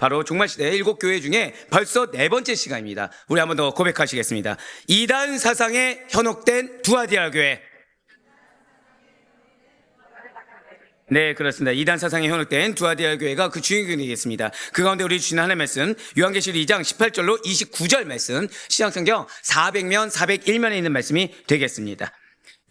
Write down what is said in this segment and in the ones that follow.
바로 종말시대 7교회 중에 벌써 4번째 시간입니다. 우리 한 번 더 고백하시겠습니다. 이단 사상에 현혹된 두아디라 교회. 네, 그렇습니다. 이단 사상에 현혹된 두아디라 교회가 그 주인공이 되겠습니다. 그 가운데 우리 주신 하나님의 말씀, 요한계시록 2장 18절로 29절 말씀, 시장성경 400면 401면에 있는 말씀이 되겠습니다.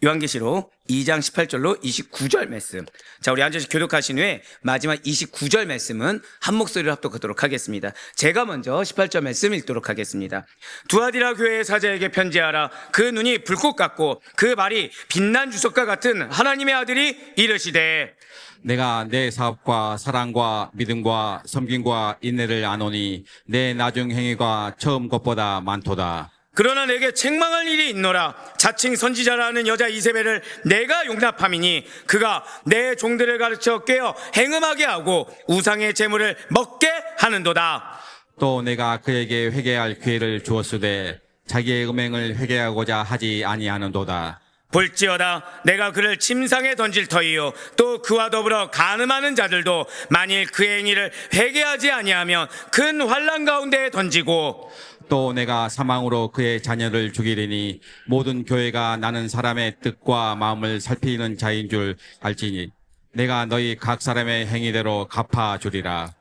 요한계시록 2장 18절로 29절 말씀. 자, 우리 앉아서 교독하신 후에 마지막 29절 말씀은 한 목소리로 합독하도록 하겠습니다. 제가 먼저 18절 말씀 읽도록 하겠습니다. 두아디라 교회의 사자에게 편지하라. 그 눈이 불꽃 같고 그 말이 빛난 주석과 같은 하나님의 아들이 이르시되, 내가 내 사업과 사랑과 믿음과 섬김과 인내를 아노니 내 나중 행위가 처음 것보다 많도다. 그러나 내게 책망할 일이 있노라. 자칭 선지자라는 여자 이세벨을 내가 용납함이니 그가 내 종들을 가르쳐 꿰어 행음하게 하고 우상의 재물을 먹게 하는도다. 또 내가 그에게 회개할 기회를 주었으되 자기의 음행을 회개하고자 하지 아니하는도다. 볼지어다 내가 그를 침상에 던질 터이요 또 그와 더불어 간음하는 자들도 만일 그의 행위를 회개하지 아니하면 큰 환난 가운데에 던지고, 또 내가 사망으로 그의 자녀를 죽이리니 모든 교회가 나는 사람의 뜻과 마음을 살피는 자인 줄 알지니 내가 너희 각 사람의 행위대로 갚아주리라.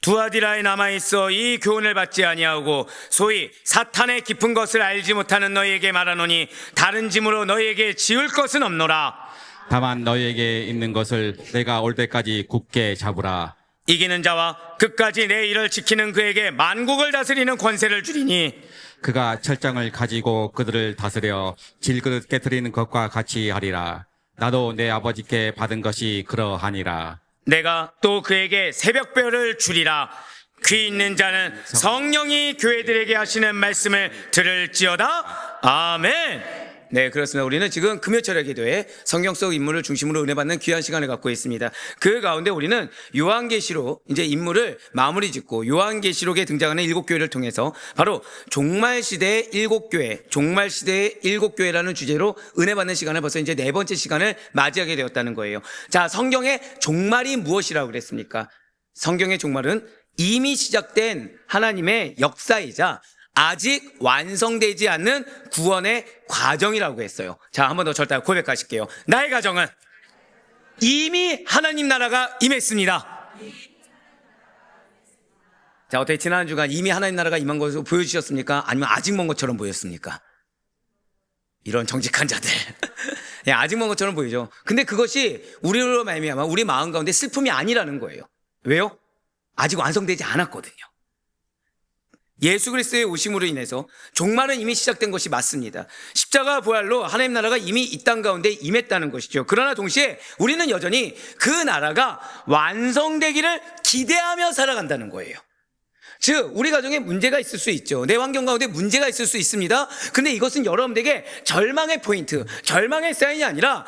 두아디라에 남아있어 이 교훈을 받지 아니하고 소위 사탄의 깊은 것을 알지 못하는 너희에게 말하노니 다른 짐으로 너희에게 지을 것은 없노라. 다만 너희에게 있는 것을 내가 올 때까지 굳게 잡으라. 이기는 자와 끝까지 내 일을 지키는 그에게 만국을 다스리는 권세를 주리니 그가 철장을 가지고 그들을 다스려 질그릇 깨뜨리는 것과 같이 하리라. 나도 내 아버지께 받은 것이 그러하니라. 내가 또 그에게 새벽별을 주리라. 귀 있는 자는 성령이 교회들에게 하시는 말씀을 들을지어다. 아멘. 네, 그렇습니다. 우리는 지금 금요철야 기도에 성경 속 인물을 중심으로 은혜 받는 귀한 시간을 갖고 있습니다. 그 가운데 우리는 요한계시록 이제 인물을 마무리 짓고 요한계시록에 등장하는 7교회를 통해서 바로 종말시대의 7교회, 종말시대의 7교회라는 주제로 은혜 받는 시간을 벌써 이제 4번째 시간을 맞이하게 되었다는 거예요. 자, 성경의 종말이 무엇이라고 그랬습니까? 성경의 종말은 이미 시작된 하나님의 역사이자 아직 완성되지 않는 구원의 과정이라고 했어요. 자, 한 번 더 절대 고백하실게요. 나의 가정은 이미 하나님 나라가 임했습니다. 자, 어떻게 지난 한 주간 이미 하나님 나라가 임한 것으로 보여주셨습니까? 아니면 아직 먼 것처럼 보였습니까? 이런 정직한 자들. 예, 아직 먼 것처럼 보이죠. 근데 그것이 우리로 말미암아 우리 마음 가운데 슬픔이 아니라는 거예요. 왜요? 아직 완성되지 않았거든요. 예수 그리스도의 오심으로 인해서 종말은 이미 시작된 것이 맞습니다. 십자가 부활로 하나님 나라가 이미 이 땅 가운데 임했다는 것이죠. 그러나 동시에 우리는 여전히 그 나라가 완성되기를 기대하며 살아간다는 거예요. 즉 우리 가정에 문제가 있을 수 있죠. 내 환경 가운데 문제가 있을 수 있습니다. 근데 이것은 여러분들에게 절망의 포인트, 절망의 사인이 아니라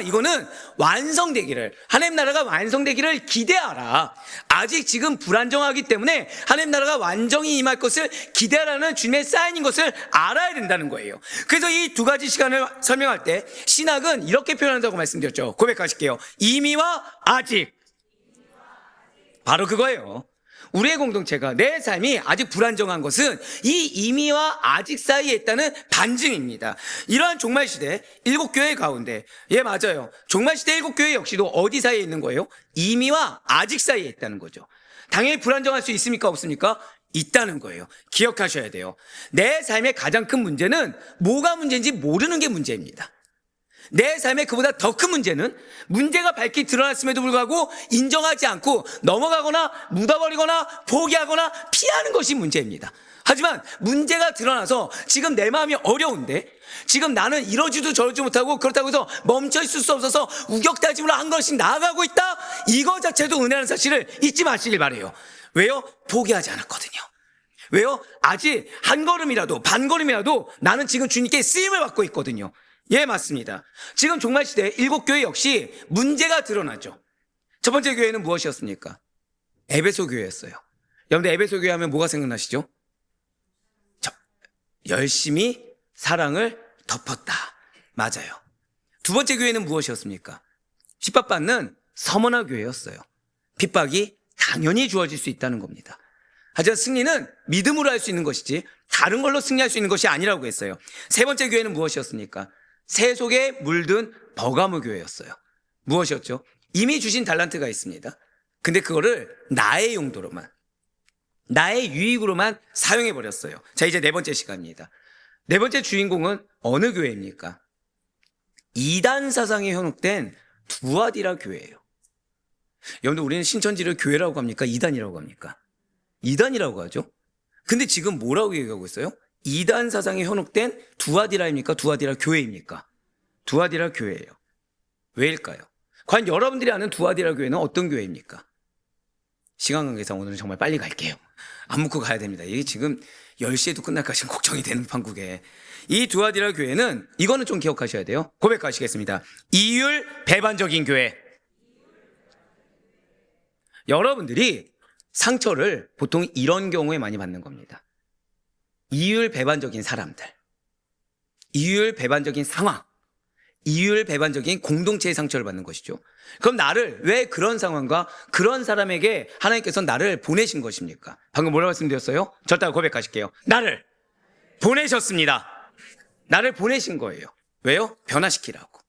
이거는 완성되기를, 하나님 나라가 완성되기를 기대하라. 아직 지금 불안정하기 때문에 하나님 나라가 완전히 임할 것을 기대하라는 주님의 사인인 것을 알아야 된다는 거예요. 그래서 이 두 가지 시간을 설명할 때 신학은 이렇게 표현한다고 말씀드렸죠. 고백하실게요. 이미와 아직. 바로 그거예요. 우리의 공동체가, 내 삶이 아직 불안정한 것은 이 이미와 아직 사이에 있다는 반증입니다. 이러한 종말시대 7교회 가운데, 예, 맞아요. 종말시대 7교회 역시도 어디 사이에 있는 거예요? 이미와 아직 사이에 있다는 거죠. 당연히 불안정할 수 있습니까? 없습니까? 있다는 거예요. 기억하셔야 돼요. 내 삶의 가장 큰 문제는 뭐가 문제인지 모르는 게 문제입니다. 내 삶의 그보다 더 큰 문제는 문제가 밝히 드러났음에도 불구하고 인정하지 않고 넘어가거나 묻어버리거나 포기하거나 피하는 것이 문제입니다. 하지만 문제가 드러나서 지금 내 마음이 어려운데, 지금 나는 이러지도 저러지 못하고 그렇다고 해서 멈춰 있을 수 없어서 우격다짐으로 한 걸씩 나아가고 있다? 이거 자체도 은혜라는 사실을 잊지 마시길 바라요. 왜요? 포기하지 않았거든요. 왜요? 아직 한 걸음이라도, 반 걸음이라도 나는 지금 주님께 쓰임을 받고 있거든요. 예, 맞습니다. 지금 종말시대 7교회 역시 문제가 드러나죠. 첫 번째 교회는 무엇이었습니까? 에베소 교회였어요. 여러분들 에베소 교회 하면 뭐가 생각나시죠? 열심히 사랑을 덮었다. 맞아요. 두 번째 교회는 무엇이었습니까? 핍박받는 서머나 교회였어요. 핍박이 당연히 주어질 수 있다는 겁니다. 하지만 승리는 믿음으로 할 수 있는 것이지 다른 걸로 승리할 수 있는 것이 아니라고 했어요. 세 번째 교회는 무엇이었습니까? 새 속에 물든 버가모 교회였어요. 무엇이었죠? 이미 주신 달란트가 있습니다. 근데 그거를 나의 용도로만, 나의 유익으로만 사용해버렸어요. 자, 이제 네 번째 시간입니다. 네 번째 주인공은 어느 교회입니까? 이단 사상에 현혹된 두아디라 교회예요. 여러분들, 우리는 신천지를 교회라고 합니까? 이단이라고 합니까? 이단이라고 하죠. 근데 지금 뭐라고 얘기하고 있어요? 이단 사상에 현혹된 두아디라입니까? 두아디라 교회입니까? 두아디라 교회예요. 왜일까요? 과연 여러분들이 아는 두아디라 교회는 어떤 교회입니까? 시간 관계상 오늘은 정말 빨리 갈게요. 안 묻고 가야 됩니다. 이게 지금 10시에도 끝날까 지금 걱정이 되는 판국에. 이 두아디라 교회는 이거는 좀 기억하셔야 돼요. 고백하시겠습니다. 이율 배반적인 교회. 여러분들이 상처를 보통 이런 경우에 많이 받는 겁니다. 이율 배반적인 사람들, 이율 배반적인 상황, 이율 배반적인 공동체의 상처를 받는 것이죠. 그럼 나를 왜 그런 상황과 그런 사람에게 하나님께서 나를 보내신 것입니까? 방금 뭐라고 말씀드렸어요? 절대 고백하실게요. 나를 보내셨습니다. 나를 보내신 거예요. 왜요? 변화시키라고.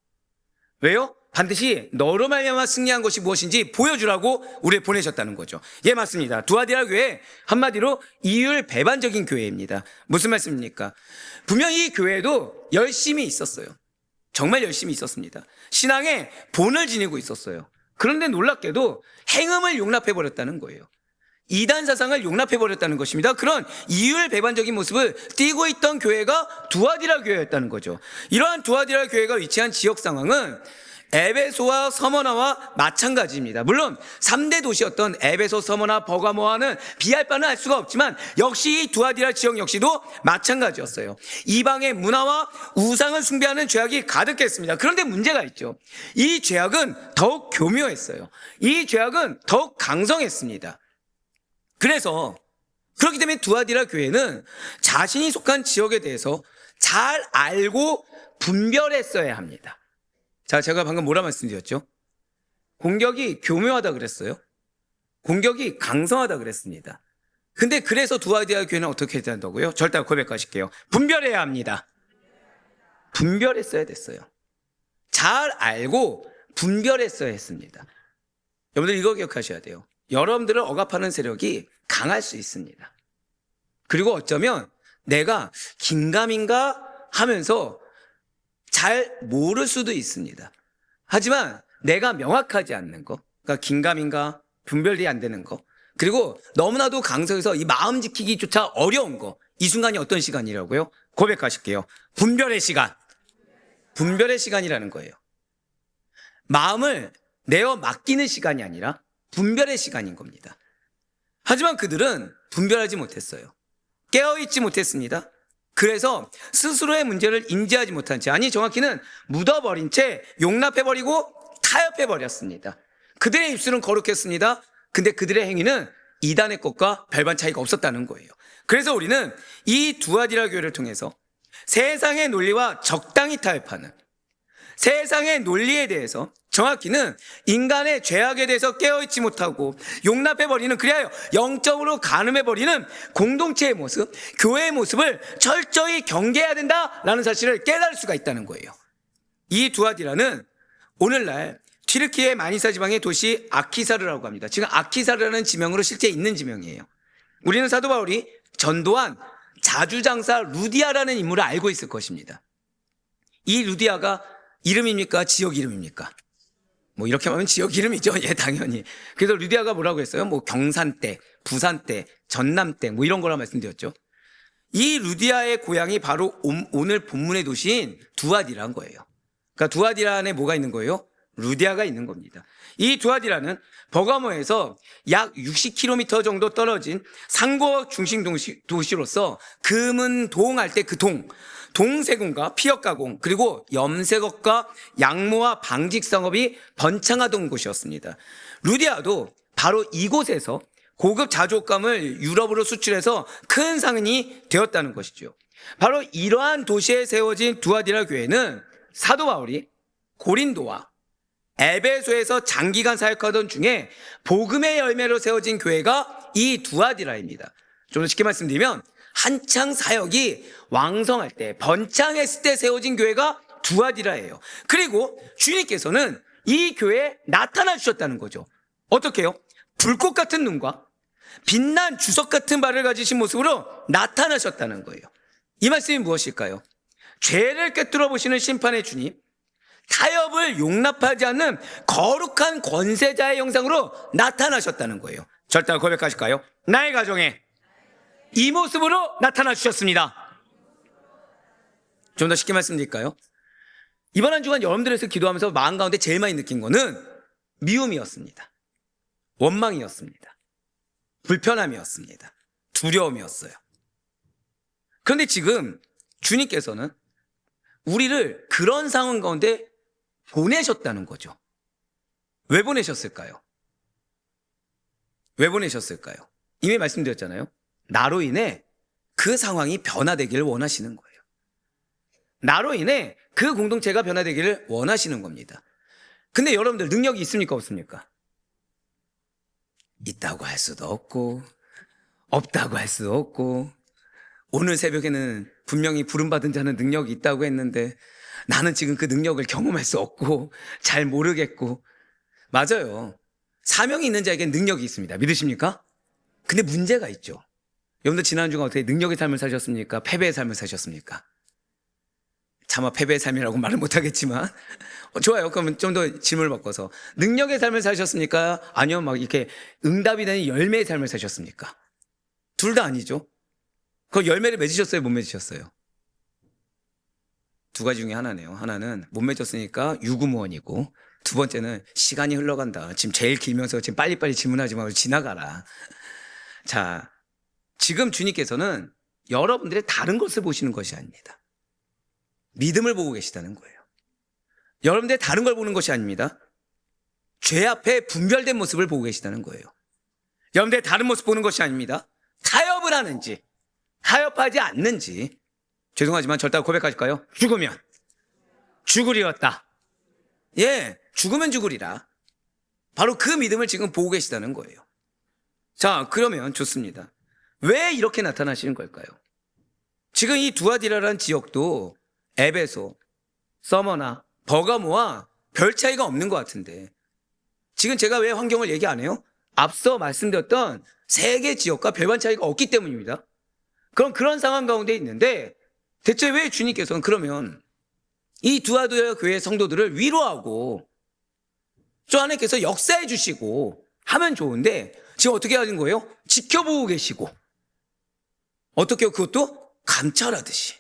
왜요? 반드시 너로 말미암아 승리한 것이 무엇인지 보여주라고 우리를 보내셨다는 거죠. 예, 맞습니다. 두아디라 교회, 한마디로 이율 배반적인 교회입니다. 무슨 말씀입니까? 분명히 이 교회도 열심히 있었어요. 정말 열심히 있었습니다. 신앙에 본을 지니고 있었어요. 그런데 놀랍게도 행음을 용납해버렸다는 거예요. 이단 사상을 용납해버렸다는 것입니다. 그런 이율 배반적인 모습을 띠고 있던 교회가 두아디라 교회였다는 거죠. 이러한 두아디라 교회가 위치한 지역 상황은 에베소와 서머나와 마찬가지입니다. 물론 3대 도시였던 에베소, 서머나, 버가모와는 비할 바는 알 수가 없지만 역시 이 두아디라 지역 역시도 마찬가지였어요. 이방의 문화와 우상을 숭배하는 죄악이 가득했습니다. 그런데 문제가 있죠. 이 죄악은 더욱 교묘했어요. 이 죄악은 더욱 강성했습니다. 그래서 그렇기 때문에 두아디라 교회는 자신이 속한 지역에 대해서 잘 알고 분별했어야 합니다. 자, 제가 방금 뭐라 말씀드렸죠? 공격이 교묘하다 그랬어요. 공격이 강성하다 그랬습니다. 근데 그래서 두아디라 교회는 어떻게 해야 된다고요? 절대 고백하실게요. 분별해야 합니다. 분별했어야 됐어요. 잘 알고 분별했어야 했습니다. 여러분들 이거 기억하셔야 돼요. 여러분들을 억압하는 세력이 강할 수 있습니다. 그리고 어쩌면 내가 긴가민가 하면서 잘 모를 수도 있습니다. 하지만 내가 명확하지 않는 거, 그러니까 긴가민가 분별이 안 되는 거, 그리고 너무나도 강성해서 이 마음 지키기조차 어려운 거, 이 순간이 어떤 시간이라고요? 고백하실게요. 분별의 시간. 분별의 시간이라는 거예요. 마음을 내어 맡기는 시간이 아니라 분별의 시간인 겁니다. 하지만 그들은 분별하지 못했어요. 깨어있지 못했습니다. 그래서 스스로의 문제를 인지하지 못한 채, 아니 정확히는 묻어버린 채 용납해버리고 타협해버렸습니다. 그들의 입술은 거룩했습니다. 근데 그들의 행위는 이단의 것과 별반 차이가 없었다는 거예요. 그래서 우리는 이 두아디라 교회를 통해서 세상의 논리와 적당히 타협하는, 세상의 논리에 대해서 정확히는 인간의 죄악에 대해서 깨어있지 못하고 용납해버리는, 그리하여 영적으로 간음해버리는 공동체의 모습, 교회의 모습을 철저히 경계해야 된다라는 사실을 깨달을 수가 있다는 거예요. 이 두아디라는 오늘날 튀르키예 마니사 지방의 도시 아키사르라고 합니다. 지금 아키사르라는 지명으로 실제 있는 지명이에요. 우리는 사도 바울이 전도한 자주장사 루디아라는 인물을 알고 있을 것입니다. 이 루디아가 이름입니까? 지역 이름입니까? 뭐 이렇게 하면 지역 이름이죠. 예, 당연히. 그래서 루디아가 뭐라고 했어요? 뭐 경산대, 부산대, 전남대 뭐 이런 거라 말씀드렸죠. 이 루디아의 고향이 바로 오늘 본문의 도시인 두아디라는 거예요. 그러니까 두아디라 안에 뭐가 있는 거예요? 루디아가 있는 겁니다. 이 두아디라는 버가모에서 약 60km 정도 떨어진 상고 중심 도시로서 금은동할 때 그 동세공과 피역가공, 그리고 염색업과 양모와 방직상업이 번창하던 곳이었습니다. 루디아도 바로 이곳에서 고급 자주옷감을 유럽으로 수출해서 큰 상인이 되었다는 것이죠. 바로 이러한 도시에 세워진 두아디라 교회는 사도 바울이 고린도와 에베소에서 장기간 사역하던 중에 복음의 열매로 세워진 교회가 이 두아디라입니다. 좀 더 쉽게 말씀드리면 한창 사역이 왕성할 때, 번창했을 때 세워진 교회가 두아디라예요. 그리고 주님께서는 이 교회에 나타나 주셨다는 거죠. 어떻게 해요? 불꽃 같은 눈과 빛난 주석 같은 발을 가지신 모습으로 나타나셨다는 거예요. 이 말씀이 무엇일까요? 죄를 꿰뚫어 보시는 심판의 주님, 타협을 용납하지 않는 거룩한 권세자의 형상으로 나타나셨다는 거예요. 절대 고백하실까요? 나의 가정에 이 모습으로 나타나 주셨습니다. 좀 더 쉽게 말씀드릴까요? 이번 한 주간 여러분들에서 기도하면서 마음 가운데 제일 많이 느낀 거는 미움이었습니다. 원망이었습니다. 불편함이었습니다. 두려움이었어요. 그런데 지금 주님께서는 우리를 그런 상황 가운데 보내셨다는 거죠. 왜 보내셨을까요? 왜 보내셨을까요? 이미 말씀드렸잖아요. 나로 인해 그 상황이 변화되기를 원하시는 거예요. 나로 인해 그 공동체가 변화되기를 원하시는 겁니다. 근데 여러분들 능력이 있습니까? 없습니까? 있다고 할 수도 없고 없다고 할 수도 없고, 오늘 새벽에는 분명히 부름받은 자는 능력이 있다고 했는데 나는 지금 그 능력을 경험할 수 없고 잘 모르겠고. 맞아요. 사명이 있는 자에게는 능력이 있습니다. 믿으십니까? 근데 문제가 있죠. 여러분들 지난주가 어떻게 능력의 삶을 사셨습니까? 패배의 삶을 사셨습니까? 차마 패배의 삶이라고 말은 못하겠지만 좋아요. 그러면 좀 더 질문을 바꿔서 능력의 삶을 사셨습니까? 아니면 막 이렇게 응답이 되는 열매의 삶을 사셨습니까? 둘 다 아니죠. 그 열매를 맺으셨어요? 못 맺으셨어요? 두 가지 중에 하나네요. 하나는 못 맺었으니까 유구무원이고, 두 번째는 시간이 흘러간다. 지금 제일 길면서 지금 빨리빨리 질문하지 말고 지나가라. 자, 지금 주님께서는 여러분들의 다른 것을 보시는 것이 아닙니다. 믿음을 보고 계시다는 거예요. 여러분들의 다른 걸 보는 것이 아닙니다. 죄 앞에 분별된 모습을 보고 계시다는 거예요. 여러분들의 다른 모습 보는 것이 아닙니다. 타협을 하는지 타협하지 않는지. 죄송하지만 절대 고백하실까요? 죽으면 죽으리었다. 예, 죽으면 죽으리라. 바로 그 믿음을 지금 보고 계시다는 거예요. 자, 그러면 좋습니다. 왜 이렇게 나타나시는 걸까요? 지금 이 두아디라라는 지역도 에베소, 서머나 버가모와 별 차이가 없는 것 같은데, 지금 제가 왜 환경을 얘기 안 해요? 앞서 말씀드렸던 세 개 지역과 별반 차이가 없기 때문입니다. 그럼 그런 상황 가운데 있는데 대체 왜 주님께서는 그러면 이 두아디라 교회 성도들을 위로하고 저 하나님께서 역사해 주시고 하면 좋은데 지금 어떻게 하는 거예요? 지켜보고 계시고, 어떻게 해요? 그것도 감찰하듯이.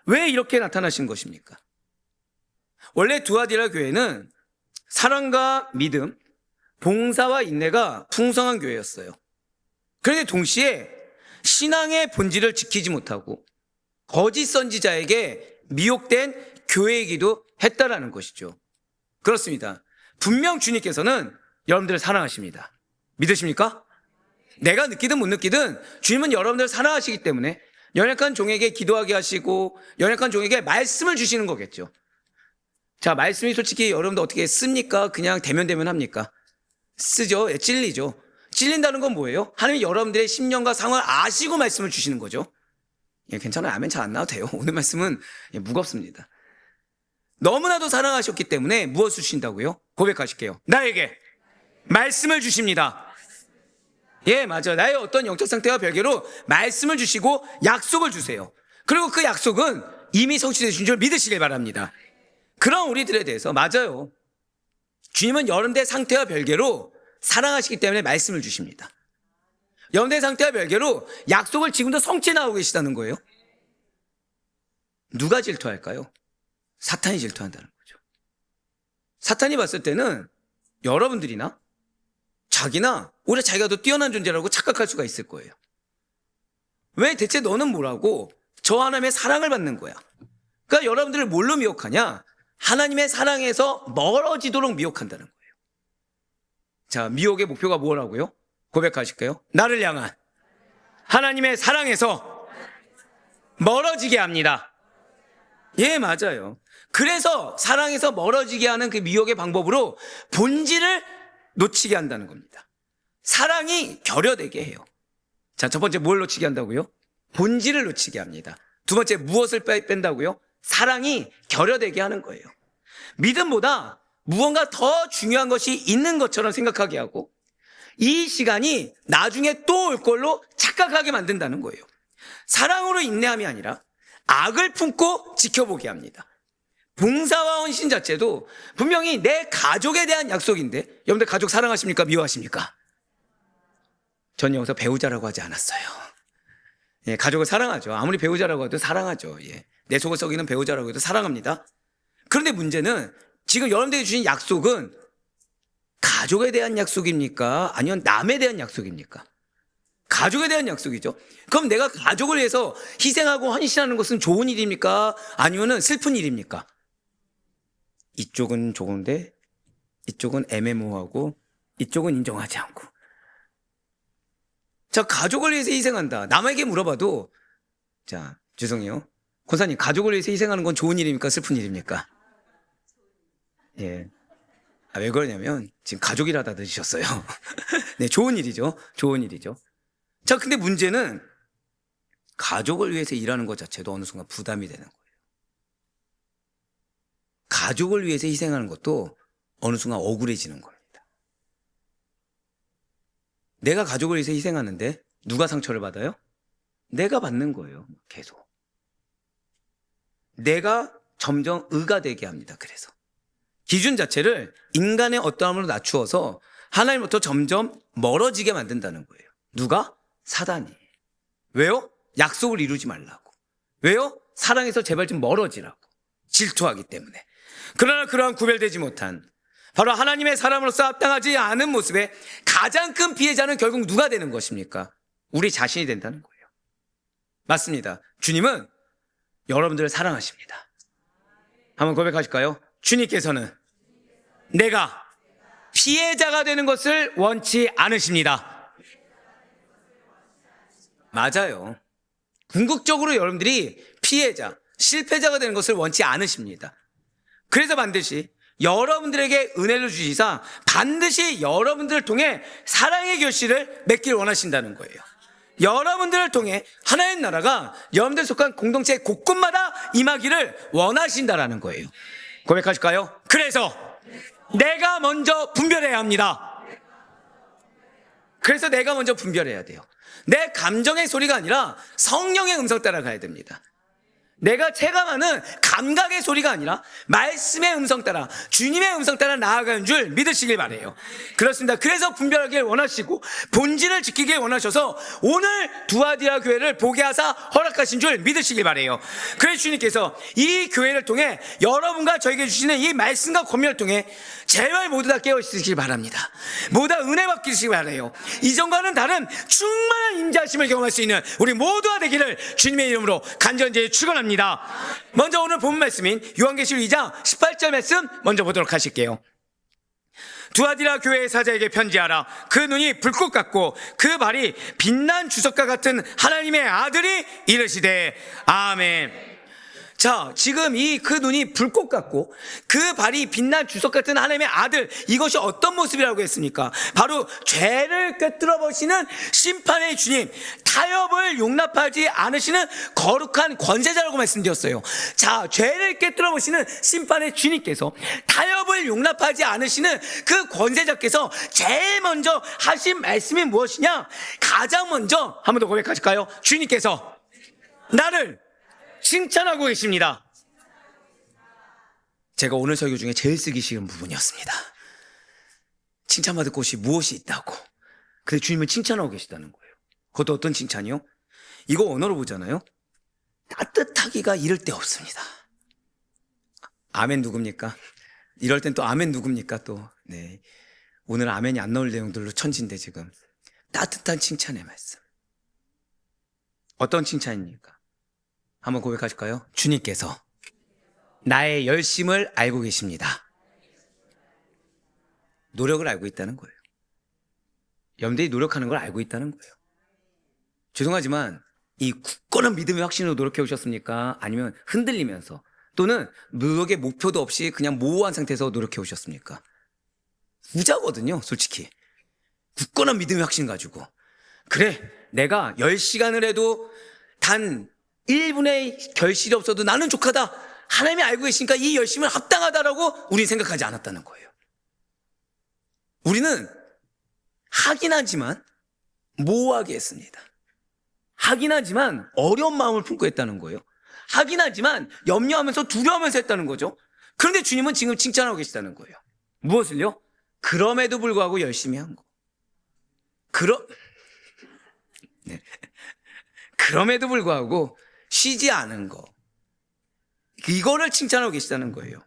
왜 이렇게 나타나신 것입니까? 원래 두아디라 교회는 사랑과 믿음, 봉사와 인내가 풍성한 교회였어요. 그런데 동시에 신앙의 본질을 지키지 못하고 거짓 선지자에게 미혹된 교회이기도 했다라는 것이죠. 그렇습니다. 분명 주님께서는 여러분들을 사랑하십니다. 믿으십니까? 내가 느끼든 못 느끼든 주님은 여러분들을 사랑하시기 때문에 연약한 종에게 기도하게 하시고 연약한 종에게 말씀을 주시는 거겠죠. 자, 말씀이 솔직히 여러분들 어떻게 씁니까? 그냥 대면대면 합니까? 쓰죠. 예, 찔리죠. 찔린다는 건 뭐예요? 하나님이 여러분들의 심령과 상황을 아시고 말씀을 주시는 거죠. 예, 괜찮아요. 아멘 잘 안 나와도 돼요. 오늘 말씀은 무겁습니다. 너무나도 사랑하셨기 때문에 무엇을 주신다고요? 고백하실게요. 나에게 말씀을 주십니다. 예, 맞아요. 나의 어떤 영적 상태와 별개로 말씀을 주시고 약속을 주세요. 그리고 그 약속은 이미 성취되신 줄 믿으시길 바랍니다. 그런 우리들에 대해서 맞아요. 주님은 여러분들의 상태와 별개로 사랑하시기 때문에 말씀을 주십니다. 여러분들의 상태와 별개로 약속을 지금도 성취해 나가고 계시다는 거예요. 누가 질투할까요? 사탄이 질투한다는 거죠. 사탄이 봤을 때는 여러분들이나 자기나 오히려 자기가 더 뛰어난 존재라고 착각할 수가 있을 거예요. 왜 대체 너는 뭐라고 저 하나님의 사랑을 받는 거야? 그러니까 여러분들을 뭘로 미혹하냐? 하나님의 사랑에서 멀어지도록 미혹한다는 거예요. 자, 미혹의 목표가 뭐라고요? 고백하실까요? 나를 향한 하나님의 사랑에서 멀어지게 합니다. 예, 맞아요. 그래서 사랑에서 멀어지게 하는 그 미혹의 방법으로 본질을 놓치게 한다는 겁니다. 사랑이 결여되게 해요. 자, 첫 번째 뭘 놓치게 한다고요? 본질을 놓치게 합니다. 두 번째 무엇을 뺀다고요? 사랑이 결여되게 하는 거예요. 믿음보다 무언가 더 중요한 것이 있는 것처럼 생각하게 하고 이 시간이 나중에 또 올 걸로 착각하게 만든다는 거예요. 사랑으로 인내함이 아니라 악을 품고 지켜보게 합니다. 봉사와 헌신 자체도 분명히 내 가족에 대한 약속인데, 여러분들 가족 사랑하십니까? 미워하십니까? 전 여기서 배우자라고 하지 않았어요. 예, 가족을 사랑하죠. 아무리 배우자라고 해도 사랑하죠. 예, 내 속을 썩이는 배우자라고 해도 사랑합니다. 그런데 문제는 지금 여러분들이 주신 약속은 가족에 대한 약속입니까? 아니면 남에 대한 약속입니까? 가족에 대한 약속이죠. 그럼 내가 가족을 위해서 희생하고 헌신하는 것은 좋은 일입니까? 아니면 슬픈 일입니까? 이쪽은 좋은데 이쪽은 애매모호하고 이쪽은 인정하지 않고. 자, 가족을 위해서 희생한다. 남에게 물어봐도, 자, 죄송해요. 권사님, 가족을 위해서 희생하는 건 좋은 일입니까? 슬픈 일입니까? 예. 왜 그러냐면 지금 가족이라다 늦으셨어요. 네, 좋은 일이죠. 좋은 일이죠. 자, 근데 문제는 가족을 위해서 일하는 것 자체도 어느 순간 부담이 되는 거예요. 가족을 위해서 희생하는 것도 어느 순간 억울해지는 겁니다. 내가 가족을 위해서 희생하는데 누가 상처를 받아요? 내가 받는 거예요. 계속. 내가 점점 의가 되게 합니다. 그래서 기준 자체를 인간의 어떠함으로 낮추어서 하나님부터 점점 멀어지게 만든다는 거예요. 누가? 사단이. 왜요? 약속을 이루지 말라고. 왜요? 사랑에서 제발 좀 멀어지라고. 질투하기 때문에. 그러나 그러한 구별되지 못한 바로 하나님의 사람으로서 합당하지 않은 모습에 가장 큰 피해자는 결국 누가 되는 것입니까? 우리 자신이 된다는 거예요. 맞습니다. 주님은 여러분들을 사랑하십니다. 한번 고백하실까요? 주님께서는 내가 피해자가 되는 것을 원치 않으십니다. 맞아요. 궁극적으로 여러분들이 피해자, 실패자가 되는 것을 원치 않으십니다. 그래서 반드시 여러분들에게 은혜를 주시사 반드시 여러분들을 통해 사랑의 결실을 맺길 원하신다는 거예요. 여러분들을 통해 하나의 나라가 여러분들 속한 공동체 곳곳마다 임하기를 원하신다라는 거예요. 고백하실까요? 그래서 내가 먼저 분별해야 합니다. 그래서 내가 먼저 분별해야 돼요. 내 감정의 소리가 아니라 성령의 음성 따라 가야 됩니다. 내가 체감하는 감각의 소리가 아니라 말씀의 음성 따라, 주님의 음성 따라 나아가는 줄 믿으시길 바라요. 그렇습니다. 그래서 분별하길 원하시고 본질을 지키길 원하셔서 오늘 두아디라 교회를 보게 하사 허락하신 줄 믿으시길 바라요. 그래서 주님께서 이 교회를 통해 여러분과 저에게 주시는 이 말씀과 권면을 통해 제발 모두 다 깨어있으시길 바랍니다. 모두 다 은혜 받기를 바라요. 이전과는 다른 충만한 인자하심을 경험할 수 있는 우리 모두가 되기를 주님의 이름으로 간절히 축원합니다. 먼저 오늘 본 말씀인 요한계시록 2장 18절 말씀 먼저 보도록 하실게요. 두아디라 교회의 사자에게 편지하라. 그 눈이 불꽃 같고 그 발이 빛난 주석과 같은 하나님의 아들이 이르시되 아멘. 자, 지금 그 눈이 불꽃 같고 그 발이 빛난 주석 같은 하나님의 아들, 이것이 어떤 모습이라고 했습니까? 바로 죄를 꿰뚫어 보시는 심판의 주님, 타협을 용납하지 않으시는 거룩한 권세자라고 말씀드렸어요. 자, 죄를 꿰뚫어 보시는 심판의 주님께서 타협을 용납하지 않으시는 그 권세자께서 제일 먼저 하신 말씀이 무엇이냐? 가장 먼저 한 번 더 고백하실까요? 주님께서 나를 칭찬하고 계십니다. 제가 오늘 설교 중에 제일 쓰기 싫은 부분이었습니다. 칭찬받을 곳이 무엇이 있다고. 근데 주님은 칭찬하고 계시다는 거예요. 그것도 어떤 칭찬이요? 이거 언어로 보잖아요. 따뜻하기가 이를 데 없습니다. 아멘 누굽니까? 이럴 땐 또 아멘 누굽니까 또. 네. 오늘 아멘이 안 나올 내용들로 천진데 지금. 따뜻한 칭찬의 말씀. 어떤 칭찬입니까? 한번 고백하실까요? 주님께서 나의 열심을 알고 계십니다. 노력을 알고 있다는 거예요. 여러분들이 노력하는 걸 알고 있다는 거예요. 죄송하지만 이 굳건한 믿음의 확신으로 노력해 오셨습니까? 아니면 흔들리면서 또는 노력의 목표도 없이 그냥 모호한 상태에서 노력해 오셨습니까? 부자거든요, 솔직히. 굳건한 믿음의 확신 가지고, 그래, 내가 10시간을 해도 단 1분의 결실이 없어도 나는 족하다. 하나님이 알고 계시니까 이 열심은 합당하다라고 우리는 생각하지 않았다는 거예요. 우리는 하긴 하지만 모호하게 했습니다. 하긴 하지만 어려운 마음을 품고 했다는 거예요. 하긴 하지만 염려하면서 두려워하면서 했다는 거죠. 그런데 주님은 지금 칭찬하고 계시다는 거예요. 무엇을요? 그럼에도 불구하고 열심히 한 거. 그럼에도 불구하고 쉬지 않은 거. 이거를 칭찬하고 계시다는 거예요.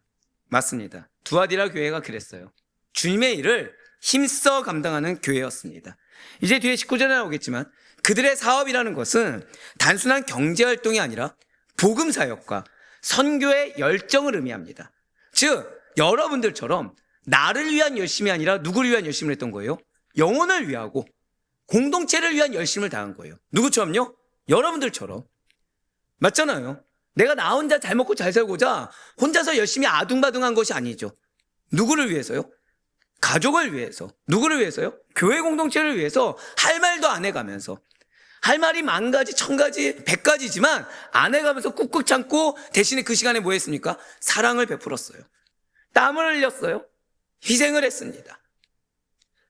맞습니다. 두아디라 교회가 그랬어요. 주님의 일을 힘써 감당하는 교회였습니다. 이제 뒤에 19절에 나오겠지만 그들의 사업이라는 것은 단순한 경제활동이 아니라 복음사역과 선교의 열정을 의미합니다. 즉 여러분들처럼 나를 위한 열심이 아니라 누구를 위한 열심을 했던 거예요? 영혼을 위하고 공동체를 위한 열심을 다한 거예요. 누구처럼요? 여러분들처럼. 맞잖아요. 내가 나 혼자 잘 먹고 잘 살고자 혼자서 열심히 아둥바둥한 것이 아니죠. 누구를 위해서요? 가족을 위해서. 누구를 위해서요? 교회 공동체를 위해서 할 말도 안 해가면서. 할 말이 10,000가지, 1,000가지, 100가지지만 안 해가면서 꾹꾹 참고 대신에 그 시간에 뭐 했습니까? 사랑을 베풀었어요. 땀을 흘렸어요. 희생을 했습니다.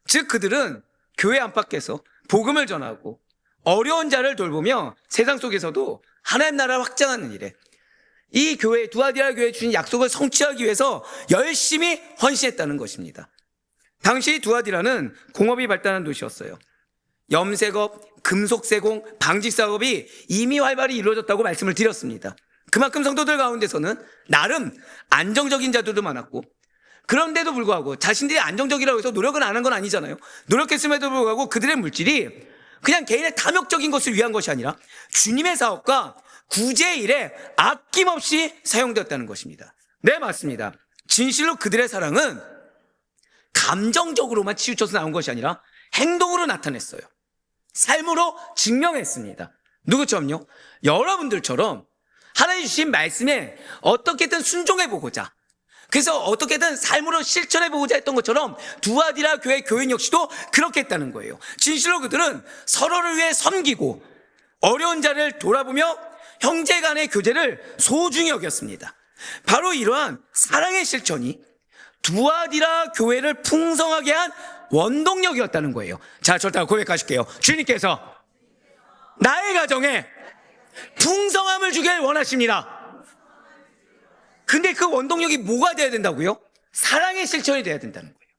즉 그들은 교회 안팎에서 복음을 전하고 어려운 자를 돌보며 세상 속에서도 하나님 나라를 확장하는 일에 이 교회, 두아디라 교회에 주신 약속을 성취하기 위해서 열심히 헌신했다는 것입니다. 당시 두아디라는 공업이 발달한 도시였어요. 염색업, 금속세공, 방직사업이 이미 활발히 이루어졌다고 말씀을 드렸습니다. 그만큼 성도들 가운데서는 나름 안정적인 자들도 많았고, 그런데도 불구하고 자신들이 안정적이라고 해서 노력을 안 한 건 아니잖아요. 노력했음에도 불구하고 그들의 물질이 그냥 개인의 탐욕적인 것을 위한 것이 아니라 주님의 사업과 구제의 일에 아낌없이 사용되었다는 것입니다. 네, 맞습니다. 진실로 그들의 사랑은 감정적으로만 치우쳐서 나온 것이 아니라 행동으로 나타냈어요. 삶으로 증명했습니다. 누구처럼요? 여러분들처럼 하나님 주신 말씀에 어떻게든 순종해보고자, 그래서 어떻게든 삶으로 실천해보고자 했던 것처럼 두아디라 교회 교인 역시도 그렇게 했다는 거예요. 진실로 그들은 서로를 위해 섬기고 어려운 자를 돌아보며 형제 간의 교제를 소중히 여겼습니다. 바로 이러한 사랑의 실천이 두아디라 교회를 풍성하게 한 원동력이었다는 거예요. 자, 저를 따라 고백하실게요. 주님께서 나의 가정에 풍성함을 주길 원하십니다. 근데 그 원동력이 뭐가 돼야 된다고요? 사랑의 실천이 돼야 된다는 거예요.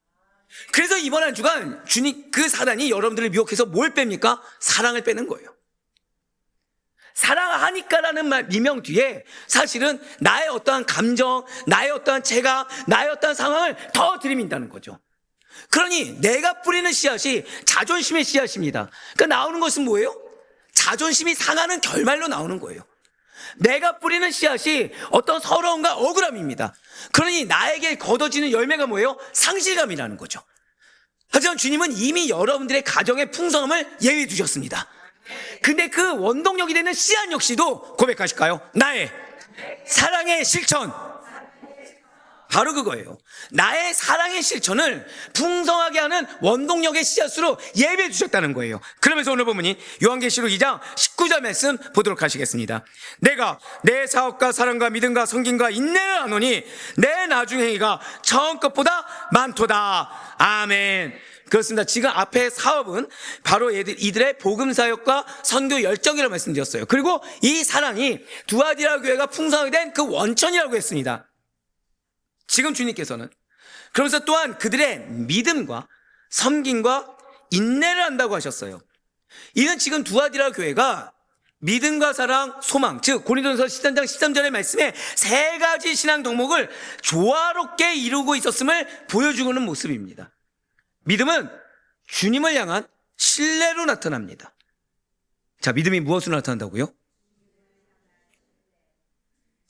그래서 이번 한 주간 주님, 그 사단이 여러분들을 미혹해서 뭘 뺍니까? 사랑을 빼는 거예요. 사랑하니까라는 말 미명 뒤에 사실은 나의 어떠한 감정, 나의 어떠한 체감, 나의 어떠한 상황을 더 들이민다는 거죠. 그러니 내가 뿌리는 씨앗이 자존심의 씨앗입니다. 그러니까 나오는 것은 뭐예요? 자존심이 상하는 결말로 나오는 거예요. 내가 뿌리는 씨앗이 어떤 서러움과 억울함입니다. 그러니 나에게 거둬지는 열매가 뭐예요? 상실감이라는 거죠. 하지만 주님은 이미 여러분들의 가정의 풍성함을 예외해 두셨습니다. 근데 그 원동력이 되는 씨앗 역시도 고백하실까요? 나의 사랑의 실천. 바로 그거예요. 나의 사랑의 실천을 풍성하게 하는 원동력의 씨앗으로 예배해 주셨다는 거예요. 그러면서 오늘 본문이 요한계시록 2장 19절 말씀 보도록 하시겠습니다. 내가 내 사업과 사랑과 믿음과 성김과 인내를 하노니 내 나중 행위가 처음 것보다 많도다. 아멘. 그렇습니다. 지금 앞에 사업은 바로 이들의 복음사역과 선교 열정이라고 말씀드렸어요. 그리고 이 사랑이 두아디라 교회가 풍성하게 된 그 원천이라고 했습니다. 지금 주님께서는 그러면서 또한 그들의 믿음과 섬김과 인내를 한다고 하셨어요. 이는 지금 두아디라 교회가 믿음과 사랑, 소망, 즉 고린도전서 13장 13절의 말씀에 세 가지 신앙 덕목을 조화롭게 이루고 있었음을 보여주는 모습입니다. 믿음은 주님을 향한 신뢰로 나타납니다. 자, 믿음이 무엇으로 나타난다고요?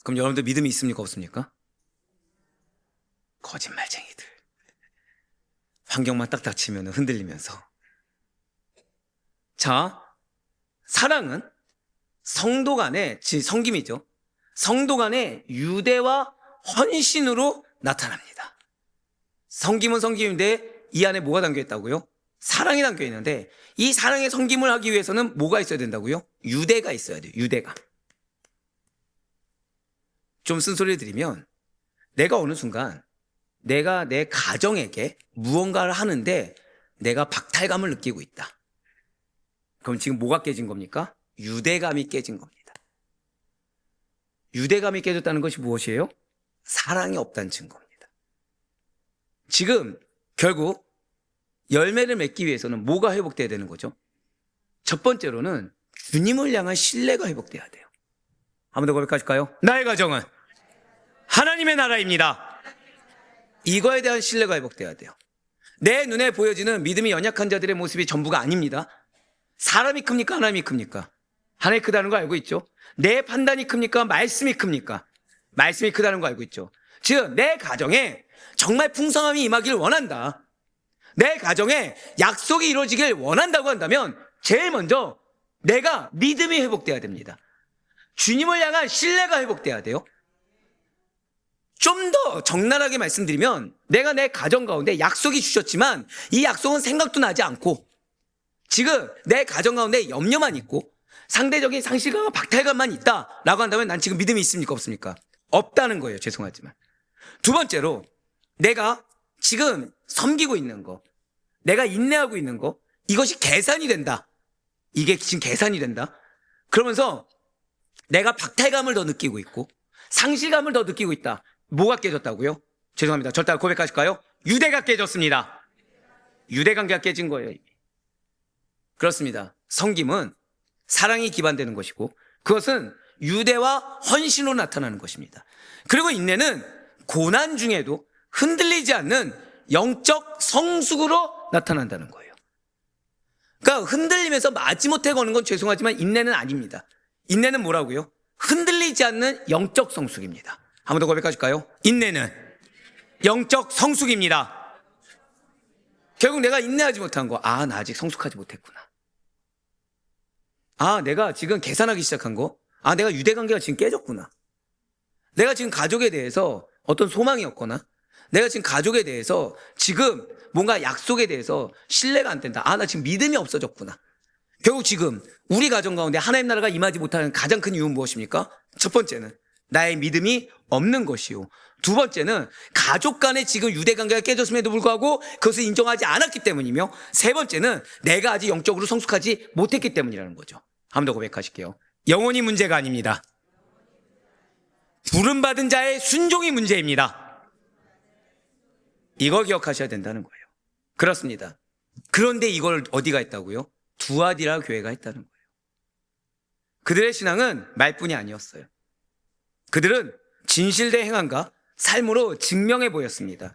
그럼 여러분들 믿음이 있습니까, 없습니까? 거짓말쟁이들. 환경만 딱 닥치면 흔들리면서. 자, 사랑은 성도 간의, 즉 성김이죠. 성도 간의 유대와 헌신으로 나타납니다. 성김은 성김인데 이 안에 뭐가 담겨 있다고요? 사랑이란 교회 있는데 이 사랑의 섬김을 하기 위해서는 뭐가 있어야 된다고요? 유대가 있어야 돼요. 유대가. 좀 쓴소리를 드리면 내가 어느 순간 내가 내 가정에게 무언가를 하는데 내가 박탈감을 느끼고 있다. 그럼 지금 뭐가 깨진 겁니까? 유대감이 깨진 겁니다. 유대감이 깨졌다는 것이 무엇이에요? 사랑이 없다는 증거입니다. 지금 결국 열매를 맺기 위해서는 뭐가 회복돼야 되는 거죠? 첫 번째로는 주님을 향한 신뢰가 회복돼야 돼요. 한 번 더 고백하실까요? 나의 가정은 하나님의 나라입니다. 이거에 대한 신뢰가 회복돼야 돼요. 내 눈에 보여지는 믿음이 연약한 자들의 모습이 전부가 아닙니다. 사람이 큽니까? 하나님이 큽니까? 하나님이 크다는 거 알고 있죠? 내 판단이 큽니까? 말씀이 큽니까? 말씀이 크다는 거 알고 있죠? 즉, 내 가정에 정말 풍성함이 임하길 원한다. 내 가정에 약속이 이루어지길 원한다고 한다면 제일 먼저 내가 믿음이 회복돼야 됩니다. 주님을 향한 신뢰가 회복돼야 돼요. 좀 더 적나라하게 말씀드리면 내가 내 가정 가운데 약속이 주셨지만 이 약속은 생각도 나지 않고 지금 내 가정 가운데 염려만 있고 상대적인 상실감과 박탈감만 있다라고 한다면 난 지금 믿음이 있습니까? 없습니까? 없다는 거예요. 죄송하지만. 두 번째로 내가 지금 섬기고 있는 거, 내가 인내하고 있는 거, 이것이 계산이 된다. 이게 지금 계산이 된다. 그러면서 내가 박탈감을 더 느끼고 있고 상실감을 더 느끼고 있다. 뭐가 깨졌다고요? 죄송합니다. 절대 고백하실까요? 유대가 깨졌습니다. 유대 관계가 깨진 거예요. 그렇습니다. 섬김은 사랑이 기반되는 것이고 그것은 유대와 헌신으로 나타나는 것입니다. 그리고 인내는 고난 중에도 흔들리지 않는 영적 성숙으로 나타난다는 거예요. 그러니까 흔들리면서 마지못해 거는 건 죄송하지만 인내는 아닙니다. 인내는 뭐라고요? 흔들리지 않는 영적 성숙입니다. 한 번 더 고백하실까요? 인내는 영적 성숙입니다. 결국 내가 인내하지 못한 거, 나 아직 성숙하지 못했구나. 내가 지금 계산하기 시작한 거, 내가 유대관계가 지금 깨졌구나. 내가 지금 가족에 대해서 어떤 소망이 없거나 내가 지금 가족에 대해서 지금 뭔가 약속에 대해서 신뢰가 안 된다. 나 지금 믿음이 없어졌구나. 결국 지금 우리 가정 가운데 하나님 나라가 임하지 못하는 가장 큰 이유는 무엇입니까? 첫 번째는 나의 믿음이 없는 것이요. 두 번째는 가족 간에 지금 유대관계가 깨졌음에도 불구하고 그것을 인정하지 않았기 때문이며 세 번째는 내가 아직 영적으로 성숙하지 못했기 때문이라는 거죠. 한 번 더 고백하실게요. 영혼이 문제가 아닙니다. 부름받은 자의 순종이 문제입니다. 이걸 기억하셔야 된다는 거예요. 그렇습니다. 그런데 이걸 어디가 했다고요? 두아디라 교회가 했다는 거예요. 그들의 신앙은 말뿐이 아니었어요. 그들은 진실된 행함과 삶으로 증명해 보였습니다.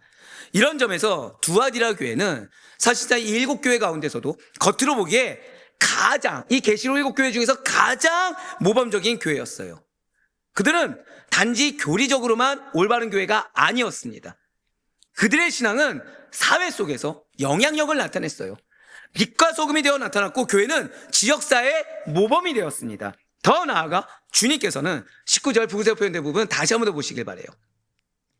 이런 점에서 두아디라 교회는 사실상 이 7교회 가운데서도 겉으로 보기에 가장, 이 계시록 7교회 중에서 가장 모범적인 교회였어요. 그들은 단지 교리적으로만 올바른 교회가 아니었습니다. 그들의 신앙은 사회 속에서 영향력을 나타냈어요. 빛과 소금이 되어 나타났고 교회는 지역사회의 모범이 되었습니다. 더 나아가 주님께서는 19절 부구세로 표현된 부분 다시 한번 더 보시길 바라요.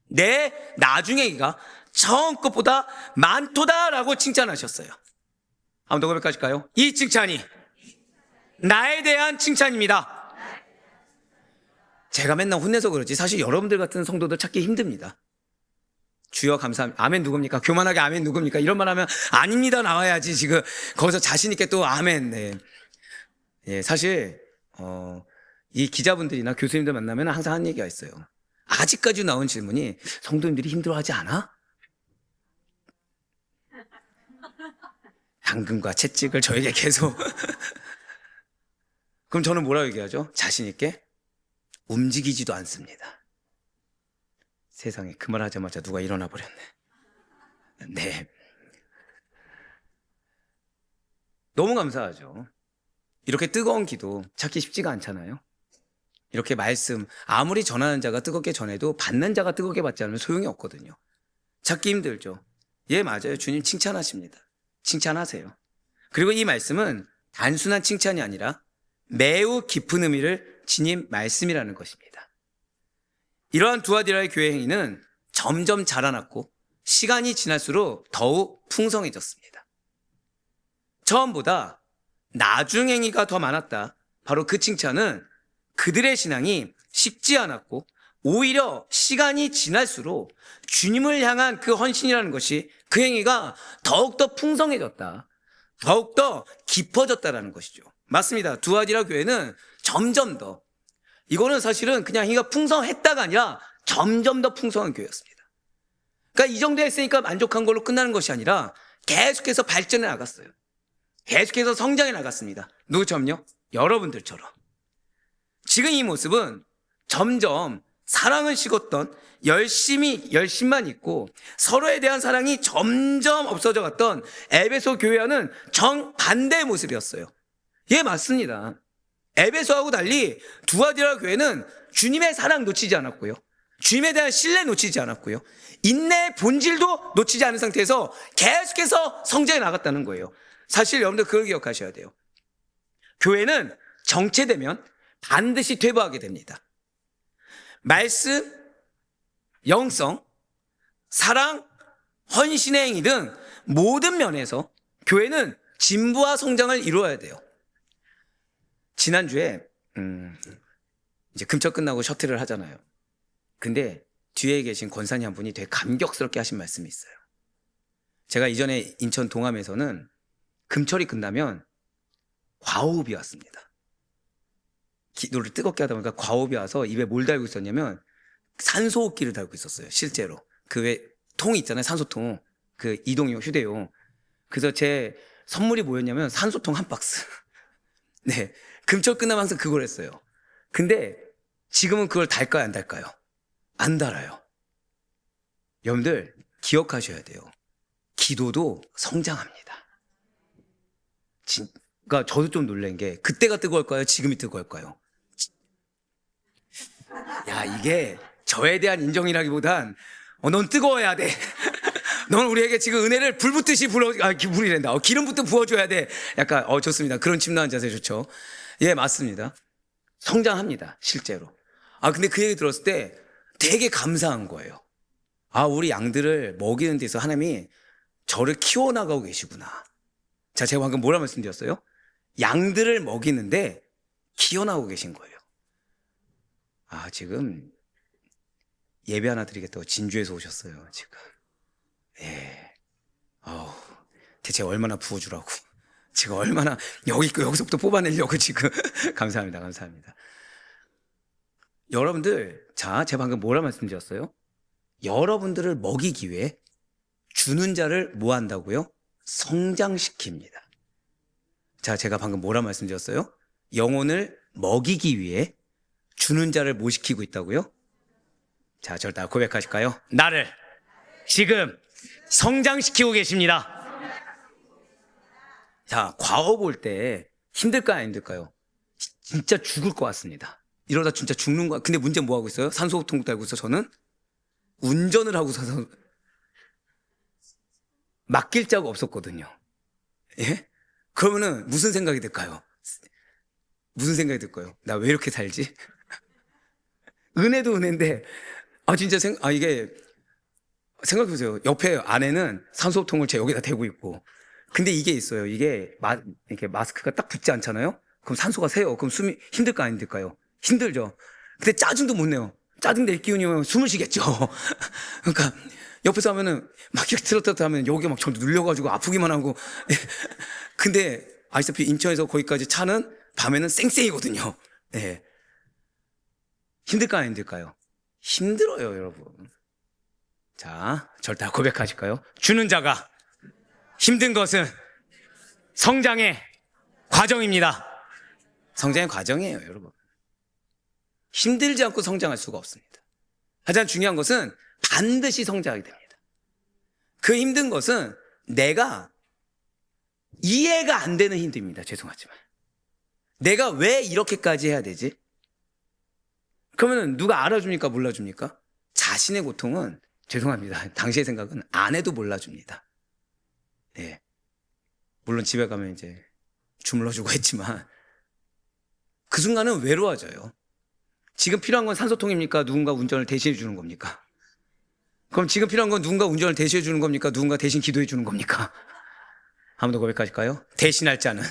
내 나중에가 처음 것보다 많도다라고 칭찬하셨어요. 한번 더 고백하실까요? 이 칭찬이 나에 대한 칭찬입니다. 제가 맨날 혼내서 그러지 사실 여러분들 같은 성도들 찾기 힘듭니다. 주여 감사합니다. 아멘 누굽니까? 교만하게 아멘 누굽니까? 이런 말 하면 아닙니다 나와야지 지금 거기서 자신 있게 또 아멘. 네. 예, 사실 이 기자분들이나 교수님들 만나면 항상 하는 얘기가 있어요. 아직까지 나온 질문이 성도님들이 힘들어하지 않아? 당근과 채찍을 저에게 계속 그럼 저는 뭐라고 얘기하죠? 자신 있게 움직이지도 않습니다. 세상에 그 말 하자마자 누가 일어나 버렸네. 네. 너무 감사하죠. 이렇게 뜨거운 기도 찾기 쉽지가 않잖아요. 이렇게 말씀 아무리 전하는 자가 뜨겁게 전해도 받는 자가 뜨겁게 받지 않으면 소용이 없거든요. 찾기 힘들죠. 예, 맞아요. 주님 칭찬하십니다. 칭찬하세요. 그리고 이 말씀은 단순한 칭찬이 아니라 매우 깊은 의미를 지닌 말씀이라는 것입니다. 이러한 두아디라의 교회 행위는 점점 자라났고 시간이 지날수록 더욱 풍성해졌습니다. 처음보다 나중 행위가 더 많았다. 바로 그 칭찬은 그들의 신앙이 식지 않았고 오히려 시간이 지날수록 주님을 향한 그 헌신이라는 것이 그 행위가 더욱더 풍성해졌다. 더욱더 깊어졌다라는 것이죠. 맞습니다. 두아디라 교회는 점점 더, 이거는 사실은 그냥 행위가 풍성했다가 아니라 점점 더 풍성한 교회였습니다. 그러니까 이 정도 했으니까 만족한 걸로 끝나는 것이 아니라 계속해서 발전해 나갔어요. 계속해서 성장해 나갔습니다. 누구처럼요? 여러분들처럼. 지금 이 모습은 점점 사랑은 식었던 열심만 있고 서로에 대한 사랑이 점점 없어져 갔던 에베소 교회와는 정반대의 모습이었어요. 예, 맞습니다. 에베소하고 달리 두아디라 교회는 주님의 사랑 놓치지 않았고요. 주님에 대한 신뢰 놓치지 않았고요. 인내의 본질도 놓치지 않은 상태에서 계속해서 성장해 나갔다는 거예요. 사실 여러분들 그걸 기억하셔야 돼요. 교회는 정체되면 반드시 퇴보하게 됩니다. 말씀, 영성, 사랑, 헌신의 행위 등 모든 면에서 교회는 진부와 성장을 이루어야 돼요. 지난주에 이제 금철 끝나고 셔틀을 하잖아요. 근데 뒤에 계신 권사님 한 분이 되게 감격스럽게 하신 말씀이 있어요. 제가 이전에 인천 동암에서는 금철이 끝나면 과호흡이 왔습니다. 기도를 뜨겁게 하다 보니까 과호흡이 와서 입에 뭘 달고 있었냐면 산소호흡기를 달고 있었어요. 실제로 그 왜 통이 있잖아요. 산소통, 그 이동용 휴대용. 그래서 제 선물이 뭐였냐면 산소통 한 박스. 네, 금철 끝나면 항상 그걸 했어요. 근데 지금은 그걸 달까요, 안 달까요? 안 달아요. 여러분들 기억하셔야 돼요. 기도도 성장합니다. 그러니까 저도 좀 놀란 게 그때가 뜨거울까요? 지금이 뜨거울까요? 야, 이게 저에 대한 인정이라기보단 넌 뜨거워야 돼. 넌 우리에게 지금 은혜를 불 붓듯이 불이 된다. 기름부터 부어줘야 돼. 약간 좋습니다. 그런 침나은 자세 좋죠. 예, 맞습니다. 성장합니다. 실제로. 근데 그 얘기 들었을 때 되게 감사한 거예요. 우리 양들을 먹이는 데서 하나님이 저를 키워나가고 계시구나. 자, 제가 방금 뭐라 말씀드렸어요? 양들을 먹이는데 키워나가고 계신 거예요. 지금 예배 하나 드리겠다고 진주에서 오셨어요, 지금. 예. 대체 얼마나 부어주라고. 제가 얼마나 여기서부터 뽑아내려고 지금. 감사합니다. 감사합니다. 여러분들, 자, 제가 방금 뭐라 말씀드렸어요? 여러분들을 먹이기 위해 주는 자를 뭐 한다고요? 성장시킵니다. 자, 제가 방금 뭐라 말씀드렸어요? 영혼을 먹이기 위해 주는 자를 뭐 시키고 있다고요? 자, 저를 다 고백하실까요? 나를 지금 성장시키고 계십니다. 자, 과업 올 때 힘들까요, 안 힘들까요? 진짜 죽을 것 같습니다. 이러다 진짜 죽는 거야. 근데 문제는 뭐 하고 있어요? 산소호흡통 달고 있어. 저는 운전을 하고 서서 맡길 자가 없었거든요. 예? 그러면은 무슨 생각이 들까요? 무슨 생각이 들까요? 나 왜 이렇게 살지? 은혜도 은혜인데, 진짜 이게, 생각해보세요. 옆에 아내는 산소통을 제 여기다 대고 있고. 근데 이게 있어요. 이게, 이렇게 마스크가 딱 붙지 않잖아요? 그럼 산소가 새요. 그럼 숨이 힘들까, 안 힘들까요? 힘들죠. 근데 짜증도 못 내요. 짜증 낼 기운이면 숨을 쉬겠죠. 그러니까, 옆에서 하면은, 막 이렇게 들었다 하면 여기가 막 저를 눌려가지고 아프기만 하고. 근데, 아시다시피 인천에서 거기까지 차는 밤에는 쌩쌩이거든요. 네. 힘들까요, 안 힘들까요? 힘들어요, 여러분. 자, 저를 다 고백하실까요? 주는 자가 힘든 것은 성장의 과정입니다. 성장의 과정이에요, 여러분. 힘들지 않고 성장할 수가 없습니다. 가장 중요한 것은 반드시 성장하게 됩니다. 그 힘든 것은 내가 이해가 안 되는 힘듭니다. 죄송하지만. 내가 왜 이렇게까지 해야 되지? 그러면 누가 알아줍니까? 몰라줍니까? 자신의 고통은, 죄송합니다. 당시의 생각은 안 해도 몰라줍니다. 네. 물론 집에 가면 이제 주물러주고 했지만, 그 순간은 외로워져요. 지금 필요한 건 산소통입니까? 누군가 운전을 대신해 주는 겁니까? 그럼 지금 필요한 건 누군가 운전을 대신해 주는 겁니까? 누군가 대신 기도해 주는 겁니까? 한 번 더 고백하실까요? 대신할 자는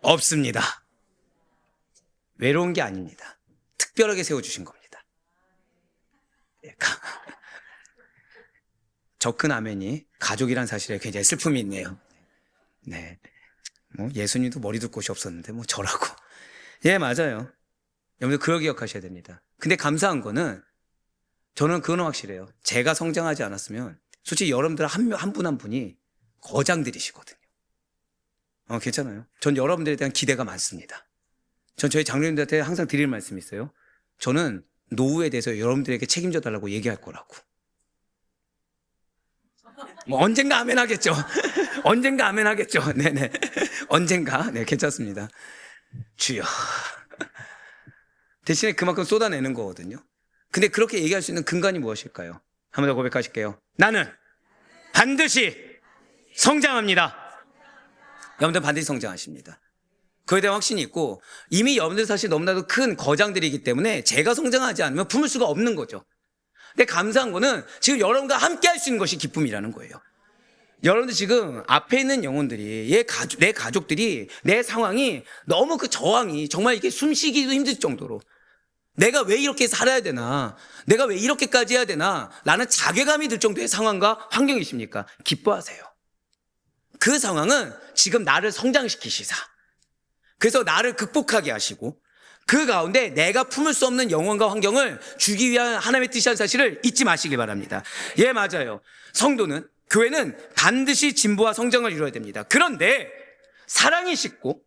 없습니다. 외로운 게 아닙니다. 특별하게 세워주신 겁니다. 저 큰 아멘이 가족이란 사실에 굉장히 슬픔이 있네요. 네. 뭐 예수님도 머리 둘 곳이 없었는데 뭐 저라고. 예, 맞아요. 여러분들 그걸 기억하셔야 됩니다. 근데 감사한 거는 저는 그건 확실해요. 제가 성장하지 않았으면 솔직히 여러분들 한 분 한 분이 거장들이시거든요. 괜찮아요. 전 여러분들에 대한 기대가 많습니다. 전 저희 장로님들한테 항상 드릴 말씀이 있어요. 저는 노후에 대해서 여러분들에게 책임져 달라고 얘기할 거라고. 뭐 언젠가 아멘 하겠죠. 언젠가 아멘 하겠죠. 네네. 언젠가. 네, 괜찮습니다. 주여. 대신에 그만큼 쏟아내는 거거든요. 근데 그렇게 얘기할 수 있는 근간이 무엇일까요? 한 번 더 고백하실게요. 나는 반드시 성장합니다. 여러분들 반드시 성장하십니다. 그에 대한 확신이 있고 이미 여러분들 사실 너무나도 큰 거장들이기 때문에 제가 성장하지 않으면 품을 수가 없는 거죠. 근데 감사한 거는 지금 여러분과 함께 할 수 있는 것이 기쁨이라는 거예요. 여러분들 지금 앞에 있는 영혼들이 내 가족들이 내 상황이 너무 그 저항이 정말 이게 숨쉬기도 힘들 정도로 내가 왜 이렇게 살아야 되나, 내가 왜 이렇게까지 해야 되나 라는 자괴감이 들 정도의 상황과 환경이십니까? 기뻐하세요. 그 상황은 지금 나를 성장시키시사, 그래서 나를 극복하게 하시고 그 가운데 내가 품을 수 없는 영혼과 환경을 주기 위한 하나님의 뜻이라는 사실을 잊지 마시길 바랍니다. 예, 맞아요. 성도는, 교회는 반드시 진보와 성장을 이루어야 됩니다. 그런데 사랑이 식고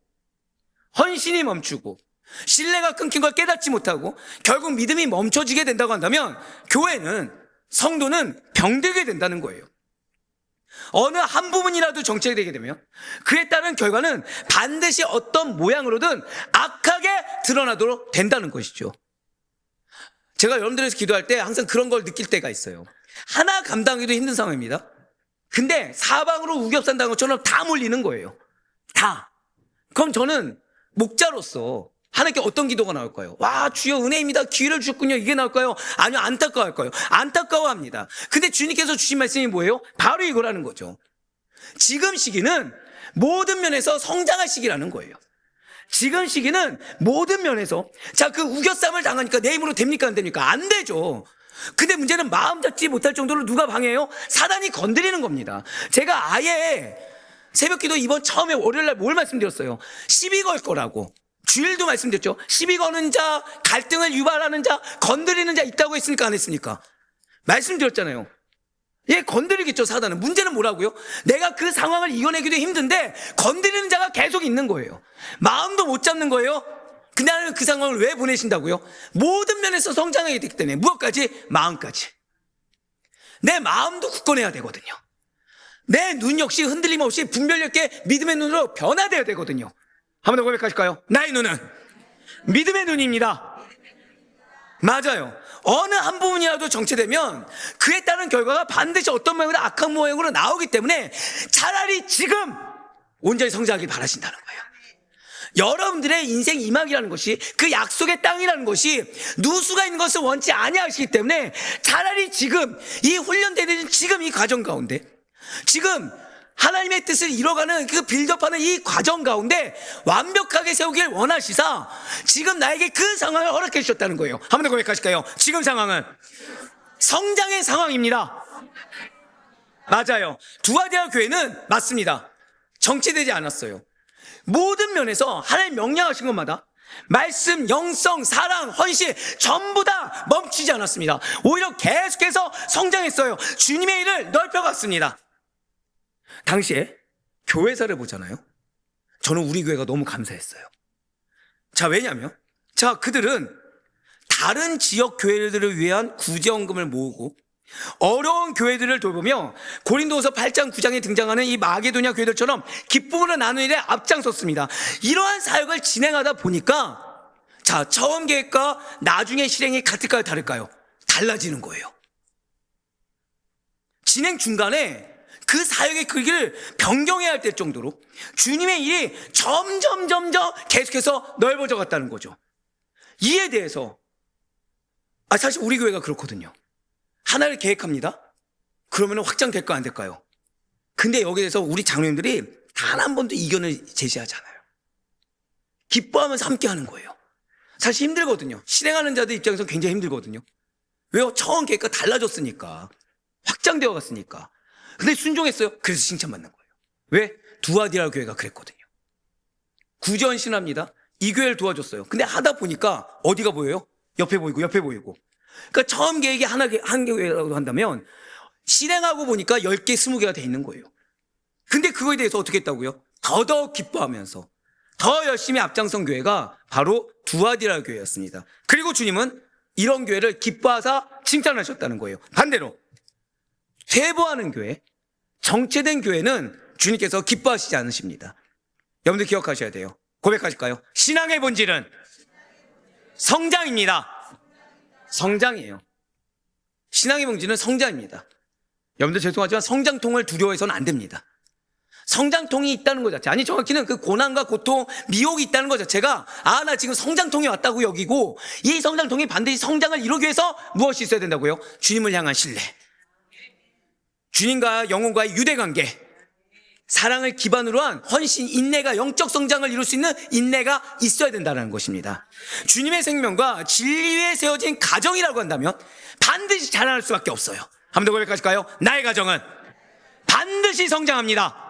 헌신이 멈추고 신뢰가 끊긴 걸 깨닫지 못하고 결국 믿음이 멈춰지게 된다고 한다면 교회는, 성도는 병들게 된다는 거예요. 어느 한 부분이라도 정체되게 되면 그에 따른 결과는 반드시 어떤 모양으로든 악하게 드러나도록 된다는 것이죠. 제가 여러분들에서 기도할 때 항상 그런 걸 느낄 때가 있어요. 하나 감당하기도 힘든 상황입니다. 근데 사방으로 우겹산다는 것처럼 다 몰리는 거예요. 다. 그럼 저는 목자로서 하나님께 어떤 기도가 나올까요? 와, 주여 은혜입니다. 기회를 주셨군요. 이게 나올까요? 아니요, 안타까워할까요? 안타까워합니다. 근데 주님께서 주신 말씀이 뭐예요? 바로 이거라는 거죠. 지금 시기는 모든 면에서 성장할 시기라는 거예요. 지금 시기는 모든 면에서, 자, 그 우겨쌈을 당하니까 내 힘으로 됩니까? 안 됩니까? 안 되죠. 근데 문제는 마음 잡지 못할 정도로 누가 방해해요? 사단이 건드리는 겁니다. 제가 아예 새벽 기도 이번 처음에 월요일날 뭘 말씀드렸어요? 시비 걸 거라고. 주일도 말씀드렸죠. 시비 거는 자, 갈등을 유발하는 자, 건드리는 자 있다고 했으니까 안 했습니까? 말씀드렸잖아요. 예, 건드리겠죠, 사단은. 문제는 뭐라고요? 내가 그 상황을 이겨내기도 힘든데 건드리는 자가 계속 있는 거예요. 마음도 못 잡는 거예요. 근데 하나님은 그 상황을 왜 보내신다고요? 모든 면에서 성장하게 되기 때문에 무엇까지? 마음까지. 내 마음도 굳건해야 되거든요. 내 눈 역시 흔들림 없이 분별력 있게 믿음의 눈으로 변화되어야 되거든요. 한 번 더 고백하실까요? 나의 눈은 믿음의 눈입니다. 맞아요. 어느 한 부분이라도 정체되면 그에 따른 결과가 반드시 어떤 모양으로 악한 모양으로 나오기 때문에 차라리 지금 온전히 성장하길 바라신다는 거예요. 여러분들의 인생 이막이라는 것이, 그 약속의 땅이라는 것이 누수가 있는 것을 원치 아니하시기 때문에 차라리 지금 이 훈련되는 지금 이 과정 가운데, 지금 하나님의 뜻을 이뤄가는 그 빌드업하는 이 과정 가운데 완벽하게 세우길 원하시사 지금 나에게 그 상황을 허락해 주셨다는 거예요. 한 번 더 고백하실까요? 지금 상황은 성장의 상황입니다. 맞아요. 두아디아 교회는 맞습니다. 정체되지 않았어요. 모든 면에서 하나님 명령하신 것마다 말씀, 영성, 사랑, 헌신 전부 다 멈추지 않았습니다. 오히려 계속해서 성장했어요. 주님의 일을 넓혀갔습니다. 당시에 교회사를 보잖아요. 저는 우리 교회가 너무 감사했어요. 자, 왜냐하면 자, 그들은 다른 지역 교회들을 위한 구제원금을 모으고 어려운 교회들을 돌보며 고린도후서 8장 9장에 등장하는 이 마게도냐 교회들처럼 기쁨으로 나누는 일에 앞장섰습니다. 이러한 사역을 진행하다 보니까 자, 처음 계획과 나중에 실행이 같을까요, 다를까요? 달라지는 거예요. 진행 중간에 그 사역의 크기를 변경해야 할 때 정도로 주님의 일이 점점 계속해서 넓어져 갔다는 거죠. 이에 대해서 사실 우리 교회가 그렇거든요. 하나를 계획합니다. 그러면 확장될까 안 될까요? 근데 여기에서 우리 장로님들이 단 한 번도 이견을 제시하지 않아요. 기뻐하면서 함께 하는 거예요. 사실 힘들거든요. 실행하는 자들 입장에서 굉장히 힘들거든요. 왜요? 처음 계획과 달라졌으니까. 확장되어 갔으니까. 근데 순종했어요. 그래서 칭찬받는 거예요. 왜? 두아디라 교회가 그랬거든요. 구전신합니다. 이 교회를 도와줬어요. 근데 하다 보니까 어디가 보여요? 옆에 보이고 옆에 보이고. 그러니까 처음 계획이 한 교회라고 한다면 실행하고 보니까 10개, 20개가 돼 있는 거예요. 근데 그거에 대해서 어떻게 했다고요? 더더욱 기뻐하면서 더 열심히 앞장선 교회가 바로 두아디라 교회였습니다. 그리고 주님은 이런 교회를 기뻐하사 칭찬하셨다는 거예요. 반대로 퇴보하는 교회, 정체된 교회는 주님께서 기뻐하시지 않으십니다. 여러분들 기억하셔야 돼요. 고백하실까요? 신앙의 본질은 성장입니다. 성장이에요. 신앙의 본질은 성장입니다. 여러분들 죄송하지만 성장통을 두려워해서는 안 됩니다. 성장통이 있다는 것 자체, 아니 정확히는 그 고난과 고통, 미혹이 있다는 것 자체가 나 지금 성장통이 왔다고 여기고, 이 성장통이 반드시 성장을 이루기 위해서 무엇이 있어야 된다고요? 주님을 향한 신뢰, 주님과 영혼과의 유대관계, 사랑을 기반으로 한 헌신, 인내가, 영적 성장을 이룰 수 있는 인내가 있어야 된다는 것입니다. 주님의 생명과 진리 위에 세워진 가정이라고 한다면 반드시 자라날 수밖에 없어요. 한 번 더 고백하실까요? 나의 가정은 반드시 성장합니다.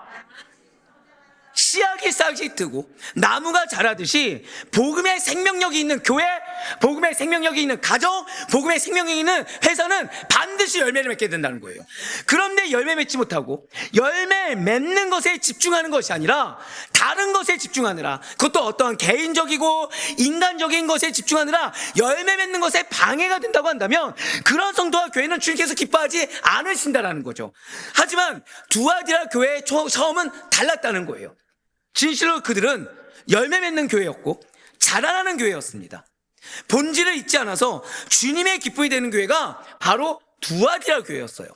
씨앗이 싹이 트고 나무가 자라듯이 복음의 생명력이 있는 교회, 복음의 생명력이 있는 가정, 복음의 생명력이 있는 회사는 반드시 열매를 맺게 된다는 거예요. 그런데 열매 맺지 못하고 열매 맺는 것에 집중하는 것이 아니라 다른 것에 집중하느라, 그것도 어떠한 개인적이고 인간적인 것에 집중하느라 열매 맺는 것에 방해가 된다고 한다면 그런 성도와 교회는 주님께서 기뻐하지 않으신다는 거죠. 하지만 두아디라 교회의 처음은 달랐다는 거예요. 진실로 그들은 열매 맺는 교회였고 자라나는 교회였습니다. 본질을 잊지 않아서 주님의 기쁨이 되는 교회가 바로 두아디라 교회였어요.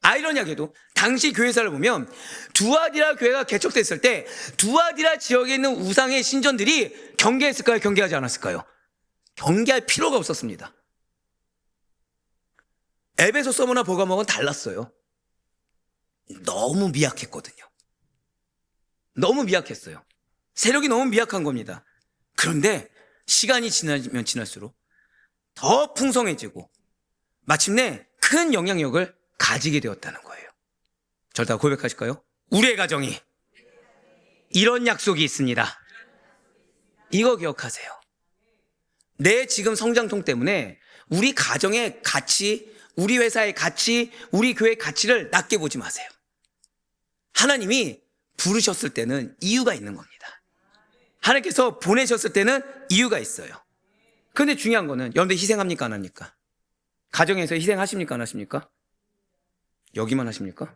아이러니하게도 당시 교회사를 보면 두아디라 교회가 개척됐을 때 두아디라 지역에 있는 우상의 신전들이 경계했을까요? 경계하지 않았을까요? 경계할 필요가 없었습니다. 에베소 서머나 버가모는 달랐어요. 너무 미약했거든요. 너무 미약했어요. 세력이 너무 미약한 겁니다. 그런데 시간이 지나면 지날수록 더 풍성해지고 마침내 큰 영향력을 가지게 되었다는 거예요. 저를 다 고백하실까요? 우리의 가정이 이런 약속이 있습니다. 이거 기억하세요. 내 지금 성장통 때문에 우리 가정의 가치, 우리 회사의 가치, 우리 교회의 가치를 낮게 보지 마세요. 하나님이 부르셨을 때는 이유가 있는 겁니다. 하나님께서 보내셨을 때는 이유가 있어요. 그런데 중요한 거는 여러분들 희생합니까 안 합니까? 가정에서 희생하십니까 안 하십니까? 여기만 하십니까?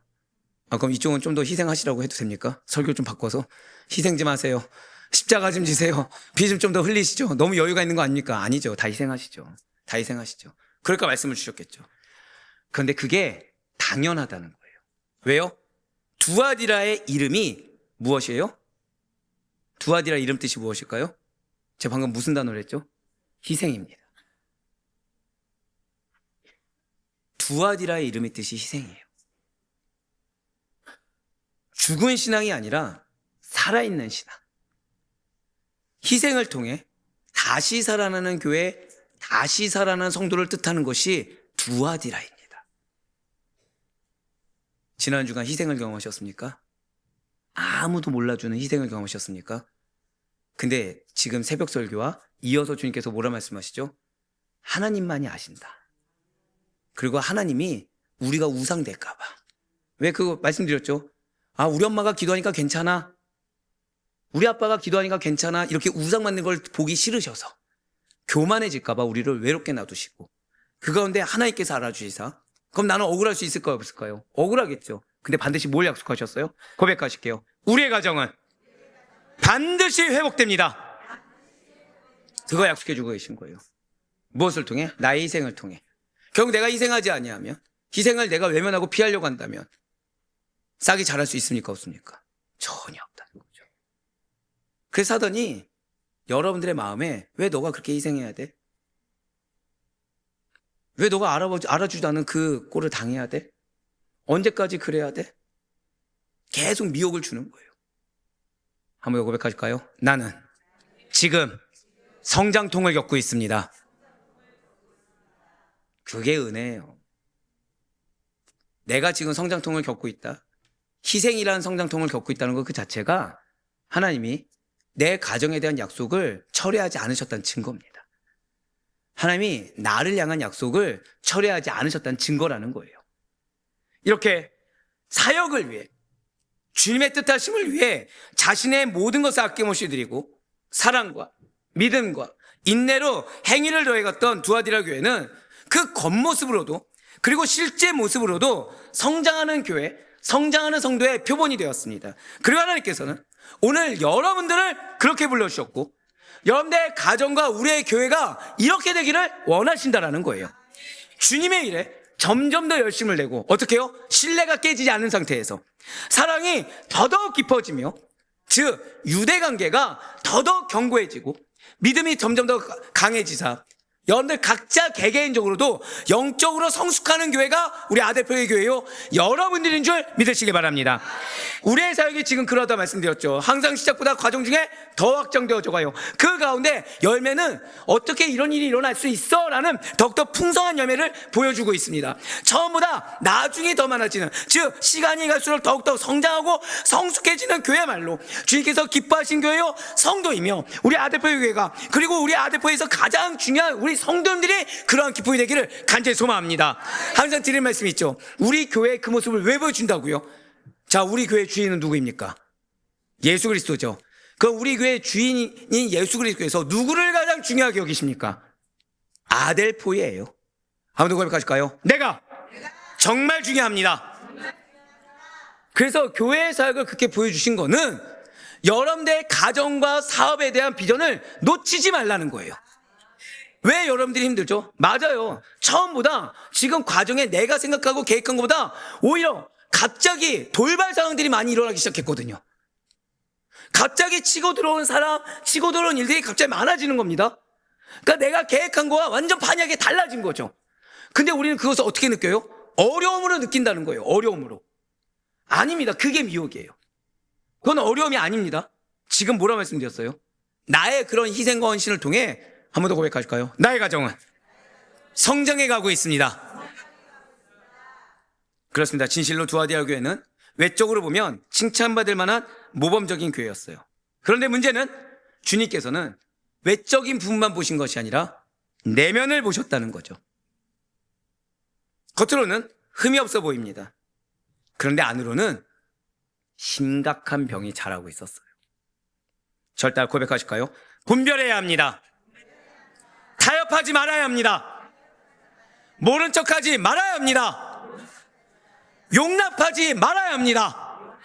그럼 이쪽은 좀 더 희생하시라고 해도 됩니까? 설교 좀 바꿔서 희생 좀 하세요. 십자가 좀 지세요. 비 좀 더 흘리시죠. 너무 여유가 있는 거 아닙니까? 아니죠. 다 희생하시죠. 다 희생하시죠. 그러니까 말씀을 주셨겠죠. 그런데 그게 당연하다는 거예요. 왜요? 두아디라의 이름이 무엇이에요? 두아디라 이름 뜻이 무엇일까요? 제가 방금 무슨 단어를 했죠? 희생입니다. 두아디라의 이름의 뜻이 희생이에요. 죽은 신앙이 아니라 살아있는 신앙. 희생을 통해 다시 살아나는 교회, 다시 살아나는 성도를 뜻하는 것이 두아디라입니다. 지난 주간 희생을 경험하셨습니까? 아무도 몰라주는 희생을 경험하셨습니까? 근데 지금 새벽 설교와 이어서 주님께서 뭐라 말씀하시죠? 하나님만이 아신다. 그리고 하나님이 우리가 우상 될까 봐. 왜 그거 말씀드렸죠? 우리 엄마가 기도하니까 괜찮아. 우리 아빠가 기도하니까 괜찮아. 이렇게 우상 만든 걸 보기 싫으셔서 교만해질까 봐 우리를 외롭게 놔두시고 그 가운데 하나님께서 알아주시사 그럼 나는 억울할 수 있을까요? 없을까요? 억울하겠죠. 근데 반드시 뭘 약속하셨어요? 고백하실게요. 우리의 가정은 반드시 회복됩니다. 그거 약속해주고 계신 거예요. 무엇을 통해? 나의 희생을 통해. 결국 내가 희생하지 아니하면, 희생을 내가 외면하고 피하려고 한다면 싹이 자랄 수 있습니까? 없습니까? 전혀 없다는 거죠. 그래서 하더니 여러분들의 마음에 왜 너가 그렇게 희생해야 돼? 왜 너가 알아주지 않은 그 꼴을 당해야 돼? 언제까지 그래야 돼? 계속 미혹을 주는 거예요. 한번 고백하실까요? 나는 지금 성장통을 겪고 있습니다. 그게 은혜예요. 내가 지금 성장통을 겪고 있다. 희생이라는 성장통을 겪고 있다는 것 그 자체가 하나님이 내 가정에 대한 약속을 철회하지 않으셨다는 증거입니다. 하나님이 나를 향한 약속을 철회하지 않으셨다는 증거라는 거예요. 이렇게 사역을 위해, 주님의 뜻하심을 위해 자신의 모든 것을 아낌없이 드리고 사랑과 믿음과 인내로 행위를 더해갔던 두아디라 교회는 그 겉모습으로도, 그리고 실제 모습으로도 성장하는 교회, 성장하는 성도의 표본이 되었습니다. 그리고 하나님께서는 오늘 여러분들을 그렇게 불러주셨고, 여러분들의 가정과 우리의 교회가 이렇게 되기를 원하신다라는 거예요. 주님의 일에 점점 더 열심을 내고, 어떻게 해요? 신뢰가 깨지지 않은 상태에서 사랑이 더더욱 깊어지며, 즉 유대관계가 더더욱 견고해지고 믿음이 점점 더 강해지사 여러분들 각자 개개인적으로도 영적으로 성숙하는 교회가 우리 아델포의 교회요, 여러분들인 줄 믿으시기 바랍니다. 우리의 사역이 지금 그러다 말씀드렸죠. 항상 시작보다 과정 중에 더 확장되어져 가요. 그 가운데 열매는 어떻게 이런 일이 일어날 수 있어? 라는 더욱더 풍성한 열매를 보여주고 있습니다. 처음보다 나중이 더 많아지는, 즉 시간이 갈수록 더욱더 성장하고 성숙해지는 교회야말로 주님께서 기뻐하신 교회요, 성도이며 우리 아델포의 교회가, 그리고 우리 아델포에서 가장 중요한 우리 성도님들이 그러한 기쁨이 되기를 간절히 소망합니다. 항상 드리는 말씀이 있죠. 우리 교회의 그 모습을 왜 보여준다고요? 자, 우리 교회 주인은 누구입니까? 예수 그리스도죠. 그럼 우리 교회의 주인인 예수 그리스도에서 누구를 가장 중요하게 여기십니까? 아델포이예요. 한번 더 고백하실까요? 내가 정말 중요합니다. 그래서 교회의 사역을 그렇게 보여주신 거는 여러분들의 가정과 사업에 대한 비전을 놓치지 말라는 거예요. 왜 여러분들이 힘들죠? 맞아요. 처음보다 지금 과정에 내가 생각하고 계획한 것보다 오히려 갑자기 돌발 상황들이 많이 일어나기 시작했거든요. 갑자기 치고 들어온 사람, 치고 들어온 일들이 갑자기 많아지는 겁니다. 그러니까 내가 계획한 거와 완전 반역이 달라진 거죠. 근데 우리는 그것을 어떻게 느껴요? 어려움으로 느낀다는 거예요. 어려움으로. 아닙니다. 그게 미혹이에요. 그건 어려움이 아닙니다. 지금 뭐라 말씀드렸어요? 나의 그런 희생과 헌신을 통해 한 번 더 고백하실까요? 나의 가정은 성장해 가고 있습니다. 그렇습니다. 진실로 두아디아 교회는 외적으로 보면 칭찬받을 만한 모범적인 교회였어요. 그런데 문제는 주님께서는 외적인 부분만 보신 것이 아니라 내면을 보셨다는 거죠. 겉으로는 흠이 없어 보입니다. 그런데 안으로는 심각한 병이 자라고 있었어요. 절대 고백하실까요? 분별해야 합니다. 타협하지 말아야 합니다. 모른 척하지 말아야 합니다. 용납하지 말아야 합니다.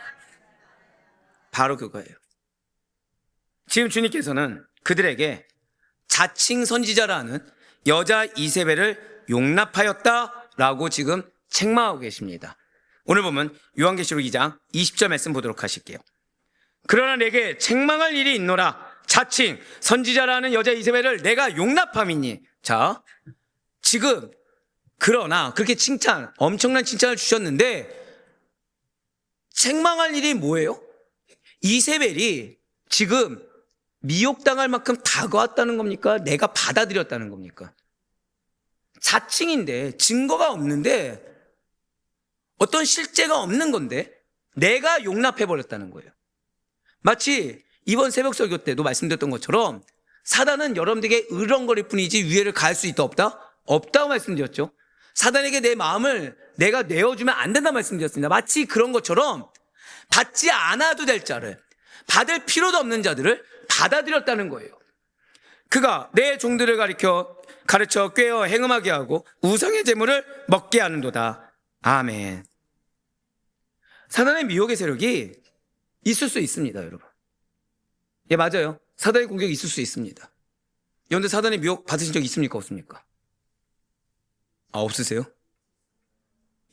바로 그거예요. 지금 주님께서는 그들에게 자칭 선지자라는 여자 이세벨을 용납하였다라고 지금 책망하고 계십니다. 오늘 보면 요한계시록 2장 20절 말씀 보도록 하실게요. 그러나 내게 책망할 일이 있노라. 자칭 선지자라는 여자 이세벨을 내가 용납함이니. 자, 지금 그러나 그렇게 엄청난 칭찬을 주셨는데 책망할 일이 뭐예요? 이세벨이 지금 미혹당할 만큼 다가왔다는 겁니까? 내가 받아들였다는 겁니까? 자칭인데 증거가 없는데, 어떤 실제가 없는 건데 내가 용납해버렸다는 거예요. 마치 이번 새벽 설교 때도 말씀드렸던 것처럼 사단은 여러분들에게 으렁거릴 뿐이지 위해를 가할 수 있다 없다? 없다고 말씀드렸죠. 사단에게 내 마음을 내가 내어주면 안 된다 말씀드렸습니다. 마치 그런 것처럼 받지 않아도 될 자를, 받을 필요도 없는 자들을 받아들였다는 거예요. 그가 내 종들을 가르쳐 꾀어 행음하게 하고 우상의 재물을 먹게 하는도다. 아멘. 사단의 미혹의 세력이 있을 수 있습니다, 여러분. 예, 맞아요. 사단의 공격이 있을 수 있습니다. 여러분들 사단의 미혹 받으신 적 있습니까? 없습니까? 아, 없으세요?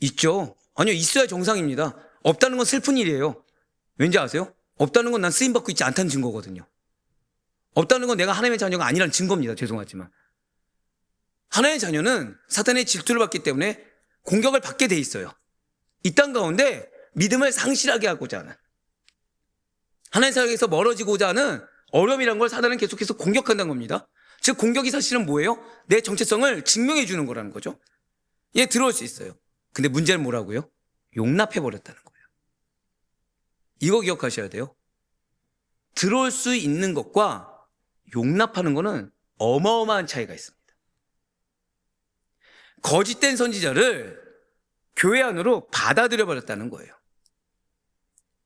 있죠. 아니요, 있어야 정상입니다. 없다는 건 슬픈 일이에요. 왠지 아세요? 없다는 건 난 쓰임받고 있지 않다는 증거거든요. 없다는 건 내가 하나님의 자녀가 아니라는 증거입니다. 죄송하지만. 하나님의 자녀는 사탄의 질투를 받기 때문에 공격을 받게 돼 있어요. 이 땅 가운데 믿음을 상실하게 하고자 하는, 하나님 사역에서 멀어지고자 하는 어려움이란 걸 사단은 계속해서 공격한다는 겁니다. 즉 공격이 사실은 뭐예요? 내 정체성을 증명해 주는 거라는 거죠. 예, 들어올 수 있어요. 근데 문제는 뭐라고요? 용납해 버렸다는 거예요. 이거 기억하셔야 돼요. 들어올 수 있는 것과 용납하는 거는 어마어마한 차이가 있습니다. 거짓된 선지자를 교회 안으로 받아들여 버렸다는 거예요.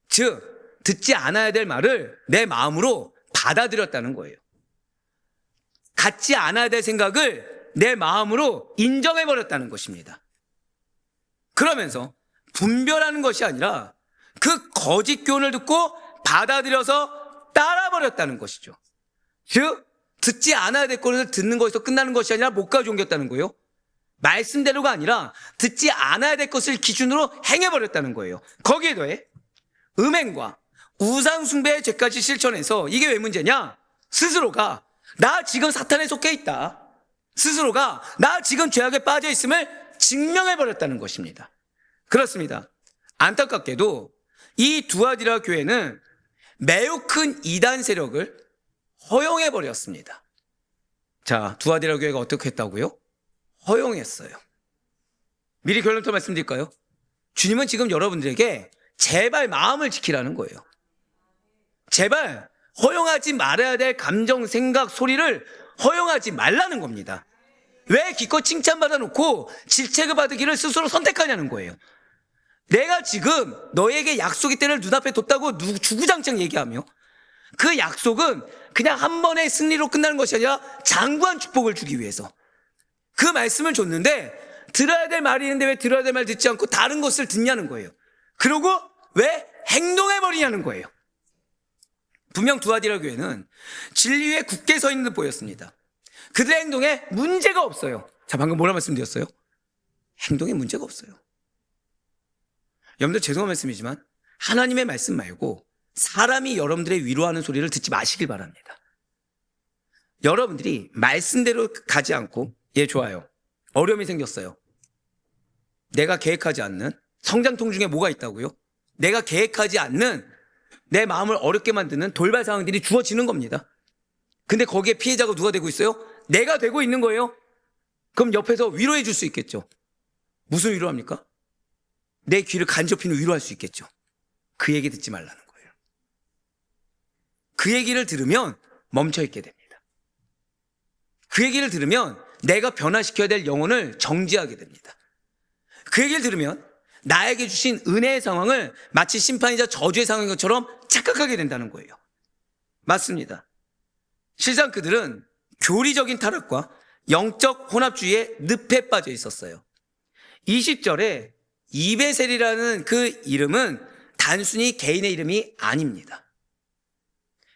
즉 듣지 않아야 될 말을 내 마음으로 받아들였다는 거예요. 갖지 않아야 될 생각을 내 마음으로 인정해 버렸다는 것입니다. 그러면서 분별하는 것이 아니라 그 거짓 교훈을 듣고 받아들여서 따라 버렸다는 것이죠. 즉 듣지 않아야 될 것을 듣는 것에서 끝나는 것이 아니라 목까지 옮겼다는 거예요. 말씀대로가 아니라 듣지 않아야 될 것을 기준으로 행해버렸다는 거예요. 거기에 더해 음행과 우상숭배의 죄까지 실천해서, 이게 왜 문제냐? 스스로가 나 지금 사탄에 속해 있다, 스스로가 나 지금 죄악에 빠져 있음을 증명해버렸다는 것입니다. 그렇습니다. 안타깝게도 이 두아디라 교회는 매우 큰 이단 세력을 허용해버렸습니다. 자, 두아디라 교회가 어떻게 했다고요? 허용했어요. 미리 결론부터 말씀드릴까요? 주님은 지금 여러분들에게 제발 마음을 지키라는 거예요. 제발 허용하지 말아야 될 감정, 생각, 소리를 허용하지 말라는 겁니다. 왜 기껏 칭찬받아 놓고 질책을 받으기를 스스로 선택하냐는 거예요. 내가 지금 너에게 약속의 때를 눈앞에 뒀다고 주구장창 얘기하며, 그 약속은 그냥 한 번의 승리로 끝나는 것이 아니라 장구한 축복을 주기 위해서 그 말씀을 줬는데, 들어야 될 말이 있는데 왜 들어야 될 말 듣지 않고 다른 것을 듣냐는 거예요. 그리고 왜 행동해버리냐는 거예요. 분명 두아디라 교회는 진리 위에 굳게 서 있는 듯 보였습니다. 그들의 행동에 문제가 없어요. 자, 방금 뭐라 말씀드렸어요? 행동에 문제가 없어요. 여러분들 죄송한 말씀이지만 하나님의 말씀 말고 사람이 여러분들의 위로하는 소리를 듣지 마시길 바랍니다. 여러분들이 말씀대로 가지 않고, 예, 좋아요, 어려움이 생겼어요. 내가 계획하지 않는 성장통 중에 뭐가 있다고요? 내가 계획하지 않는 내 마음을 어렵게 만드는 돌발 상황들이 주어지는 겁니다. 근데 거기에 피해자가 누가 되고 있어요? 내가 되고 있는 거예요. 그럼 옆에서 위로해 줄 수 있겠죠. 무슨 위로합니까? 내 귀를 간접히는 위로할 수 있겠죠. 그 얘기 듣지 말라는 거예요. 그 얘기를 들으면 멈춰 있게 됩니다. 그 얘기를 들으면 내가 변화시켜야 될 영혼을 정지하게 됩니다. 그 얘기를 들으면 나에게 주신 은혜의 상황을 마치 심판이자 저주의 상황인 것처럼 착각하게 된다는 거예요. 맞습니다. 실상 그들은 교리적인 타락과 영적 혼합주의에 늪에 빠져 있었어요. 20절에 이베셀이라는 그 이름은 단순히 개인의 이름이 아닙니다.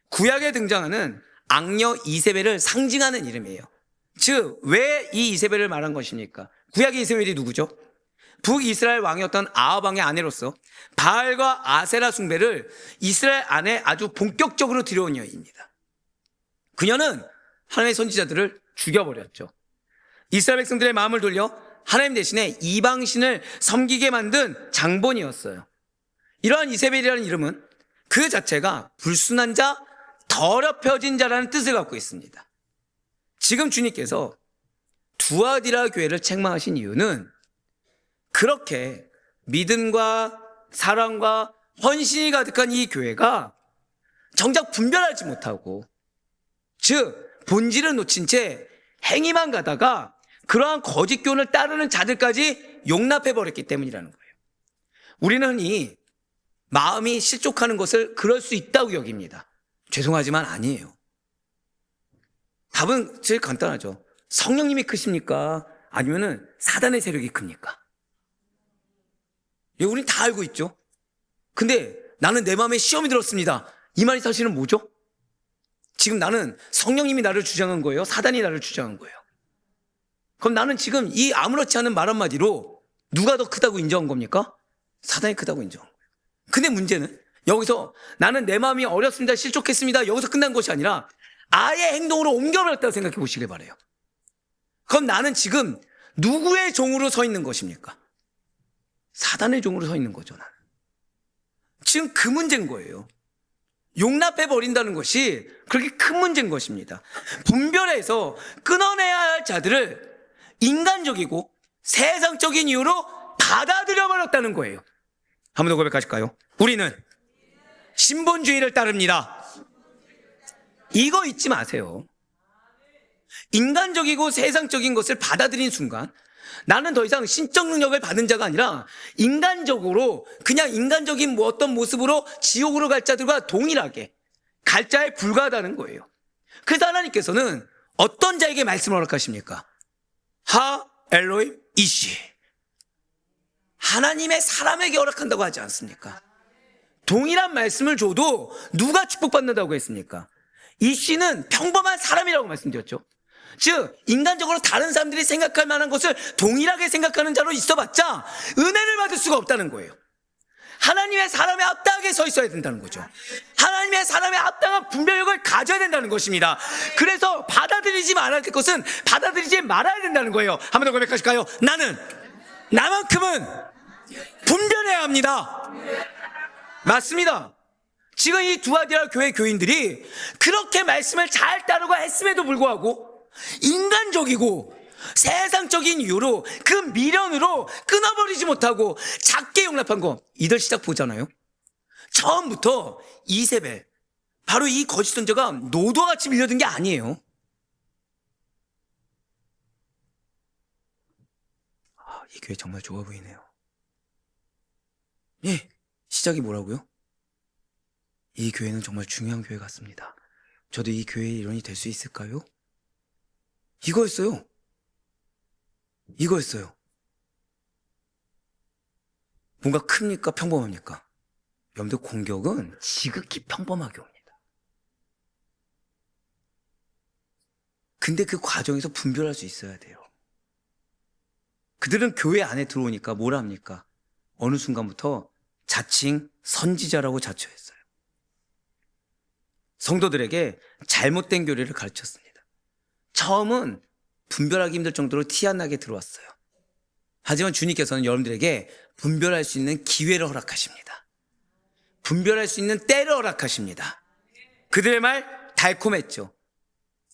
구약에 등장하는 악녀 이세벨을 상징하는 이름이에요. 즉, 왜 이 이세벨을 말한 것입니까? 구약의 이세벨이 누구죠? 북이스라엘 왕이었던 아합 왕의 아내로서 바알과 아세라 숭배를 이스라엘 안에 아주 본격적으로 들여온 여인입니다. 그녀는 하나님의 선지자들을 죽여버렸죠. 이스라엘 백성들의 마음을 돌려 하나님 대신에 이방신을 섬기게 만든 장본이었어요. 이러한 이세벨이라는 이름은 그 자체가 불순한 자, 더럽혀진 자라는 뜻을 갖고 있습니다. 지금 주님께서 두아디라 교회를 책망하신 이유는 그렇게 믿음과 사랑과 헌신이 가득한 이 교회가 정작 분별하지 못하고, 즉 본질을 놓친 채 행위만 가다가 그러한 거짓 교훈을 따르는 자들까지 용납해버렸기 때문이라는 거예요. 우리는 흔히 마음이 실족하는 것을 그럴 수 있다고 여깁니다. 죄송하지만 아니에요. 답은 제일 간단하죠. 성령님이 크십니까? 아니면은 사단의 세력이 큽니까? 예, 우린 다 알고 있죠. 근데 나는 내 마음에 시험이 들었습니다. 이 말이 사실은 뭐죠? 지금 나는 성령님이 나를 주장한 거예요? 사단이 나를 주장한 거예요? 그럼 나는 지금 이 아무렇지 않은 말 한마디로 누가 더 크다고 인정한 겁니까? 사단이 크다고 인정한 거예요. 근데 문제는 여기서 나는 내 마음이 어렵습니다, 실족했습니다, 여기서 끝난 것이 아니라 아예 행동으로 옮겨버렸다고 생각해 보시길 바라요. 그럼 나는 지금 누구의 종으로 서 있는 것입니까? 사단의 종으로 서 있는 거죠, 나는. 지금 그 문제인 거예요. 용납해 버린다는 것이 그렇게 큰 문제인 것입니다. 분별해서 끊어내야 할 자들을 인간적이고 세상적인 이유로 받아들여 버렸다는 거예요. 한 번 더 고백하실까요? 우리는 신본주의를 따릅니다. 이거 잊지 마세요. 인간적이고 세상적인 것을 받아들인 순간 나는 더 이상 신적 능력을 받은 자가 아니라 인간적으로 그냥 인간적인 어떤 모습으로 지옥으로 갈 자들과 동일하게 갈 자에 불과하다는 거예요. 그래서 하나님께서는 어떤 자에게 말씀을 허락하십니까? 하 엘로임 이시, 하나님의 사람에게 허락한다고 하지 않습니까? 동일한 말씀을 줘도 누가 축복받는다고 했습니까? 이씨는 평범한 사람이라고 말씀드렸죠. 즉 인간적으로 다른 사람들이 생각할 만한 것을 동일하게 생각하는 자로 있어봤자 은혜를 받을 수가 없다는 거예요. 하나님의 사람에 합당하게 서 있어야 된다는 거죠. 하나님의 사람에 합당한 분별력을 가져야 된다는 것입니다. 그래서 받아들이지 말아야 될 것은 받아들이지 말아야 된다는 거예요. 한 번 더 고백하실까요? 나는 나만큼은 분별해야 합니다. 맞습니다. 지금 이 두아디라 교회 교인들이 그렇게 말씀을 잘 따르고 했음에도 불구하고 인간적이고 세상적인 이유로 그 미련으로 끊어버리지 못하고 작게 용납한 거, 이들 시작 보잖아요. 처음부터 이세벨, 바로 이 거짓 선자가 노도와 같이 밀려든 게 아니에요. 이 교회 정말 좋아 보이네요. 예, 시작이 뭐라고요? 이 교회는 정말 중요한 교회 같습니다. 저도 이 교회의 일원이 될 수 있을까요? 이거였어요. 이거였어요. 뭔가 큽니까? 평범합니까? 여러분들 공격은 지극히 평범하게 옵니다. 근데 그 과정에서 분별할 수 있어야 돼요. 그들은 교회 안에 들어오니까 뭘 합니까? 어느 순간부터 자칭 선지자라고 자처했어요. 성도들에게 잘못된 교리를 가르쳤습니다. 처음은 분별하기 힘들 정도로 티 안 나게 들어왔어요. 하지만 주님께서는 여러분들에게 분별할 수 있는 기회를 허락하십니다. 분별할 수 있는 때를 허락하십니다. 그들의 말 달콤했죠.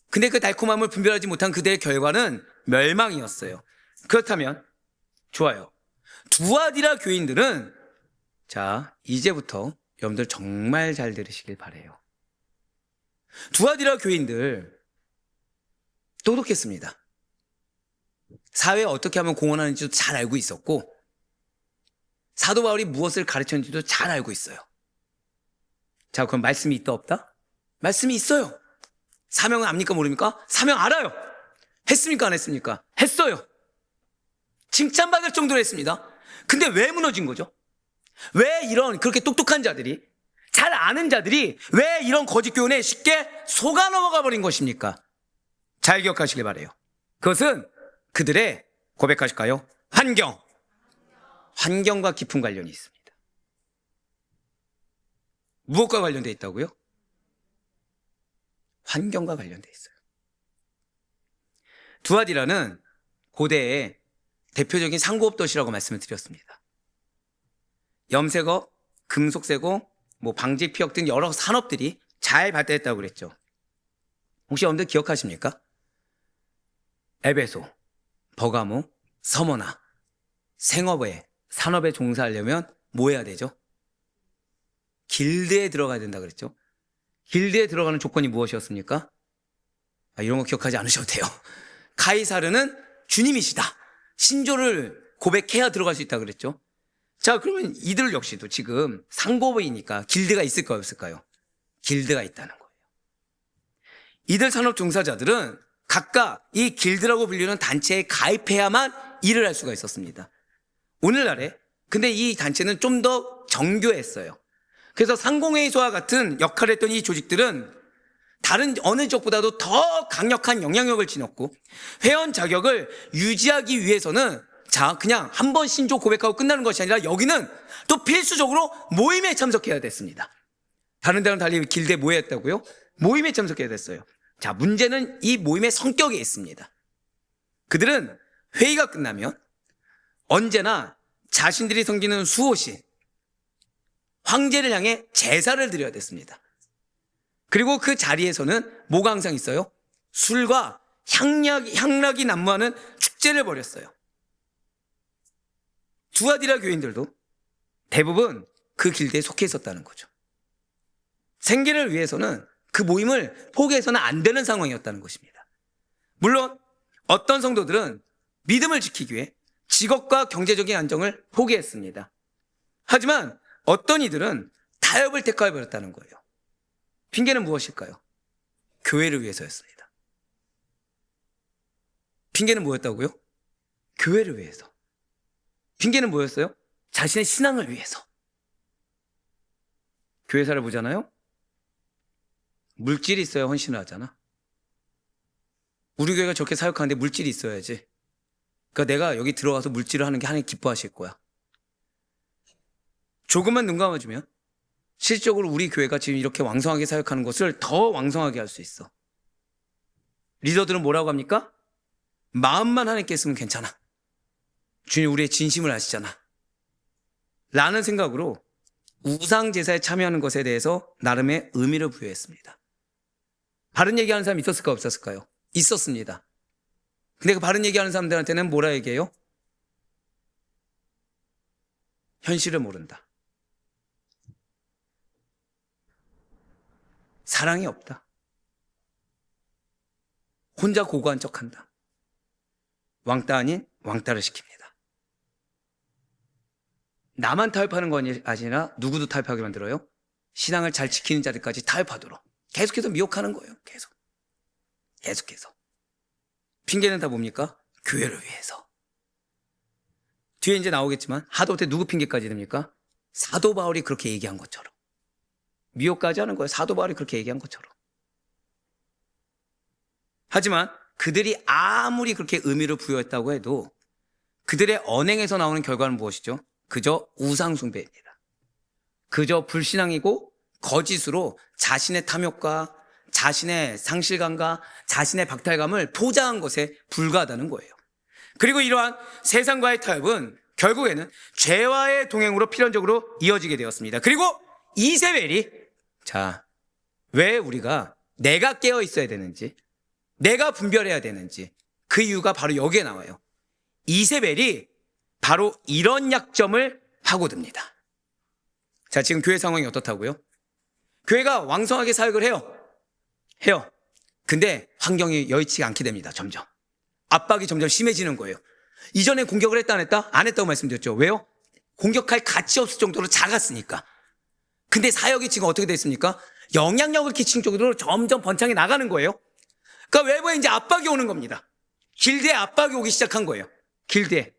근데 그 달콤함을 분별하지 못한 그들의 결과는 멸망이었어요. 그렇다면 좋아요. 두아디라 교인들은, 자, 이제부터 여러분들 정말 잘 들으시길 바래요. 두아디라 교인들 똑똑했습니다. 사회에 어떻게 하면 공헌하는지도 잘 알고 있었고, 사도 바울이 무엇을 가르쳤는지도 잘 알고 있어요. 자, 그럼 말씀이 있다 없다? 말씀이 있어요. 사명은 압니까 모릅니까? 사명 알아요. 했습니까 안 했습니까? 했어요. 칭찬받을 정도로 했습니다. 근데 왜 무너진 거죠? 왜 이런 그렇게 똑똑한 자들이, 잘 아는 자들이 왜 이런 거짓 교훈에 쉽게 속아 넘어가 버린 것입니까? 잘 기억하시길 바라요. 그것은 그들의, 고백하실까요? 환경과 깊은 관련이 있습니다. 무엇과 관련되어 있다고요? 환경과 관련되어 있어요. 두아디라는 고대의 대표적인 상고업 도시라고 말씀을 드렸습니다. 염색업, 금속세고, 방제 피역 등 여러 산업들이 잘 발달했다고 그랬죠. 혹시 여러분들 기억하십니까? 에베소, 버가모, 서머나, 생업에, 산업에 종사하려면 뭐 해야 되죠? 길드에 들어가야 된다 그랬죠. 길드에 들어가는 조건이 무엇이었습니까? 이런 거 기억하지 않으셔도 돼요. 카이사르는 주님이시다, 신조를 고백해야 들어갈 수 있다 그랬죠. 자, 그러면 이들 역시도 지금 상고부이니까 길드가 있을까요, 없을까요? 길드가 있다는 거예요. 이들 산업 종사자들은 각각 이 길드라고 불리는 단체에 가입해야만 일을 할 수가 있었습니다. 오늘날에 근데 이 단체는 좀 더 정교했어요. 그래서 상공회의소와 같은 역할을 했던 이 조직들은 다른 어느 지역보다도 더 강력한 영향력을 지녔고, 회원 자격을 유지하기 위해서는 그냥 한 번 신조 고백하고 끝나는 것이 아니라 여기는 또 필수적으로 모임에 참석해야 됐습니다. 다른 데랑 달리 길드에 모여야 했다고요? 모임에 참석해야 됐어요. 자, 문제는 이 모임의 성격에 있습니다. 그들은 회의가 끝나면 언제나 자신들이 섬기는 수호신, 황제를 향해 제사를 드려야 됐습니다. 그리고 그 자리에서는 뭐가 항상 있어요? 술과 향락이 난무하는 축제를 벌였어요. 두아디라 교인들도 대부분 그 길드에 속해 있었다는 거죠. 생계를 위해서는 그 모임을 포기해서는 안 되는 상황이었다는 것입니다. 물론 어떤 성도들은 믿음을 지키기 위해 직업과 경제적인 안정을 포기했습니다. 하지만 어떤 이들은 타협을 택해버렸다는 거예요. 핑계는 무엇일까요? 교회를 위해서였습니다. 핑계는 뭐였다고요? 교회를 위해서. 핑계는 뭐였어요? 자신의 신앙을 위해서. 교회사를 보잖아요? 물질이 있어야 헌신을 하잖아. 우리 교회가 저렇게 사역하는데 물질이 있어야지. 그러니까 내가 여기 들어와서 물질을 하는 게 하나님 기뻐하실 거야. 조금만 눈 감아주면 실질적으로 우리 교회가 지금 이렇게 왕성하게 사역하는 것을 더 왕성하게 할 수 있어. 리더들은 뭐라고 합니까? 마음만 하나님께 있으면 괜찮아. 주님 우리의 진심을 아시잖아. 라는 생각으로 우상제사에 참여하는 것에 대해서 나름의 의미를 부여했습니다. 바른 얘기하는 사람이 있었을까 없었을까요? 있었습니다. 근데 그 바른 얘기하는 사람들한테는 뭐라 얘기해요? 현실을 모른다. 사랑이 없다. 혼자 고고한 척한다. 왕따 아닌 왕따를 시킵니다. 나만 타협하는 건 아니라 누구도 타협하게 만들어요. 신앙을 잘 지키는 자들까지 타협하도록 계속해서 미혹하는 거예요. 계속해서. 핑계는 다 뭡니까? 교회를 위해서. 뒤에 이제 나오겠지만 하도못해 누구 핑계까지 됩니까? 사도 바울이 그렇게 얘기한 것처럼. 미혹까지 하는 거예요. 사도 바울이 그렇게 얘기한 것처럼. 하지만 그들이 아무리 그렇게 의미를 부여했다고 해도 그들의 언행에서 나오는 결과는 무엇이죠? 그저 우상숭배입니다. 그저 불신앙이고 거짓으로 자신의 탐욕과 자신의 상실감과 자신의 박탈감을 포장한 것에 불과하다는 거예요. 그리고 이러한 세상과의 타협은 결국에는 죄와의 동행으로 필연적으로 이어지게 되었습니다. 그리고 이세벨이 왜 우리가 내가 깨어 있어야 되는지, 내가 분별해야 되는지 그 이유가 바로 여기에 나와요. 이세벨이 바로 이런 약점을 파고듭니다. 자, 지금 교회 상황이 어떻다고요? 교회가 왕성하게 사역을 해요. 근데 환경이 여의치가 않게 됩니다. 점점. 압박이 점점 심해지는 거예요. 이전에 공격을 했다 안 했다? 안 했다고 말씀드렸죠. 왜요? 공격할 가치 없을 정도로 작았으니까. 근데 사역이 지금 어떻게 됐습니까? 영향력을 끼친 쪽으로 점점 번창해 나가는 거예요. 그러니까 외부에 이제 압박이 오는 겁니다. 길드에 압박이 오기 시작한 거예요. 길드에.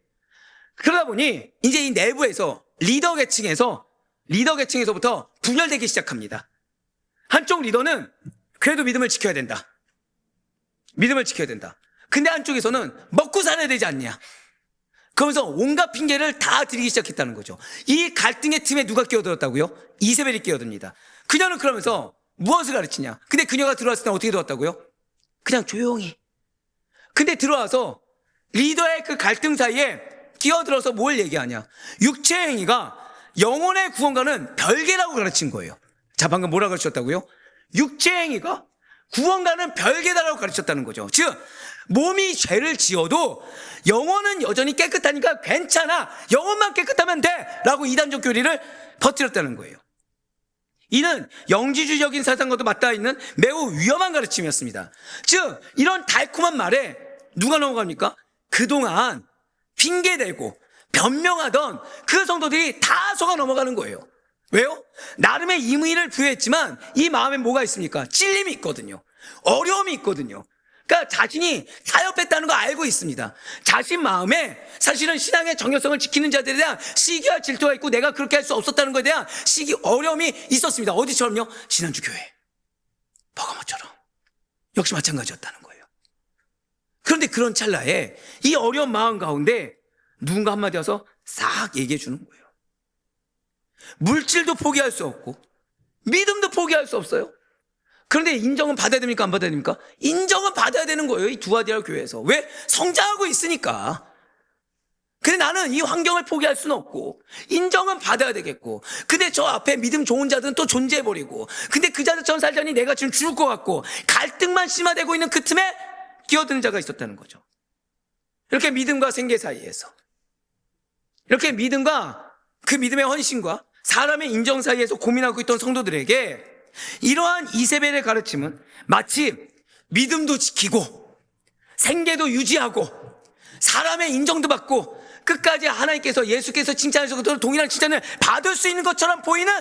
그러다 보니 이제 이 내부에서 리더 계층에서부터 분열되기 시작합니다. 한쪽 리더는 그래도 믿음을 지켜야 된다. 근데 한쪽에서는 먹고 살아야 되지 않냐. 그러면서 온갖 핑계를 다 드리기 시작했다는 거죠. 이 갈등의 틈에 누가 끼어들었다고요? 이세벨이 끼어듭니다. 그녀는 그러면서 무엇을 가르치냐. 근데 그녀가 들어왔을 때 어떻게 들어왔다고요? 그냥 조용히. 근데 들어와서 리더의 그 갈등 사이에 끼어들어서 뭘 얘기하냐. 육체의 행위가 영혼의 구원과는 별개라고 가르친 거예요. 자, 방금 뭐라고 가르쳤다고요? 육체의 행위가 구원과는 별개다라고 가르쳤다는 거죠. 즉 몸이 죄를 지어도 영혼은 여전히 깨끗하니까 괜찮아, 영혼만 깨끗하면 돼 라고 이단적 교리를 퍼뜨렸다는 거예요. 이는 영지주의적인 사상과도 맞닿아 있는 매우 위험한 가르침이었습니다. 즉 이런 달콤한 말에 누가 넘어갑니까? 그동안 핑계대고 변명하던 그 성도들이 다 속아 넘어가는 거예요. 왜요? 나름의 임의를 부여했지만 이 마음에 뭐가 있습니까? 찔림이 있거든요. 어려움이 있거든요. 그러니까 자신이 타협했다는 거 알고 있습니다. 자신 마음에 사실은 신앙의 정체성을 지키는 자들에 대한 시기와 질투가 있고 내가 그렇게 할 수 없었다는 것에 대한 어려움이 있었습니다. 어디처럼요? 지난주 교회 버거모처럼 역시 마찬가지였다는 거예요. 그런데 그런 찰나에 이 어려운 마음 가운데 누군가 한마디 와서 싹 얘기해 주는 거예요. 물질도 포기할 수 없고 믿음도 포기할 수 없어요. 그런데 인정은 받아야 됩니까? 안 받아야 됩니까? 인정은 받아야 되는 거예요. 이 두아디라 교회에서. 왜? 성장하고 있으니까. 근데 나는 이 환경을 포기할 수는 없고 인정은 받아야 되겠고, 근데 저 앞에 믿음 좋은 자들은 또 존재해버리고, 근데 그 자들처럼 살자니 내가 지금 죽을 것 같고, 갈등만 심화되고 있는 그 틈에 끼어드는 자가 있었다는 거죠. 이렇게 믿음과 생계 사이에서, 이렇게 믿음과 그 믿음의 헌신과 사람의 인정 사이에서 고민하고 있던 성도들에게 이러한 이세벨의 가르침은 마치 믿음도 지키고 생계도 유지하고 사람의 인정도 받고 끝까지 하나님께서, 예수께서 칭찬하셔서 동일한 칭찬을 받을 수 있는 것처럼 보이는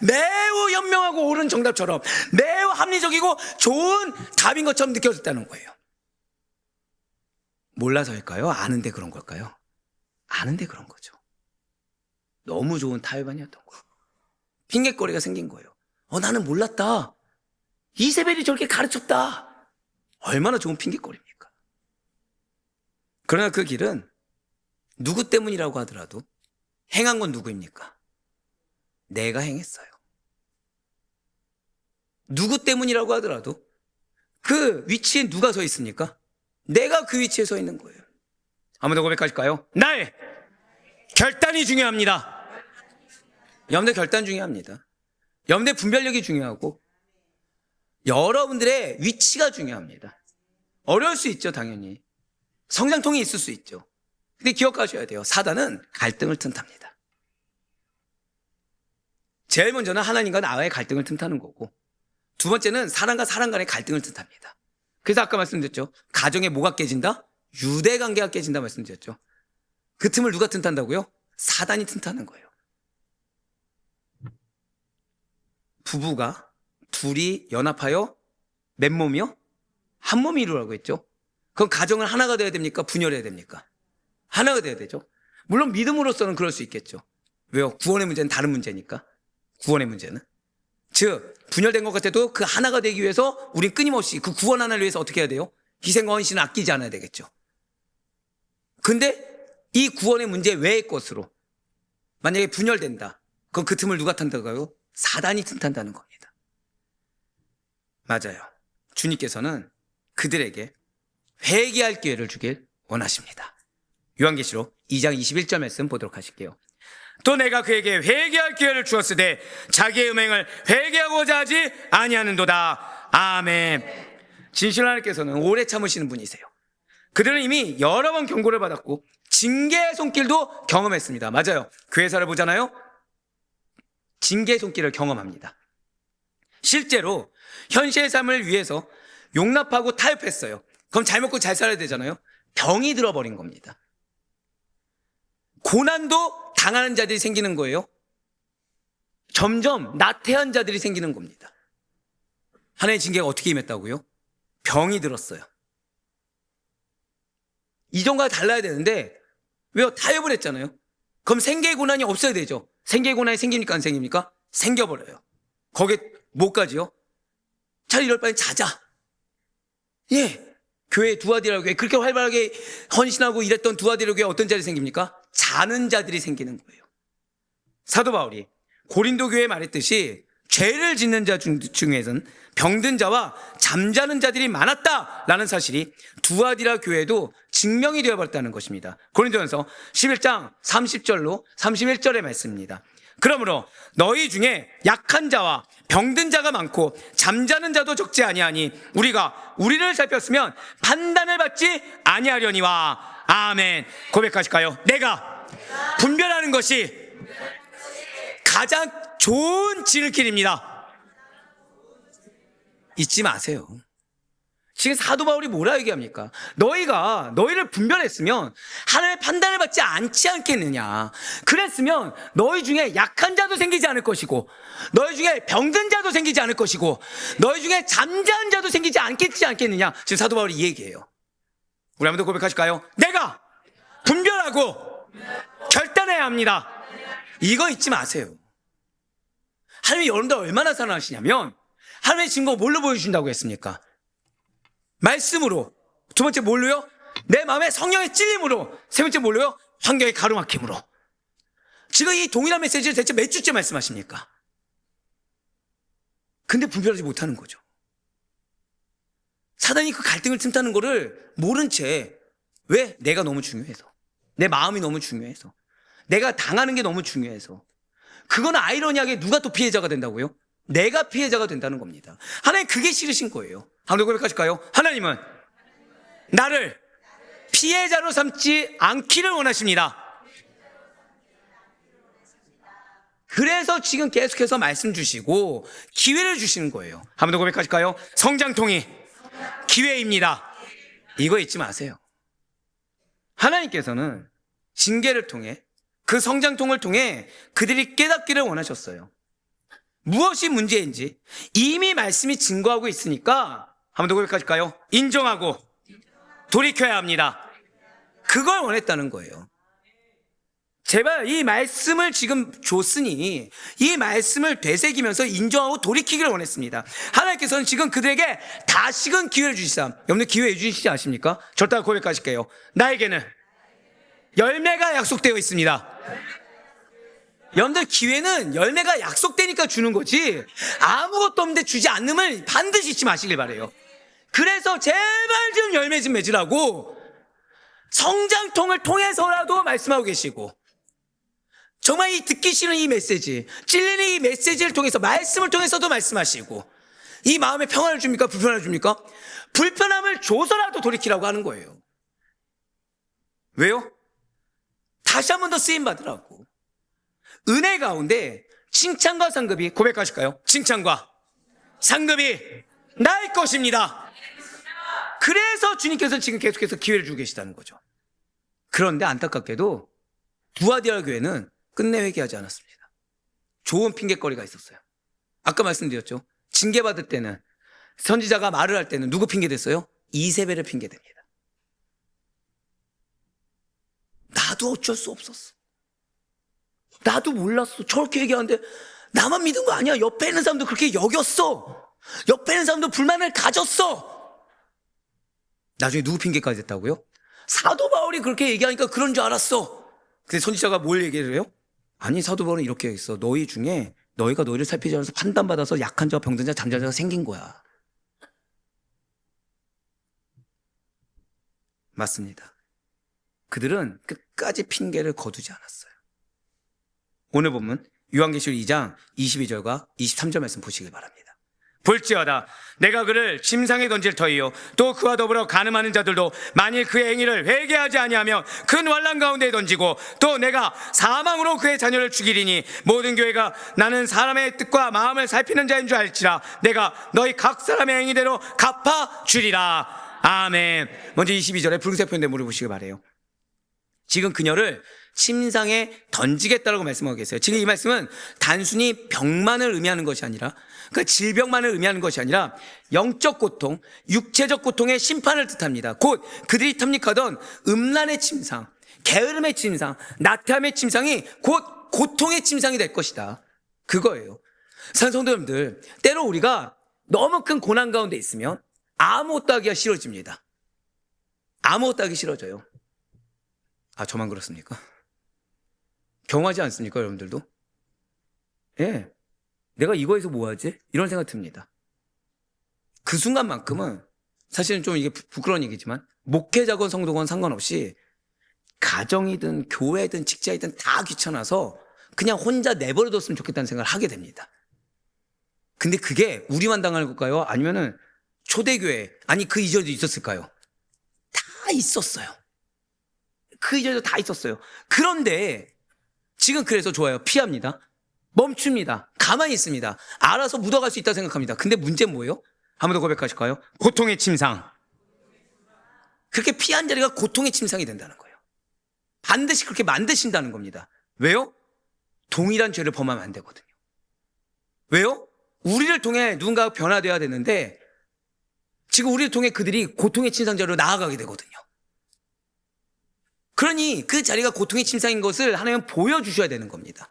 매우 현명하고 옳은 정답처럼, 매우 합리적이고 좋은 답인 것처럼 느껴졌다는 거예요. 몰라서일까요? 아는데 그런 걸까요? 아는데 그런 거죠. 너무 좋은 타협안이었던 거예요. 핑계거리가 생긴 거예요. 나는 몰랐다. 이세벨이 저렇게 가르쳤다. 얼마나 좋은 핑계거리입니까? 그러나 그 길은 누구 때문이라고 하더라도 행한 건 누구입니까? 내가 행했어요. 누구 때문이라고 하더라도 그 위치에 누가 서 있습니까? 내가 그 위치에 서 있는 거예요. 한 번 더 고백하실까요? 나의 결단이 중요합니다. 여러분들 결단 중요합니다. 여러분들 분별력이 중요하고 여러분들의 위치가 중요합니다. 어려울 수 있죠, 당연히. 성장통이 있을 수 있죠. 근데 기억하셔야 돼요. 사단은 갈등을 틈탑니다. 제일 먼저는 하나님과 나와의 갈등을 틈타는 거고, 두 번째는 사람과 사람 간의 갈등을 틈탑니다. 그래서 아까 말씀드렸죠. 가정에 뭐가 깨진다? 유대관계가 깨진다 말씀드렸죠. 그 틈을 누가 틈탄다고요? 사단이 틈타는 거예요. 부부가 둘이 연합하여 맨몸이요? 한 몸이 이루라고 했죠. 그럼 가정을 하나가 돼야 됩니까? 분열해야 됩니까? 하나가 돼야 되죠. 물론 믿음으로서는 그럴 수 있겠죠. 왜요? 구원의 문제는 다른 문제니까. 구원의 문제는, 즉 분열된 것 같아도 그 하나가 되기 위해서 우린 끊임없이 그 구원 하나를 위해서 어떻게 해야 돼요? 희생과 헌신을 아끼지 않아야 되겠죠. 근데 이 구원의 문제 외의 것으로 만약에 분열된다, 그럼 그 틈을 누가 탄다고요? 사단이 틈탄다는 겁니다. 맞아요. 주님께서는 그들에게 회개할 기회를 주길 원하십니다. 요한계시록 2장 21절 말씀 보도록 하실게요. 또 내가 그에게 회개할 기회를 주었으되 자기의 음행을 회개하고자 하지 아니하는도다. 아멘. 진실한 하나님께서는 오래 참으시는 분이세요. 그들은 이미 여러 번 경고를 받았고 징계의 손길도 경험했습니다. 맞아요. 교회사를 보잖아요. 징계의 손길을 경험합니다. 실제로 현실의 삶을 위해서 용납하고 타협했어요. 그럼 잘 먹고 잘 살아야 되잖아요. 병이 들어버린 겁니다. 고난도 당하는 자들이 생기는 거예요. 점점 나태한 자들이 생기는 겁니다. 하나님의 징계가 어떻게 임했다고요? 병이 들었어요. 이전과 달라야 되는데 왜요? 타협을 했잖아요. 그럼 생계의 고난이 없어야 되죠. 생계의 고난이 생깁니까? 안 생깁니까? 생겨버려요. 거기에 뭐까지요? 차라리 이럴 바엔 자자. 예, 교회 두아디라 교회 그렇게 활발하게 헌신하고 일했던 두아디라 교회 어떤 자들이 생깁니까? 자는 자들이 생기는 거예요. 사도 바울이 고린도 교회에 말했듯이 죄를 짓는 자 중에서는 병든 자와 잠자는 자들이 많았다라는 사실이 두아디라 교회도 증명이 되어버렸다는 것입니다. 고린도전서 11장 30절로 31절의 말씀입니다. 그러므로 너희 중에 약한 자와 병든 자가 많고 잠자는 자도 적지 아니하니 우리가 우리를 살폈으면 판단을 받지 아니하려니와. 아멘. 고백하실까요? 내가 분별하는 것이 가장 좋은 지름길입니다. 잊지 마세요. 지금 사도 바울이 뭐라 얘기합니까? 너희가 너희를 분별했으면 하나님의 판단을 받지 않지 않겠느냐. 그랬으면 너희 중에 약한 자도 생기지 않을 것이고 너희 중에 병든 자도 생기지 않을 것이고 너희 중에 잠자는 자도 생기지 않겠느냐. 지금 사도 바울이 이 얘기해요. 우리 한번 더 고백하실까요? 내가 분별하고 결단해야 합니다. 이거 잊지 마세요. 하나님이 여러분들 얼마나 사랑하시냐면 하나님의 증거 뭘로 보여주신다고 했습니까? 말씀으로. 두 번째 뭘로요? 내 마음에 성령의 찔림으로. 세 번째 뭘로요? 환경의 가로막힘으로. 지금 이 동일한 메시지를 대체 몇 주째 말씀하십니까? 근데 분별하지 못하는 거죠. 사단이 그 갈등을 틈타는 거를 모른 채, 왜? 내가 너무 중요해서. 내 마음이 너무 중요해서. 내가 당하는 게 너무 중요해서. 그건 아이러니하게 누가 또 피해자가 된다고요? 내가 피해자가 된다는 겁니다. 하나님 그게 싫으신 거예요. 한번 고백하실까요? 하나님은 나를 피해자로 삼지 않기를 원하십니다. 그래서 지금 계속해서 말씀 주시고 기회를 주시는 거예요. 한 번 더 고백하실까요? 성장통이 기회입니다. 이거 잊지 마세요. 하나님께서는 징계를 통해 그 성장통을 통해 그들이 깨닫기를 원하셨어요. 무엇이 문제인지 이미 말씀이 증거하고 있으니까 한 번 더 고백하실까요? 인정하고 돌이켜야 합니다. 그걸 원했다는 거예요. 제발 이 말씀을 지금 줬으니 이 말씀을 되새기면서 인정하고 돌이키기를 원했습니다. 하나님께서는 지금 그들에게 다시금 기회를 주시사, 여러분들 기회 주시지 않습니까? 절대 고백하실게요. 나에게는 열매가 약속되어 있습니다. 여러분들 기회는 열매가 약속되니까 주는 거지 아무것도 없는데 주지 않음을 반드시 잊지 마시길 바래요. 그래서 제발 좀 열매 좀 맺으라고 성장통을 통해서라도 말씀하고 계시고, 정말 이 듣기 싫은 이 메시지, 찔리는 이 메시지를 통해서 말씀을 통해서도 말씀하시고, 이 마음에 평안을 줍니까? 불편함을 줍니까? 불편함을 줘서라도 돌이키라고 하는 거예요. 왜요? 다시 한 번 더 쓰임 받으라고. 은혜 가운데 칭찬과 상급이, 고백하실까요? 칭찬과 상급이 나의 것입니다. 그래서 주님께서 지금 계속해서 기회를 주고 계시다는 거죠. 그런데 안타깝게도 두아디아 교회는 끝내 회개하지 않았습니다. 좋은 핑계거리가 있었어요. 아까 말씀드렸죠. 징계받을 때는, 선지자가 말을 할 때는 누구 핑계 댔어요? 이세벨을 핑계 댑니다. 나도 어쩔 수 없었어. 나도 몰랐어. 저렇게 얘기하는데 나만 믿은 거 아니야. 옆에 있는 사람도 그렇게 여겼어. 옆에 있는 사람도 불만을 가졌어. 나중에 누구 핑계까지 됐다고요? 사도 바울이 그렇게 얘기하니까 그런 줄 알았어. 근데 선지자가 뭘 얘기를 해요? 아니, 사도 바울은 이렇게 했어. 너희 중에 너희가 너희를 살피지 않아서 판단받아서 약한 자와 병든 자, 잠자는 자가 생긴 거야. 맞습니다. 그들은 끝까지 핑계를 거두지 않았어요. 오늘 본문 요한계시록 2장 22절과 23절 말씀 보시길 바랍니다. 볼지어다 내가 그를 침상에 던질 터이요 또 그와 더불어 간음하는 자들도 만일 그의 행위를 회개하지 아니하면 큰 환난 가운데에 던지고, 또 내가 사망으로 그의 자녀를 죽이리니 모든 교회가 나는 사람의 뜻과 마음을 살피는 자인 줄 알지라. 내가 너희 각 사람의 행위대로 갚아주리라. 아멘. 먼저 22절에 붉은색 표현대 물어보시길 바래요. 지금 그녀를 침상에 던지겠다라고 말씀하고 계세요. 지금 이 말씀은 단순히 병만을 의미하는 것이 아니라, 그러니까 질병만을 의미하는 것이 아니라 영적 고통, 육체적 고통의 심판을 뜻합니다. 곧 그들이 탐닉하던 음란의 침상, 게으름의 침상, 나태함의 침상이 곧 고통의 침상이 될 것이다. 그거예요. 사랑하는 성도 여러분들, 때로 우리가 너무 큰 고난 가운데 있으면 아무것도 하기가 싫어집니다. 아무것도 하기 싫어져요. 아, 저만 그렇습니까? 경험하지 않습니까, 여러분들도? 예. 내가 이거에서 뭐 하지? 이런 생각 듭니다. 그 순간만큼은 사실은 좀 이게 부끄러운 얘기지만 목회자건 성도건 상관없이 가정이든 교회든 직장이든 다 귀찮아서 그냥 혼자 내버려뒀으면 좋겠다는 생각을 하게 됩니다. 근데 그게 우리만 당하는 걸까요? 아니면은 초대교회, 아니 그 이전에도 있었을까요? 다 있었어요. 그 이전에도 다 있었어요. 그런데 지금 그래서 좋아요. 피합니다. 멈춥니다. 가만히 있습니다. 알아서 묻어갈 수 있다고 생각합니다. 근데 문제는 뭐예요? 한 번 더 고백하실까요? 고통의 침상. 그렇게 피한 자리가 고통의 침상이 된다는 거예요. 반드시 그렇게 만드신다는 겁니다. 왜요? 동일한 죄를 범하면 안 되거든요. 왜요? 우리를 통해 누군가가 변화되어야 되는데 지금 우리를 통해 그들이 고통의 침상자로 나아가게 되거든요. 그러니 그 자리가 고통의 침상인 것을 하나님은 보여주셔야 되는 겁니다.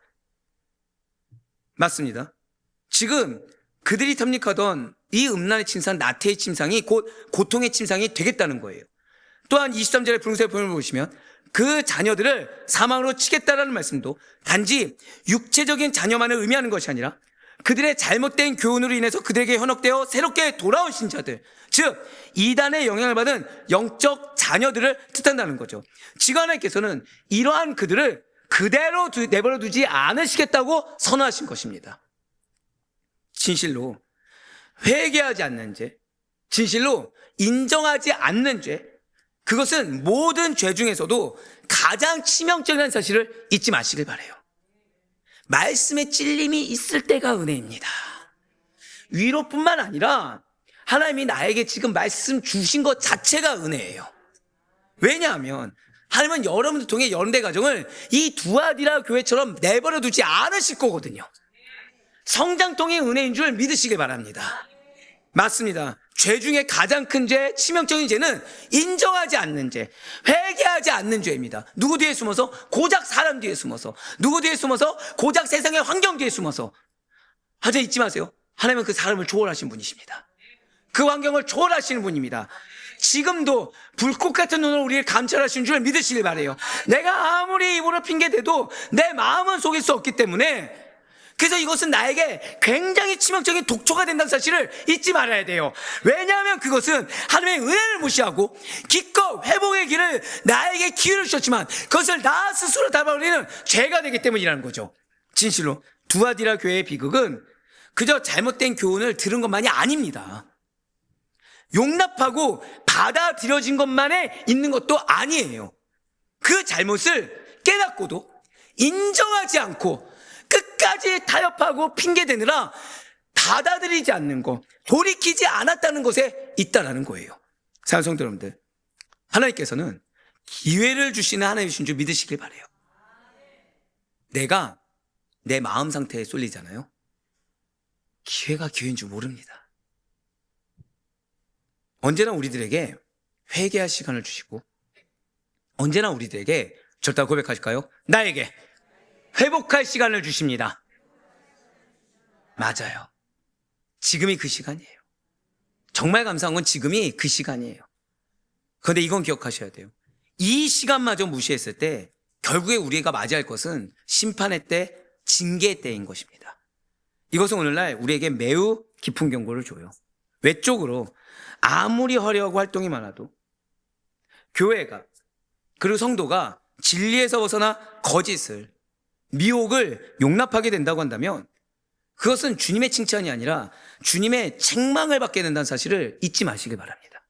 맞습니다. 지금 그들이 탐닉하던 이 음란의 침상, 나태의 침상이 곧 고통의 침상이 되겠다는 거예요. 또한 23절의 붉은색 표현을 보시면 그 자녀들을 사망으로 치겠다라는 말씀도 단지 육체적인 자녀만을 의미하는 것이 아니라 그들의 잘못된 교훈으로 인해서 그들에게 현혹되어 새롭게 돌아온 신자들, 즉 이단의 영향을 받은 영적 자녀들을 뜻한다는 거죠. 지금 하나님께서는 이러한 그들을 그대로 내버려 두지 않으시겠다고 선언하신 것입니다. 진실로 회개하지 않는 죄, 진실로 인정하지 않는 죄, 그것은 모든 죄 중에서도 가장 치명적인 사실을 잊지 마시길 바라요. 말씀에 찔림이 있을 때가 은혜입니다. 위로뿐만 아니라 하나님이 나에게 지금 말씀 주신 것 자체가 은혜예요. 왜냐하면 하나님은 여러분들 통해 여러분의 가정을 이 두아디라 교회처럼 내버려 두지 않으실 거거든요. 성장통의 은혜인 줄 믿으시길 바랍니다. 맞습니다. 죄 중에 가장 큰 죄, 치명적인 죄는 인정하지 않는 죄, 회개하지 않는 죄입니다. 누구 뒤에 숨어서? 고작 사람 뒤에 숨어서. 누구 뒤에 숨어서? 고작 세상의 환경 뒤에 숨어서. 하여튼 잊지 마세요. 하나님은 그 사람을 초월하신 분이십니다. 그 환경을 초월하시는 분입니다. 지금도 불꽃 같은 눈으로 우리를 감찰하시는 줄 믿으시길 바라요. 내가 아무리 입으로 핑계대도 내 마음은 속일 수 없기 때문에, 그래서 이것은 나에게 굉장히 치명적인 독초가 된다는 사실을 잊지 말아야 돼요. 왜냐하면 그것은 하나님의 은혜를 무시하고 기껏 회복의 길을 나에게 기회를 주셨지만 그것을 나 스스로 밟아버리는 죄가 되기 때문이라는 거죠. 진실로 두아디라 교회의 비극은 그저 잘못된 교훈을 들은 것만이 아닙니다. 용납하고 받아들여진 것만에 있는 것도 아니에요. 그 잘못을 깨닫고도 인정하지 않고 끝까지 타협하고 핑계대느라 받아들이지 않는 것, 돌이키지 않았다는 것에 있다라는 거예요. 사랑하는 성도 여러분들, 하나님께서는 기회를 주시는 하나님이신 줄 믿으시길 바라요. 내가 내 마음 상태에 쏠리잖아요. 기회가 기회인 줄 모릅니다. 언제나 우리들에게 회개할 시간을 주시고, 언제나 우리들에게 절대 고백하실까요? 나에게 회복할 시간을 주십니다. 맞아요. 지금이 그 시간이에요. 정말 감사한 건 지금이 그 시간이에요. 그런데 이건 기억하셔야 돼요. 이 시간마저 무시했을 때 결국에 우리가 맞이할 것은 심판의 때, 징계의 때인 것입니다. 이것은 오늘날 우리에게 매우 깊은 경고를 줘요. 외적으로 아무리 화려하고 활동이 많아도 교회가, 그리고 성도가 진리에서 벗어나 거짓을, 미혹을 용납하게 된다고 한다면 그것은 주님의 칭찬이 아니라 주님의 책망을 받게 된다는 사실을 잊지 마시길 바랍니다.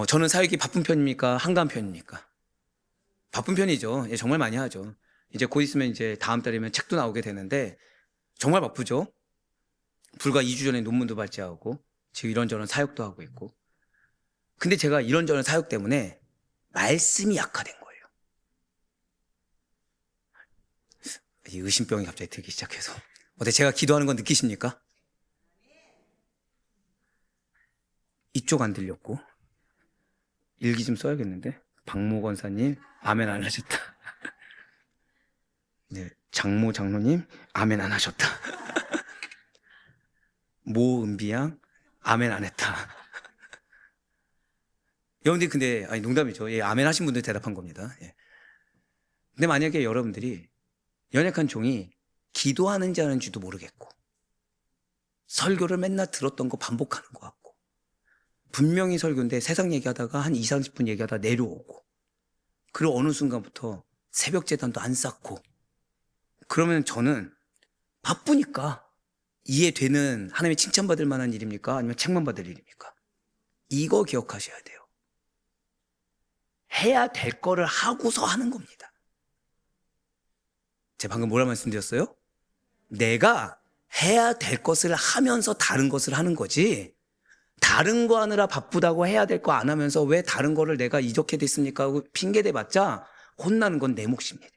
저는 사역이 바쁜 편입니까? 한가한 편입니까? 바쁜 편이죠. 예, 정말 많이 하죠. 이제 곧 있으면 이제 다음 달이면 책도 나오게 되는데 정말 바쁘죠. 불과 2주 전에 논문도 발제하고 지금 이런저런 사역도 하고 있고. 근데 제가 이런저런 사역 때문에 말씀이 약화된 거예요. 이 의심병이 갑자기 들기 시작해서. 어때, 제가 기도하는 건 느끼십니까? 이쪽 안 들렸고. 일기 좀 써야겠는데. 박모 권사님 아멘 안 하셨다. 네, 장모 장로님 아멘 안 하셨다. 모 은비양 아멘 안 했다. 여러분들이 근데 아니 농담이죠. 예, 아멘 하신 분들 대답한 겁니다. 예. 근데 만약에 여러분들이 연약한 종이 기도하는지 하는지도 모르겠고 설교를 맨날 들었던 거 반복하는 것 같고 분명히 설교인데 세상 얘기하다가 한 20-30분 얘기하다 내려오고 그리고 어느 순간부터 새벽 제단도 안 쌓고 그러면 저는 바쁘니까 이해되는 하나님의 칭찬받을 만한 일입니까? 아니면 책망받을 일입니까? 이거 기억하셔야 돼요. 해야 될 거를 하고서 하는 겁니다. 제가 방금 뭐라 말씀드렸어요? 내가 해야 될 것을 하면서 다른 것을 하는 거지 다른 거 하느라 바쁘다고 해야 될 거 안 하면서 왜 다른 거를 내가 이렇게 됐습니까 하고 핑계대봤자 혼나는 건 내 몫입니다.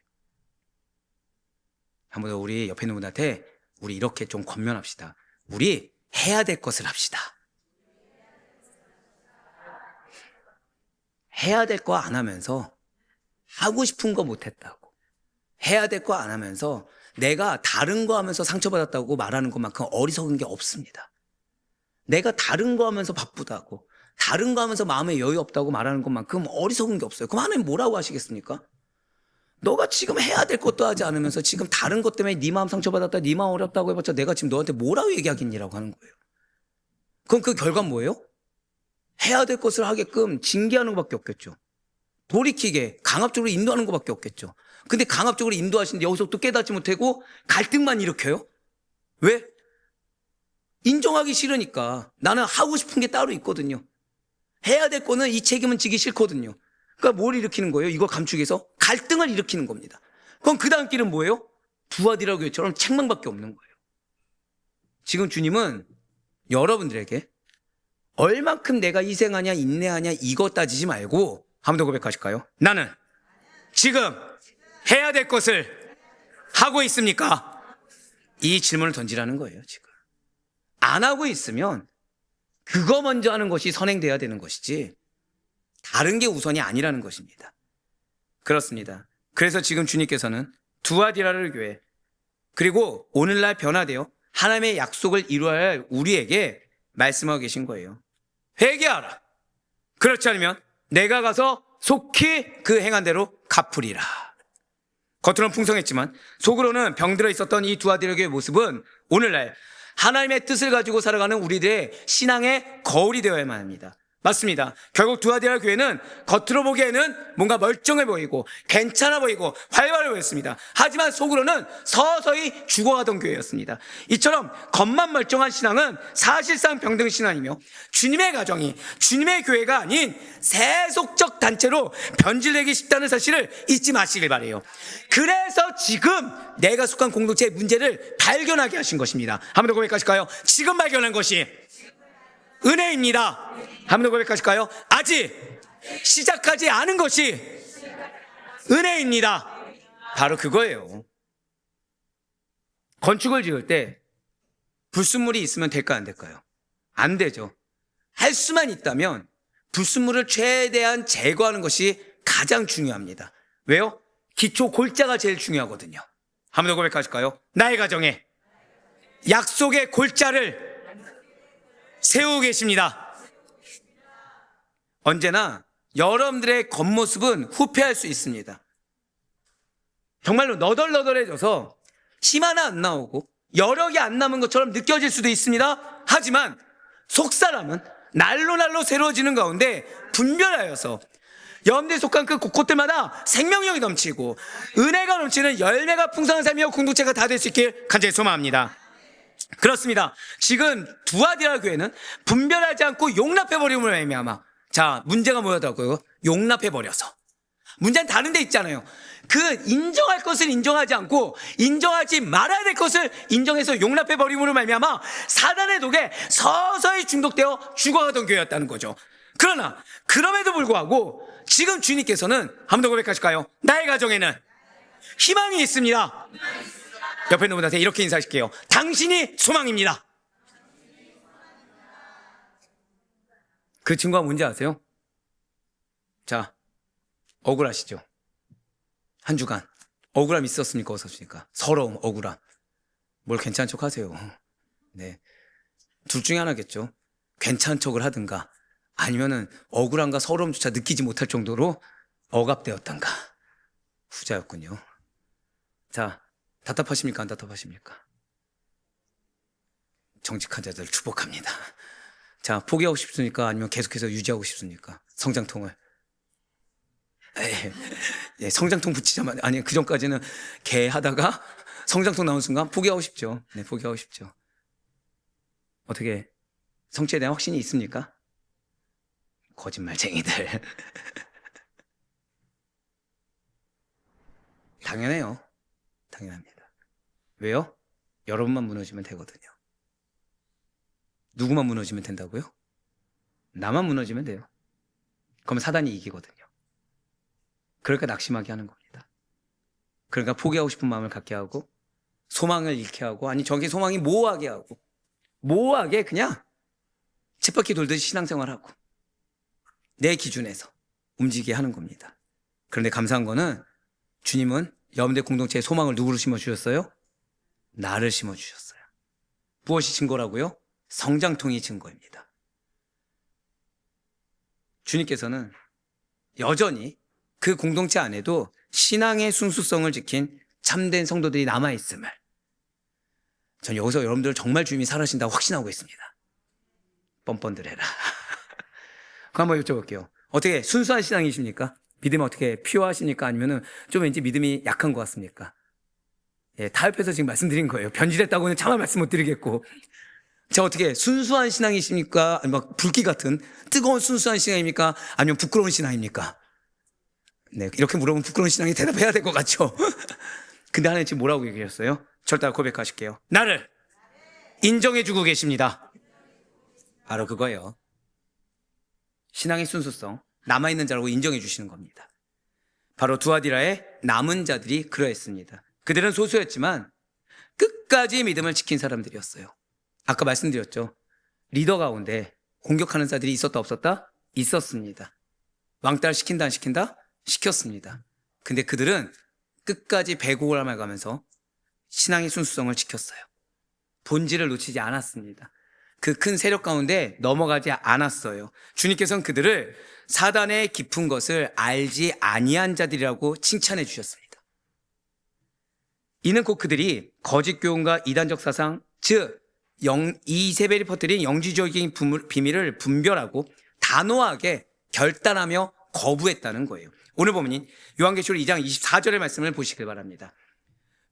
한번 더 우리 옆에 있는 분한테 우리 이렇게 좀 권면합시다. 우리 해야 될 것을 합시다. 해야 될 거 안 하면서 하고 싶은 거 못했다고 해야 될 거 안 하면서 내가 다른 거 하면서 상처받았다고 말하는 것만큼 어리석은 게 없습니다. 내가 다른 거 하면서 바쁘다고 다른 거 하면서 마음에 여유 없다고 말하는 것만큼 어리석은 게 없어요. 그럼 하나님 뭐라고 하시겠습니까? 너가 지금 해야 될 것도 하지 않으면서 지금 다른 것 때문에 네 마음 상처받았다, 네 마음 어렵다고 해봤자 내가 지금 너한테 뭐라고 얘기하겠니라고 하는 거예요. 그럼 그 결과는 뭐예요? 해야 될 것을 하게끔 징계하는 것밖에 없겠죠. 돌이키게 강압적으로 인도하는 것밖에 없겠죠. 근데 강압적으로 인도하시는데 여기서 또 깨닫지 못하고 갈등만 일으켜요? 왜? 인정하기 싫으니까. 나는 하고 싶은 게 따로 있거든요. 해야 될 거는 이 책임은 지기 싫거든요. 그러니까 뭘 일으키는 거예요? 이걸 감추기 위해서 갈등을 일으키는 겁니다. 그럼 그 다음 길은 뭐예요? 두아디라 교회처럼 책망밖에 없는 거예요. 지금 주님은 여러분들에게 얼만큼 내가 희생하냐 인내하냐 이거 따지지 말고 한 번 더 고백하실까요? 나는 지금 해야 될 것을 하고 있습니까? 이 질문을 던지라는 거예요. 지금 안 하고 있으면 그거 먼저 하는 것이 선행돼야 되는 것이지 다른 게 우선이 아니라는 것입니다. 그렇습니다. 그래서 지금 주님께서는 두아디라를 교회 그리고 오늘날 변화되어 하나님의 약속을 이루어야 할 우리에게 말씀하고 계신 거예요. 회개하라. 그렇지 않으면 내가 가서 속히 그 행한 대로 갚으리라. 겉으로는 풍성했지만 속으로는 병들어 있었던 이 두아디라 교회의 모습은 오늘날 하나님의 뜻을 가지고 살아가는 우리들의 신앙의 거울이 되어야만 합니다. 맞습니다. 결국 두아디라 교회는 겉으로 보기에는 뭔가 멀쩡해 보이고 괜찮아 보이고 활발해 보였습니다. 하지만 속으로는 서서히 죽어가던 교회였습니다. 이처럼 겉만 멀쩡한 신앙은 사실상 병든 신앙이며 주님의 가정이 주님의 교회가 아닌 세속적 단체로 변질되기 쉽다는 사실을 잊지 마시길 바라요. 그래서 지금 내가 속한 공동체의 문제를 발견하게 하신 것입니다. 한 번 더 고백하실까요? 지금 발견한 것이 은혜입니다. 한 번 더 고백하실까요? 아직 시작하지 않은 것이 은혜입니다. 바로 그거예요. 건축을 지을 때 불순물이 있으면 될까 안 될까요? 안 되죠. 할 수만 있다면 불순물을 최대한 제거하는 것이 가장 중요합니다. 왜요? 기초 골자가 제일 중요하거든요. 한 번 더 고백하실까요? 나의 가정에 약속의 골자를 세우고 계십니다. 언제나 여러분들의 겉모습은 후패할 수 있습니다. 정말로 너덜너덜해져서 힘 하나 안 나오고 여력이 안 남은 것처럼 느껴질 수도 있습니다. 하지만 속사람은 날로 새로워지는 가운데 분별하여서 여러분들이 속한 그 곳곳들마다 생명력이 넘치고 은혜가 넘치는 열매가 풍성한 삶이요 공동체가 다 될 수 있길 간절히 소망합니다. 그렇습니다. 지금 두아디라 교회는 분별하지 않고 용납해버림으로 말미암아 자 문제가 뭐였다고요? 용납해버려서 문제는 다른 데 있잖아요. 그 인정할 것을 인정하지 않고 인정하지 말아야 될 것을 인정해서 용납해버림으로 말미암아 사단의 독에 서서히 중독되어 죽어가던 교회였다는 거죠. 그러나 그럼에도 불구하고 지금 주님께서는 한 번 더 고백하실까요? 나의 가정에는 희망이 있습니다. 옆에 있는 분한테 이렇게 인사하실게요. 당신이 소망입니다. 그 친구가 뭔지 아세요? 자, 억울하시죠? 한 주간 억울함 있었습니까? 없었습니까? 서러움, 억울함. 뭘 괜찮은 척 하세요. 네, 둘 중에 하나겠죠. 괜찮은 척을 하든가 아니면은 억울함과 서러움조차 느끼지 못할 정도로 억압되었던가. 후자였군요. 자, 답답하십니까? 안 답답하십니까? 정직한 자들 축복합니다. 자, 포기하고 싶습니까? 아니면 계속해서 유지하고 싶습니까? 성장통을. 예, 성장통 붙이자마자, 아니, 그 전까지는 개 하다가 성장통 나온 순간 포기하고 싶죠. 네, 포기하고 싶죠. 어떻게, 성취에 대한 확신이 있습니까? 거짓말쟁이들. 당연해요. 당연합니다. 왜요? 여러분만 무너지면 되거든요. 누구만 무너지면 된다고요? 나만 무너지면 돼요. 그러면 사단이 이기거든요. 그러니까 낙심하게 하는 겁니다. 그러니까 포기하고 싶은 마음을 갖게 하고 소망을 잃게 하고 아니 저기 소망이 모호하게 하고 모호하게 그냥 쳇바퀴 돌듯이 신앙생활하고 내 기준에서 움직이게 하는 겁니다. 그런데 감사한 거는 주님은 여러분들 공동체에 소망을 누구로 심어주셨어요? 나를 심어주셨어요. 무엇이 증거라고요? 성장통이 증거입니다. 주님께서는 여전히 그 공동체 안에도 신앙의 순수성을 지킨 참된 성도들이 남아있음을 전 여기서 여러분들 정말 주님이 살아신다고 확신하고 있습니다. 뻔뻔들 해라. 그럼 한번 여쭤볼게요. 어떻게 순수한 신앙이십니까? 믿음이 어떻게 피어하십니까? 아니면은 좀 왠지 믿음이 약한 것 같습니까? 예, 타협해서 지금 말씀드린 거예요. 변질했다고는 차마 말씀 못 드리겠고. 자, 어떻게 순수한 신앙이십니까? 아니면 막 불기 같은 뜨거운 순수한 신앙입니까? 아니면 부끄러운 신앙입니까? 네, 이렇게 물어보면 부끄러운 신앙이 대답해야 될 것 같죠? 근데 하나님 지금 뭐라고 얘기하셨어요? 절대 고백하실게요. 나를 인정해주고 계십니다. 바로 그거예요. 신앙의 순수성, 남아있는 자라고 인정해주시는 겁니다. 바로 두아디라의 남은 자들이 그러했습니다. 그들은 소수였지만 끝까지 믿음을 지킨 사람들이었어요. 아까 말씀드렸죠. 리더 가운데 공격하는 자들이 있었다 없었다? 있었습니다. 왕따를 시킨다 안 시킨다? 시켰습니다. 근데 그들은 끝까지 배곡을 하면서 신앙의 순수성을 지켰어요. 본질을 놓치지 않았습니다. 그 큰 세력 가운데 넘어가지 않았어요. 주님께서는 그들을 사단의 깊은 것을 알지 아니한 자들이라고 칭찬해 주셨습니다. 이는 곧 그들이 거짓 교훈과 이단적 사상, 즉 이세벨이 퍼뜨린 영지주의적인 비밀을 분별하고 단호하게 결단하며 거부했다는 거예요. 오늘 보면 요한계시록 2장 24절의 말씀을 보시길 바랍니다.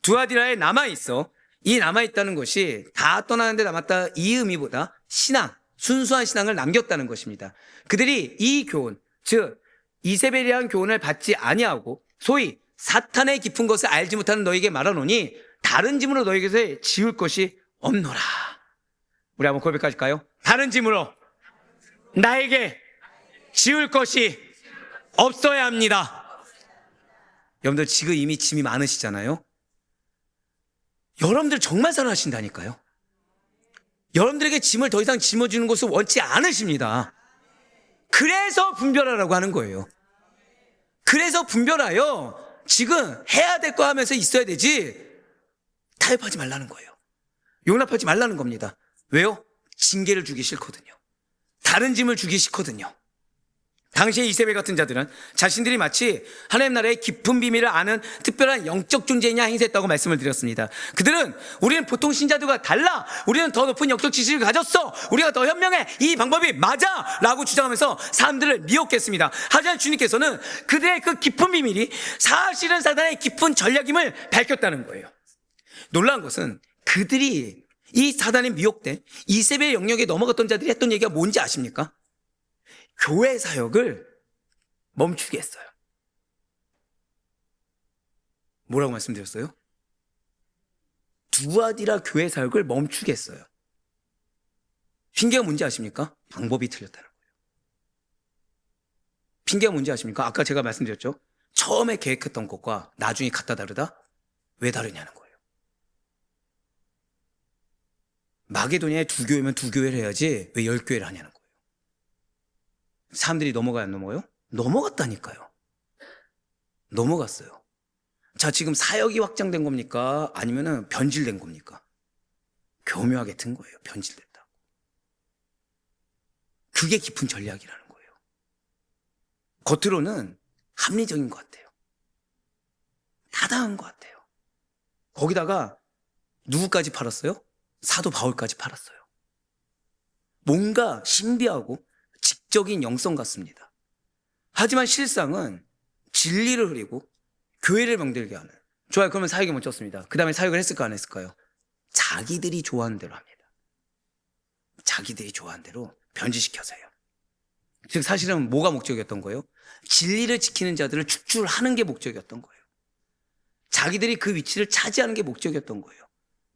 두아디라에 남아있어. 이 남아있다는 것이 다 떠나는데 남았다 이 의미보다 신앙, 순수한 신앙을 남겼다는 것입니다. 그들이 이 교훈, 즉 이세벨이란 교훈을 받지 아니하고 소위 사탄의 깊은 것을 알지 못하는 너에게 말하노니 다른 짐으로 너에게서 지울 것이 없노라. 우리 한번 고백하실까요? 다른 짐으로 나에게 지울 것이 없어야 합니다. 여러분들 지금 이미 짐이 많으시잖아요. 여러분들 정말 사랑하신다니까요. 여러분들에게 짐을 더 이상 짊어지는 것을 원치 않으십니다. 그래서 분별하라고 하는 거예요. 그래서 분별하여 지금 해야 될 거 하면서 있어야 되지 타협하지 말라는 거예요. 용납하지 말라는 겁니다. 왜요? 징계를 주기 싫거든요. 다른 짐을 주기 싫거든요. 당시의 이세벨 같은 자들은 자신들이 마치 하나님 나라의 깊은 비밀을 아는 특별한 영적 존재이냐 행세했다고 말씀을 드렸습니다. 그들은 우리는 보통 신자들과 달라. 우리는 더 높은 영적 지식을 가졌어. 우리가 더 현명해. 이 방법이 맞아. 라고 주장하면서 사람들을 미혹했습니다. 하지만 주님께서는 그들의 그 깊은 비밀이 사실은 사단의 깊은 전략임을 밝혔다는 거예요. 놀라운 것은 그들이 이 사단에 미혹된 이세벨 영역에 넘어갔던 자들이 했던 얘기가 뭔지 아십니까? 교회 사역을 멈추게 했어요. 뭐라고 말씀드렸어요? 두아디라 교회 사역을 멈추게 했어요. 핑계가 뭔지 아십니까? 방법이 틀렸다는 거예요. 핑계가 뭔지 아십니까? 아까 제가 말씀드렸죠. 처음에 계획했던 것과 나중에 갖다 다르다? 왜 다르냐는 거예요. 마게도니아에 2교회면 2교회를 해야지 왜 10교회를 하냐는 거예요. 사람들이 넘어가요, 안 넘어가요? 넘어갔다니까요. 넘어갔어요. 자, 지금 사역이 확장된 겁니까? 아니면은 변질된 겁니까? 교묘하게 튼 거예요. 변질됐다고. 그게 깊은 전략이라는 거예요. 겉으로는 합리적인 것 같아요. 타당한 것 같아요. 거기다가 누구까지 팔았어요? 사도 바울까지 팔았어요. 뭔가 신비하고 지적인 영성 같습니다. 하지만 실상은 진리를 흐리고 교회를 병들게 하는. 좋아요. 그러면 사역에 멈췄습니다. 그 다음에 사역을 했을까 안 했을까요? 자기들이 좋아하는 대로 합니다. 자기들이 좋아하는 대로 변질시켜서요. 즉 사실은 뭐가 목적이었던 거예요? 진리를 지키는 자들을 축출하는 게 목적이었던 거예요. 자기들이 그 위치를 차지하는 게 목적이었던 거예요.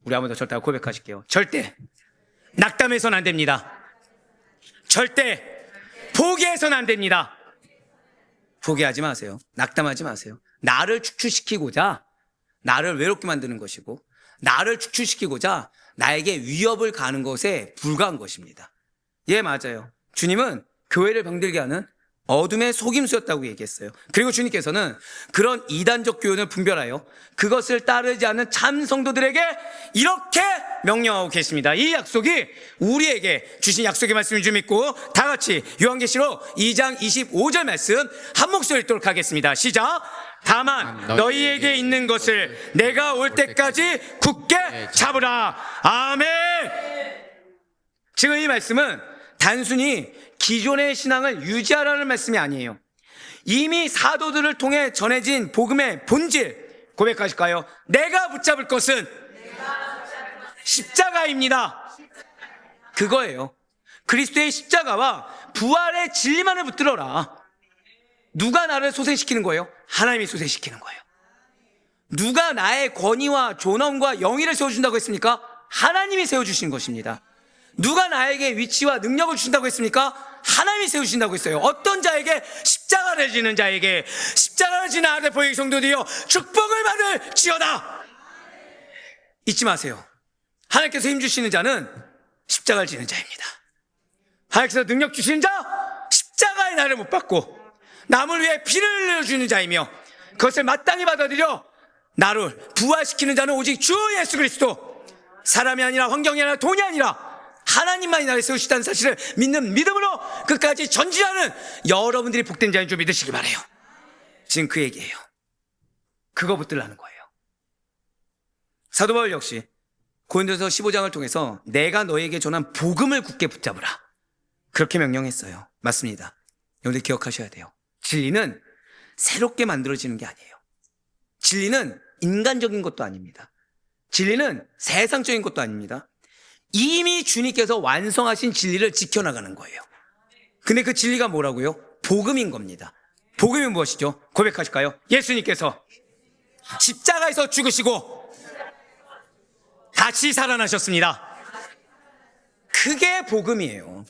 우리 한번 더 절대 고백하실게요. 절대 낙담해서는 안 됩니다. 절대 포기해서는 안 됩니다. 포기하지 마세요. 낙담하지 마세요. 나를 축출시키고자 나를 외롭게 만드는 것이고 나를 축출시키고자 나에게 위협을 가하는 것에 불과한 것입니다. 예, 맞아요. 주님은 교회를 병들게 하는 어둠의 속임수였다고 얘기했어요. 그리고 주님께서는 그런 이단적 교훈을 분별하여 그것을 따르지 않는 참 성도들에게 이렇게 명령하고 계십니다. 이 약속이 우리에게 주신 약속의 말씀인 줄 믿고 다 같이 요한계시록 2장 25절 말씀 한 목소리 읽도록 하겠습니다. 시작. 다만 너희에게 있는 것을 내가 올 때까지 굳게 잡으라. 아멘. 지금 이 말씀은 단순히 기존의 신앙을 유지하라는 말씀이 아니에요. 이미 사도들을 통해 전해진 복음의 본질 고백하실까요? 내가 붙잡을 것은 십자가입니다. 그거예요. 그리스도의 십자가와 부활의 진리만을 붙들어라. 누가 나를 소생시키는 거예요? 하나님이 소생시키는 거예요. 누가 나의 권위와 존엄과 영예를 세워준다고 했습니까? 하나님이 세워주신 것입니다. 누가 나에게 위치와 능력을 주신다고 했습니까? 하나님이 세우신다고 했어요. 어떤 자에게? 십자가를 지는 자에게. 십자가를 지는 아들 보이기 성도들이여 축복을 받을 지어다. 잊지 마세요. 하나님께서 힘주시는 자는 십자가를 지는 자입니다. 하나님께서 능력 주시는 자 십자가의 날을 못 받고 남을 위해 피를 흘려주는 자이며 그것을 마땅히 받아들여 나를 부활시키는 자는 오직 주 예수 그리스도. 사람이 아니라 환경이 아니라 돈이 아니라 하나님만이 나를 세우시다는 사실을 믿는 믿음으로 끝까지 전진하는 여러분들이 복된 자인 줄 믿으시기 바라요. 지금 그 얘기예요. 그거 붙들라는 거예요. 사도 바울 역시 고린도서 15장을 통해서 내가 너에게 전한 복음을 굳게 붙잡으라 그렇게 명령했어요. 맞습니다. 여러분들 기억하셔야 돼요. 진리는 새롭게 만들어지는 게 아니에요. 진리는 인간적인 것도 아닙니다. 진리는 세상적인 것도 아닙니다. 이미 주님께서 완성하신 진리를 지켜나가는 거예요. 근데 그 진리가 뭐라고요? 복음인 겁니다. 복음이 무엇이죠? 고백하실까요? 예수님께서 십자가에서 죽으시고 다시 살아나셨습니다. 그게 복음이에요.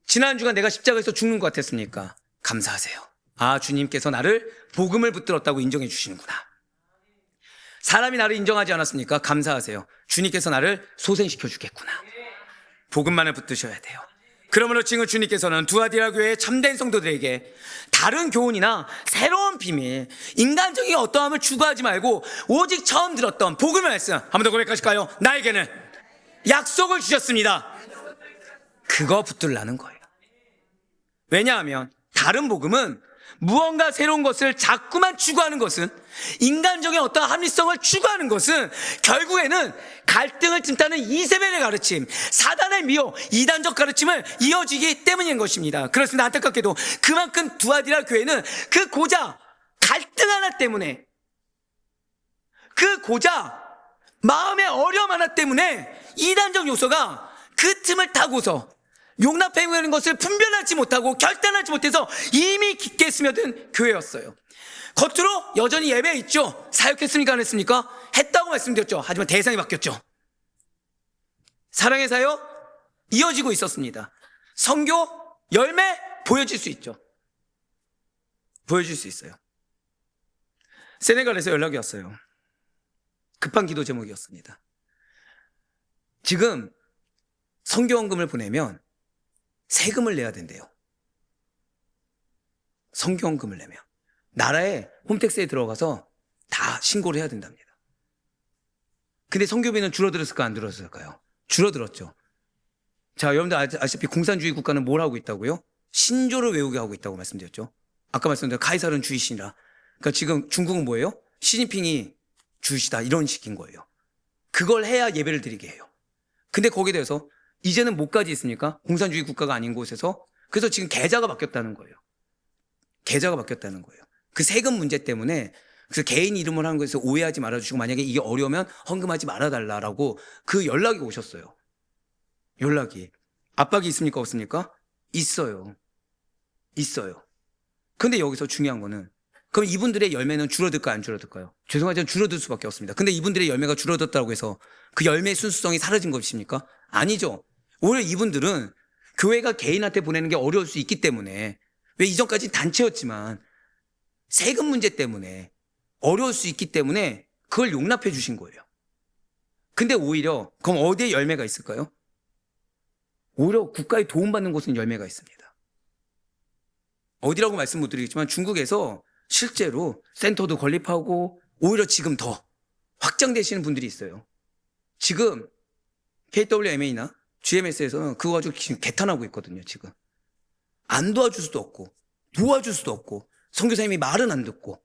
지난 주간 내가 십자가에서 죽는 것 같았습니까? 감사하세요. 아, 주님께서 나를 복음을 붙들었다고 인정해 주시는구나. 사람이 나를 인정하지 않았습니까? 감사하세요. 주님께서 나를 소생시켜 주겠구나. 복음만을 붙드셔야 돼요. 그러므로 지금 주님께서는 두아디라 교회의 참된 성도들에게 다른 교훈이나 새로운 비밀, 인간적인 어떠함을 추구하지 말고 오직 처음 들었던 복음의 말씀 한 번 더 고백하실까요? 나에게는 약속을 주셨습니다. 그거 붙들라는 거예요. 왜냐하면 다른 복음은 무언가 새로운 것을 자꾸만 추구하는 것은, 인간적인 어떤 합리성을 추구하는 것은 결국에는 갈등을 틈타는 이세벨의 가르침, 사단의 미혹, 이단적 가르침을 이어지기 때문인 것입니다. 그렇습니다. 안타깝게도 그만큼 두아디라 교회는 그 고작 갈등 하나 때문에, 그 고작 마음의 어려움 하나 때문에 이단적 요소가 그 틈을 타고서 용납해내는 것을 분별하지 못하고 결단하지 못해서 이미 깊게 스며든 교회였어요. 겉으로 여전히 예배에 있죠. 사역했습니까? 안 했습니까? 했다고 말씀드렸죠. 하지만 대상이 바뀌었죠. 사랑의 사역 이어지고 있었습니다. 선교 열매 보여질 수 있죠. 보여줄 수 있어요. 세네갈에서 연락이 왔어요. 급한 기도 제목이었습니다. 지금 선교원금을 보내면 세금을 내야 된대요. 선교원금을 내면 나라에 홈택스에 들어가서 다 신고를 해야 된답니다. 근데 선교비는 줄어들었을까 안 줄어들었을까요? 줄어들었죠. 자, 여러분들 아시다시피 공산주의 국가는 뭘 하고 있다고요? 신조를 외우게 하고 있다고 말씀드렸죠. 아까 말씀드린 카이사르는 주이시라. 그러니까 지금 중국은 뭐예요? 시진핑이 주이시다 이런 식인 거예요. 그걸 해야 예배를 드리게 해요. 근데 거기에 대해서 이제는 뭐까지 있습니까? 공산주의 국가가 아닌 곳에서. 그래서 지금 계좌가 바뀌었다는 거예요. 계좌가 바뀌었다는 거예요. 그 세금 문제 때문에. 그래서 개인 이름을 하는 것에서 오해하지 말아주시고 만약에 이게 어려우면 헌금하지 말아달라라고 그 연락이 오셨어요. 연락이. 압박이 있습니까? 없습니까? 있어요. 있어요. 근데 여기서 중요한 거는 그럼 이분들의 열매는 줄어들까요? 안 줄어들까요? 죄송하지만 줄어들 수밖에 없습니다. 근데 이분들의 열매가 줄어들었다고 해서 그 열매의 순수성이 사라진 것입니까? 아니죠. 오히려 이분들은 교회가 개인한테 보내는 게 어려울 수 있기 때문에, 왜 이전까지 단체였지만 세금 문제 때문에 어려울 수 있기 때문에 그걸 용납해 주신 거예요. 근데 오히려 그럼 어디에 열매가 있을까요? 오히려 국가의 도움받는 곳은 열매가 있습니다. 어디라고 말씀 못 드리겠지만 중국에서 실제로 센터도 건립하고 오히려 지금 더 확장되시는 분들이 있어요. 지금 KWMA나 GMS에서는 그거 가지고 지금 개탄하고 있거든요. 지금 안 도와줄 수도 없고 도와줄 수도 없고 선교사님이 말은 안 듣고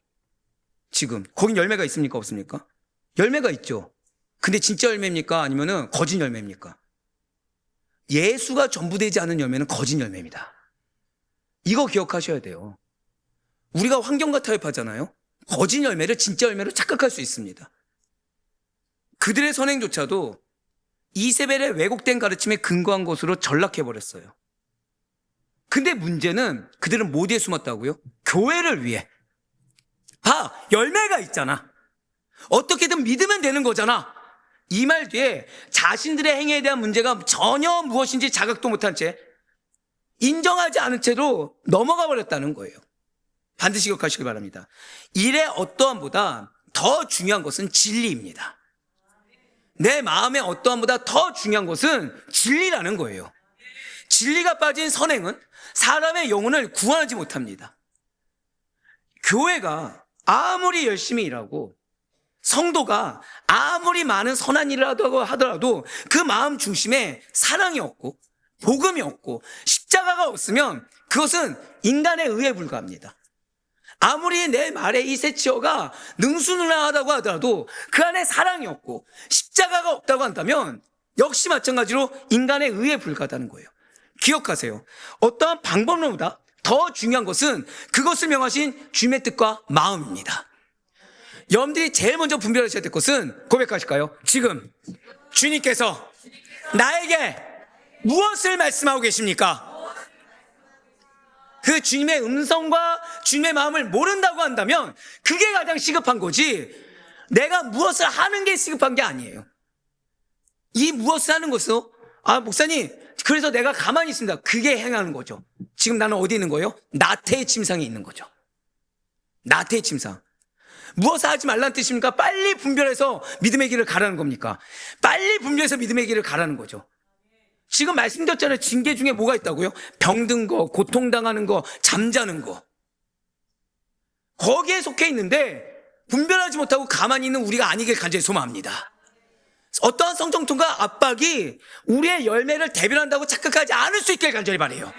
지금 거긴 열매가 있습니까? 없습니까? 열매가 있죠. 근데 진짜 열매입니까? 아니면은 거짓 열매입니까? 예수가 전부 되지 않은 열매는 거짓 열매입니다. 이거 기억하셔야 돼요. 우리가 환경과 타협하잖아요. 거짓 열매를 진짜 열매로 착각할 수 있습니다. 그들의 선행조차도 이세벨의 왜곡된 가르침에 근거한 것으로 전락해버렸어요. 근데 문제는 그들은 뭐 뒤에 숨었다고요? 교회를 위해. 열매가 있잖아. 어떻게든 믿으면 되는 거잖아. 이 말 뒤에 자신들의 행위에 대한 문제가 전혀 무엇인지 자각도 못한 채 인정하지 않은 채로 넘어가 버렸다는 거예요. 반드시 기억하시길 바랍니다. 일의 어떠함보다 더 중요한 것은 진리입니다. 내 마음의 어떠함보다 더 중요한 것은 진리라는 거예요. 진리가 빠진 선행은 사람의 영혼을 구원하지 못합니다. 교회가 아무리 열심히 일하고 성도가 아무리 많은 선한 일을 하더라도 그 마음 중심에 사랑이 없고 복음이 없고 십자가가 없으면 그것은 인간의 의에 불과합니다. 아무리 내 말에 이 세치어가 능수능란하다고 하더라도 그 안에 사랑이 없고 십자가가 없다고 한다면 역시 마찬가지로 인간의 의에 불과하다는 거예요. 기억하세요. 어떠한 방법론보다 더 중요한 것은 그것을 명하신 주님의 뜻과 마음입니다. 여러분들이 제일 먼저 분별하셔야 될 것은 고백하실까요? 지금 주님께서 나에게 무엇을 말씀하고 계십니까? 그 주님의 음성과 주님의 마음을 모른다고 한다면 그게 가장 시급한 거지 내가 무엇을 하는 게 시급한 게 아니에요. 이 무엇을 하는 것은 목사님 그래서 내가 가만히 있습니다. 그게 행하는 거죠. 지금 나는 어디 있는 거예요? 나태의 침상에 있는 거죠. 나태의 침상. 무엇을 하지 말라는 뜻입니까? 빨리 분별해서 믿음의 길을 가라는 겁니까? 빨리 분별해서 믿음의 길을 가라는 거죠. 지금 말씀드렸잖아요. 징계 중에 뭐가 있다고요? 병든 거, 고통당하는 거, 잠자는 거. 거기에 속해 있는데 분별하지 못하고 가만히 있는 우리가 아니길 간절히 소망합니다. 어떠한 성정통과 압박이 우리의 열매를 대변한다고 착각하지 않을 수 있길 간절히 바라요.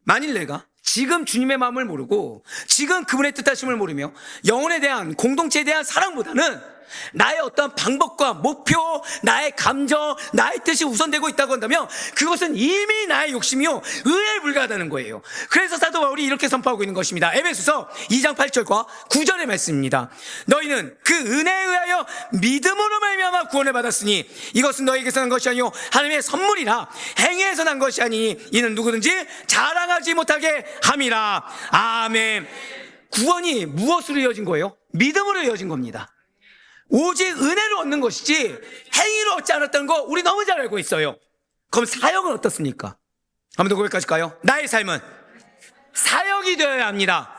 만일 내가 지금 주님의 마음을 모르고 지금 그분의 뜻하심을 모르며 영혼에 대한 공동체에 대한 사랑보다는 나의 어떤 방법과 목표, 나의 감정, 나의 뜻이 우선되고 있다고 한다면 그것은 이미 나의 욕심이요 의에 불과하다는 거예요. 그래서 사도 바울이 이렇게 선포하고 있는 것입니다. 에베소서 2장 8절과 9절의 말씀입니다. 너희는 그 은혜에 의하여 믿음으로 말미암아 구원을 받았으니 이것은 너희에게서 난 것이 아니요 하나님의 선물이라 행위에서 난 것이 아니니 이는 누구든지 자랑하지 못하게 함이라. 아멘. 구원이 무엇으로 이어진 거예요? 믿음으로 이어진 겁니다. 오직 은혜로 얻는 것이지 행위로 얻지 않았다는 거 우리 너무 잘 알고 있어요. 그럼 사역은 어떻습니까? 한 번 더 고백하실까요? 나의 삶은 사역이 되어야 합니다.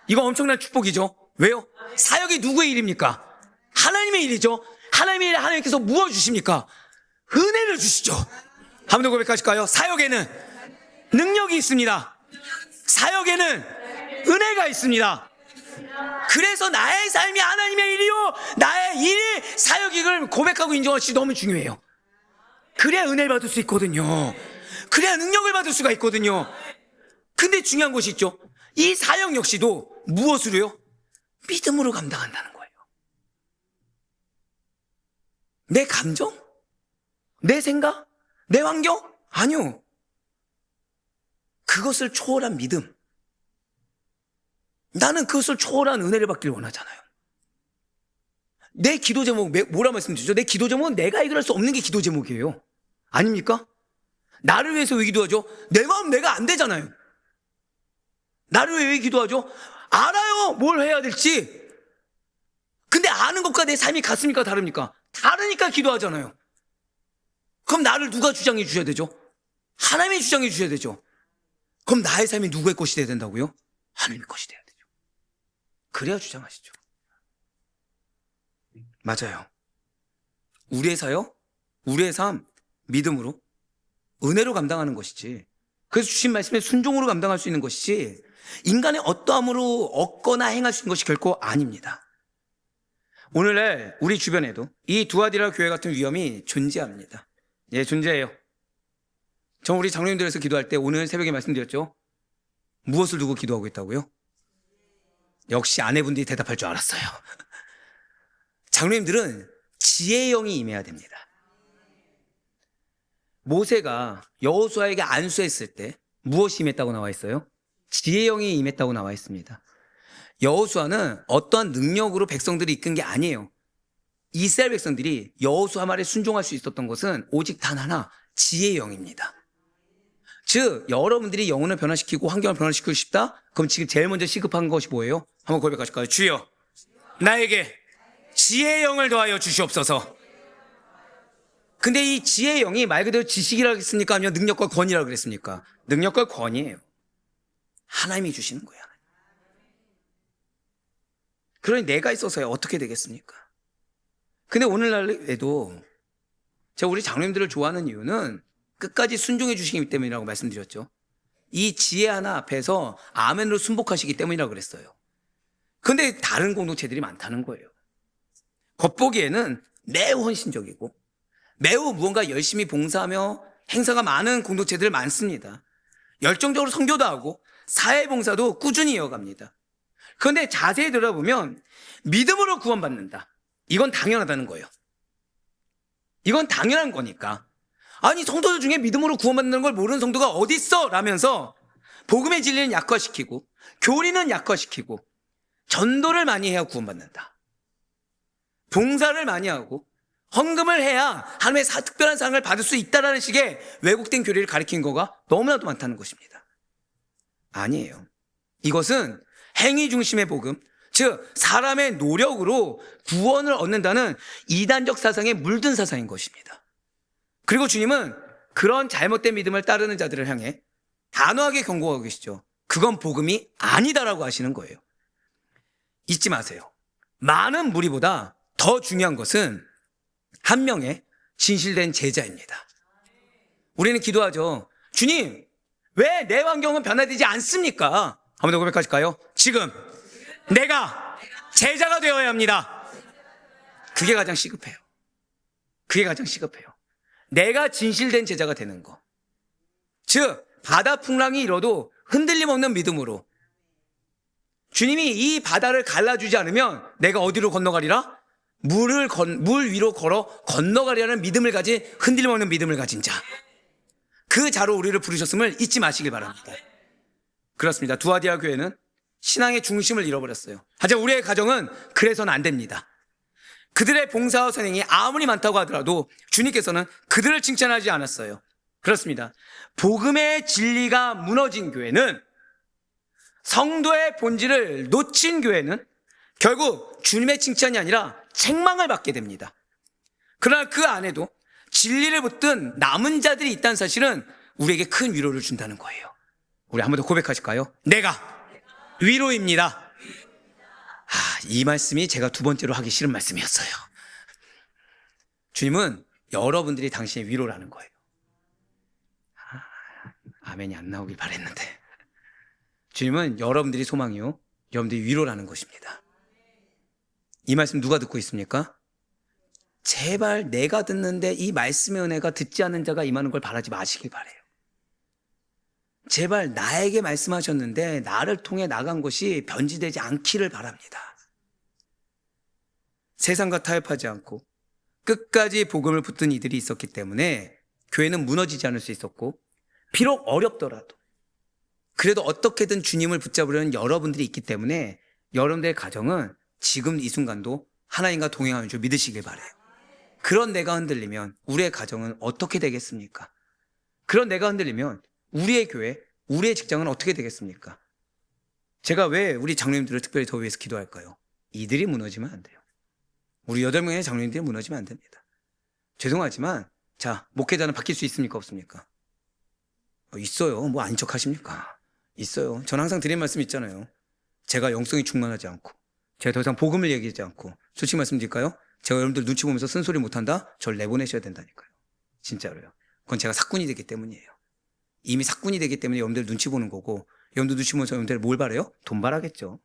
이거 엄청난 축복이죠. 왜요? 사역이 누구의 일입니까? 하나님의 일이죠. 하나님의 일에 하나님께서 무엇 주십니까? 은혜를 주시죠. 한 번 더 고백하실까요? 사역에는 능력이 있습니다. 사역에는 은혜가 있습니다. 그래서 나의 삶이 하나님의 일이요 나의 일이 사역임을 고백하고 인정할 수 너무 중요해요. 그래야 은혜를 받을 수 있거든요. 그래야 능력을 받을 수가 있거든요. 근데 중요한 것이 있죠. 이 사역 역시도 무엇으로요? 믿음으로 감당한다는 거예요. 내 감정? 내 생각? 내 환경? 아니요. 그것을 초월한 믿음. 나는 그것을 초월한 은혜를 받기를 원하잖아요. 내 기도 제목 뭐라 말씀드리죠? 내 기도 제목은 내가 해결할 수 없는 게 기도 제목이에요. 아닙니까? 나를 위해서 왜 기도하죠? 내 마음 내가 안 되잖아요. 나를 왜 기도하죠? 알아요 뭘 해야 될지. 근데 아는 것과 내 삶이 같습니까? 다릅니까? 다르니까 기도하잖아요. 그럼 나를 누가 주장해 주셔야 되죠? 하나님이 주장해 주셔야 되죠. 그럼 나의 삶이 누구의 것이 돼야 된다고요? 하나님의 것이 돼야 되죠. 그래야 주장하시죠. 맞아요. 우리의 사역, 우리의 삶, 믿음으로, 은혜로 감당하는 것이지 그래서 주신 말씀에 순종으로 감당할 수 있는 것이지 인간의 어떠함으로 얻거나 행할 수 있는 것이 결코 아닙니다. 오늘날 우리 주변에도 이 두아디라 교회 같은 위험이 존재합니다. 예, 존재해요. 저 우리 장로님들에서 기도할 때 오늘 새벽에 말씀드렸죠. 무엇을 두고 기도하고 있다고요? 역시 아내분들이 대답할 줄 알았어요. 장로님들은 지혜의 영이 임해야 됩니다. 모세가 여호수아에게 안수했을 때 무엇이 임했다고 나와 있어요? 지혜의 영이 임했다고 나와 있습니다. 여호수아는 어떠한 능력으로 백성들을 이끈 게 아니에요. 이스라엘 백성들이 여호수아 말에 순종할 수 있었던 것은 오직 단 하나, 지혜의 영입니다. 즉 여러분들이 영혼을 변화시키고 환경을 변화시키고 싶다? 그럼 지금 제일 먼저 시급한 것이 뭐예요? 한번 고백하실까요? 주여 나에게 지혜의 영을 더하여 주시옵소서. 근데 이 지혜의 영이 말 그대로 지식이라고 했습니까? 아니면 능력과 권위라고 그랬습니까? 능력과 권위예요. 하나님이 주시는 거야. 그러니 내가 있어서야 어떻게 되겠습니까? 근데 오늘날에도 제가 우리 장로님들을 좋아하는 이유는 끝까지 순종해 주시기 때문이라고 말씀드렸죠. 이 지혜 하나 앞에서 아멘으로 순복하시기 때문이라고 그랬어요. 근데 다른 공동체들이 많다는 거예요. 겉보기에는 매우 헌신적이고 매우 무언가 열심히 봉사하며 행사가 많은 공동체들 많습니다. 열정적으로 선교도 하고 사회봉사도 꾸준히 이어갑니다. 그런데 자세히 들어보면 믿음으로 구원받는다. 이건 당연하다는 거예요. 이건 당연한 거니까. 아니 성도들 중에 믿음으로 구원받는 걸 모르는 성도가 어디 있어? 라면서 복음의 진리는 약화시키고 교리는 약화시키고 전도를 많이 해야 구원받는다. 봉사를 많이 하고 헌금을 해야 하나님의 특별한 사랑을 받을 수 있다라는 식의 왜곡된 교리를 가리킨 거가 너무나도 많다는 것입니다. 아니에요. 이것은 행위 중심의 복음, 즉 사람의 노력으로 구원을 얻는다는 이단적 사상에 물든 사상인 것입니다. 그리고 주님은 그런 잘못된 믿음을 따르는 자들을 향해 단호하게 경고하고 계시죠. 그건 복음이 아니다라고 하시는 거예요. 잊지 마세요. 많은 무리보다 더 중요한 것은 한 명의 진실된 제자입니다. 우리는 기도하죠. 주님, 왜 내 환경은 변화되지 않습니까? 한 번 더 고백하실까요? 지금 내가 제자가 되어야 합니다. 그게 가장 시급해요. 그게 가장 시급해요. 내가 진실된 제자가 되는 거. 즉 바다 풍랑이 일어도 흔들림 없는 믿음으로 주님이 이 바다를 갈라주지 않으면 내가 어디로 건너가리라? 물 위로 걸어 건너가리라는 믿음을 가진 흔들림 없는 믿음을 가진 자. 그 자로 우리를 부르셨음을 잊지 마시길 바랍니다. 그렇습니다. 두아디아 교회는 신앙의 중심을 잃어버렸어요. 하지만 우리의 가정은 그래서는 안 됩니다. 그들의 봉사와 선행이 아무리 많다고 하더라도 주님께서는 그들을 칭찬하지 않았어요. 그렇습니다. 복음의 진리가 무너진 교회는, 성도의 본질을 놓친 교회는 결국 주님의 칭찬이 아니라 책망을 받게 됩니다. 그러나 그 안에도 진리를 붙든 남은 자들이 있다는 사실은 우리에게 큰 위로를 준다는 거예요. 우리 한 번 더 고백하실까요? 내가 위로입니다. 이 말씀이 제가 두 번째로 하기 싫은 말씀이었어요. 주님은 여러분들이 당신의 위로라는 거예요. 아멘이 안 나오길 바랬는데. 주님은 여러분들이 소망이요, 여러분들이 위로라는 것입니다. 이 말씀 누가 듣고 있습니까? 제발 내가 듣는데 이 말씀의 은혜가 듣지 않는 자가 임하는 걸 바라지 마시길 바래요. 제발 나에게 말씀하셨는데 나를 통해 나간 것이 변질되지 않기를 바랍니다. 세상과 타협하지 않고 끝까지 복음을 붙든 이들이 있었기 때문에 교회는 무너지지 않을 수 있었고, 비록 어렵더라도 그래도 어떻게든 주님을 붙잡으려는 여러분들이 있기 때문에 여러분들의 가정은 지금 이 순간도 하나님과 동행하는 줄 믿으시길 바라요. 그런 내가 흔들리면 우리의 가정은 어떻게 되겠습니까? 그런 내가 흔들리면 우리의 교회, 우리의 직장은 어떻게 되겠습니까? 제가 왜 우리 장로님들을 특별히 더 위해서 기도할까요? 이들이 무너지면 안 돼요. 우리 8명의 장로님들이 무너지면 안 됩니다. 죄송하지만 자, 목회자는 바뀔 수 있습니까? 없습니까? 있어요. 뭐 아닌 척 하십니까? 있어요. 전 항상 드린 말씀 있잖아요. 제가 영성이 충만하지 않고, 제가 더 이상 복음을 얘기하지 않고, 솔직히 말씀드릴까요? 제가 여러분들 눈치 보면서 쓴소리 못한다? 저를 내보내셔야 된다니까요. 진짜로요. 그건 제가 사꾼이 되기 때문이에요. 이미 사꾼이 되기 때문에 여러분들 눈치 보는 거고, 여러분들 눈치 보면서 여러분들 뭘 바래요? 돈 바라겠죠.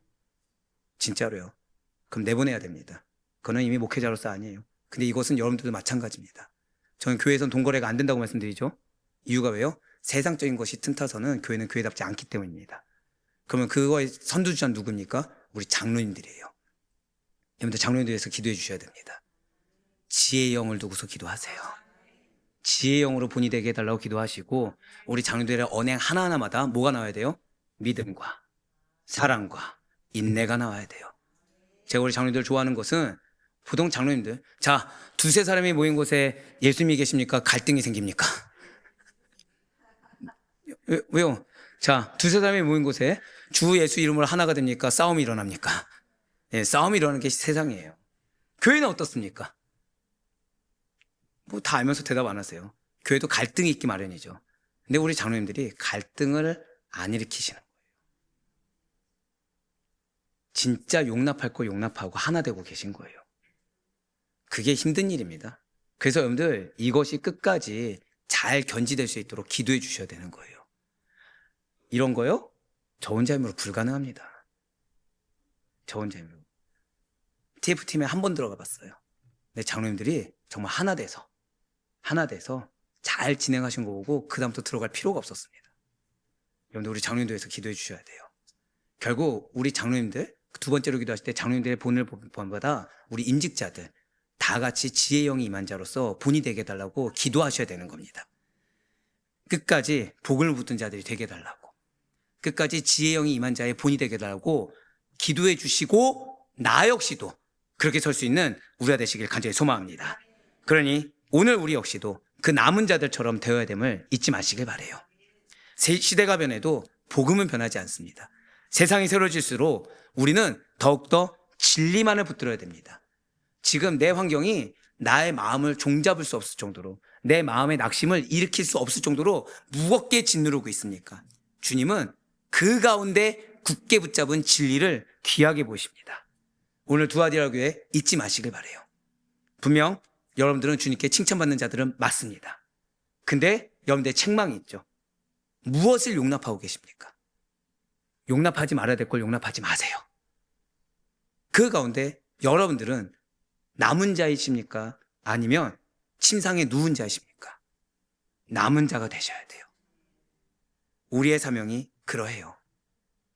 진짜로요. 그럼 내보내야 됩니다. 그거는 이미 목회자로서 아니에요. 근데 이것은 여러분들도 마찬가지입니다. 저는 교회에서는 돈 거래가 안 된다고 말씀드리죠. 이유가 왜요? 세상적인 것이 틈타서는 교회는 교회답지 않기 때문입니다. 그러면 그거의 선두주자는 누굽니까? 우리 장로님들이에요. 여러분들 장로님들 위해서 기도해 주셔야 됩니다. 지혜의 영을 두고서 기도하세요. 지혜의 영으로 본이 되게 해달라고 기도하시고, 우리 장로님들의 언행 하나하나마다 뭐가 나와야 돼요? 믿음과 사랑과 인내가 나와야 돼요. 제가 우리 장로님들 좋아하는 것은, 보통 장로님들, 자, 두세 사람이 모인 곳에 예수님이 계십니까? 갈등이 생깁니까? 왜요? 자, 두세 사람이 모인 곳에 주 예수 이름으로 하나가 됩니까? 싸움이 일어납니까? 예, 싸움이 일어나는 게 세상이에요. 교회는 어떻습니까? 뭐 다 알면서 대답 안 하세요. 교회도 갈등이 있기 마련이죠. 근데 우리 장로님들이 갈등을 안 일으키시는 거예요. 진짜 용납할 거 용납하고 하나 되고 계신 거예요. 그게 힘든 일입니다. 그래서 여러분들 이것이 끝까지 잘 견지될 수 있도록 기도해 주셔야 되는 거예요. 이런 거요? 저 혼자 힘으로 불가능합니다. 저 혼자 힘으로. TF팀에 한 번 들어가 봤어요. 근데 장로님들이 정말 하나 돼서 잘 진행하신 거 보고 그다음부터 들어갈 필요가 없었습니다. 여러분들 우리 장로님들 위해서 기도해 주셔야 돼요. 결국 우리 장로님들, 두 번째로 기도하실 때 장로님들의 본을 본보다 우리 임직자들 다 같이 지혜의 영이 임한 자로서 본이 되게 해달라고 기도하셔야 되는 겁니다. 끝까지 복을 붙든 자들이 되게 해달라고, 끝까지 지혜의 영이 임한 자의 본이 되게 해달라고 기도해 주시고, 나 역시도 그렇게 설 수 있는 우리가 되시길 간절히 소망합니다. 그러니 오늘 우리 역시도 그 남은 자들처럼 되어야 됨을 잊지 마시길 바라요. 시대가 변해도 복음은 변하지 않습니다. 세상이 새로워질수록 우리는 더욱더 진리만을 붙들어야 됩니다. 지금 내 환경이 나의 마음을 종잡을 수 없을 정도로, 내 마음의 낙심을 일으킬 수 없을 정도로 무겁게 짓누르고 있습니까? 주님은 그 가운데 굳게 붙잡은 진리를 귀하게 보십니다. 오늘 두아디라 교회 잊지 마시길 바라요. 분명 여러분들은 주님께 칭찬받는 자들은 맞습니다. 근데 여러분들의 책망이 있죠. 무엇을 용납하고 계십니까? 용납하지 말아야 될 걸 용납하지 마세요. 그 가운데 여러분들은 남은 자이십니까? 아니면 침상에 누운 자이십니까? 남은 자가 되셔야 돼요. 우리의 사명이 그러해요.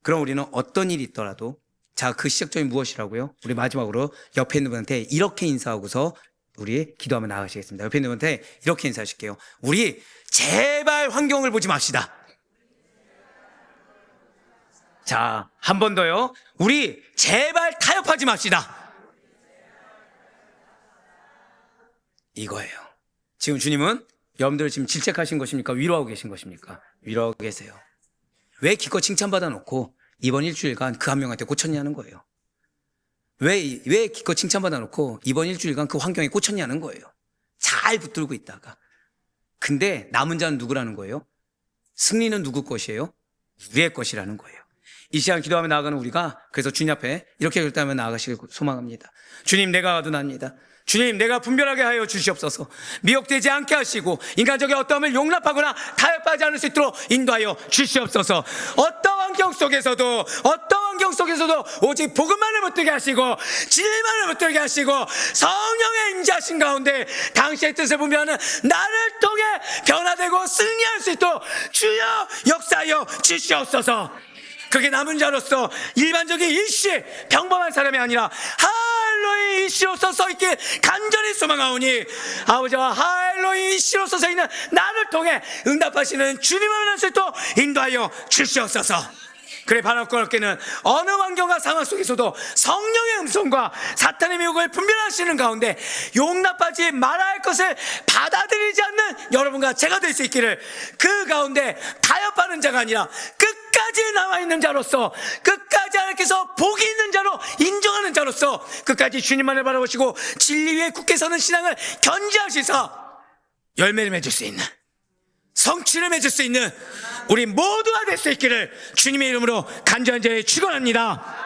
그럼 우리는 어떤 일이 있더라도, 자, 그 시작점이 무엇이라고요? 우리 마지막으로 옆에 있는 분한테 이렇게 인사하고서 우리 기도하며 나가시겠습니다. 옆에 있는 분한테 이렇게 인사하실게요. 우리 제발 환경을 보지 맙시다. 자, 한 번 더요. 우리 제발 타협하지 맙시다. 이거예요. 지금 주님은 여러분들을 지금 질책하신 것입니까? 위로하고 계신 것입니까? 위로하고 계세요. 왜 기껏 칭찬받아 놓고 이번 일주일간 그 한 명한테 꽂혔냐는 거예요. 왜 기껏 칭찬받아 놓고 이번 일주일간 그 환경에 꽂혔냐는 거예요. 잘 붙들고 있다가. 근데 남은 자는 누구라는 거예요? 승리는 누구 것이에요? 우리의 것이라는 거예요. 이 시간 기도하며 나아가는 우리가 그래서 주님 앞에 이렇게 결단하며 나아가시길 소망합니다. 주님, 내가 아둔합니다. 주님, 내가 분별하게 하여 주시옵소서. 미혹되지 않게 하시고 인간적인 어떠함을 용납하거나 타협하지 않을 수 있도록 인도하여 주시옵소서. 어떤 환경 속에서도 오직 복음만을 붙들게 하시고 진리만을 붙들게 하시고 성령의 임재하신 가운데 당신의 뜻을 분별하는 나를 통해 변화되고 승리할 수 있도록 주여 역사하여 주시옵소서. 그게 남은 자로서 일반적인 일시 평범한 사람이 아니라 할로의 일시로서 서있길 간절히 소망하오니 아버지와 할로의 일시로서 서있는 나를 통해 응답하시는 주님을 만날 수 있도록 인도하여 주시옵소서. 그래, 바라고 어렵게는 어느 환경과 상황 속에서도 성령의 음성과 사탄의 미혹을 분별하시는 가운데 용납하지 말아야 할 것을 받아들이지 않는 여러분과 제가 될 수 있기를, 그 가운데 타협하는 자가 아니라 끝까지 남아있는 자로서, 끝까지 하나님께서 복이 있는 자로 인정하는 자로서 끝까지 주님만을 바라보시고 진리 위에 굳게 서는 신앙을 견지하시사 열매를 맺을 수 있는, 성취를 맺을 수 있는 우리 모두가 될 수 있기를 주님의 이름으로 간절히 축원합니다.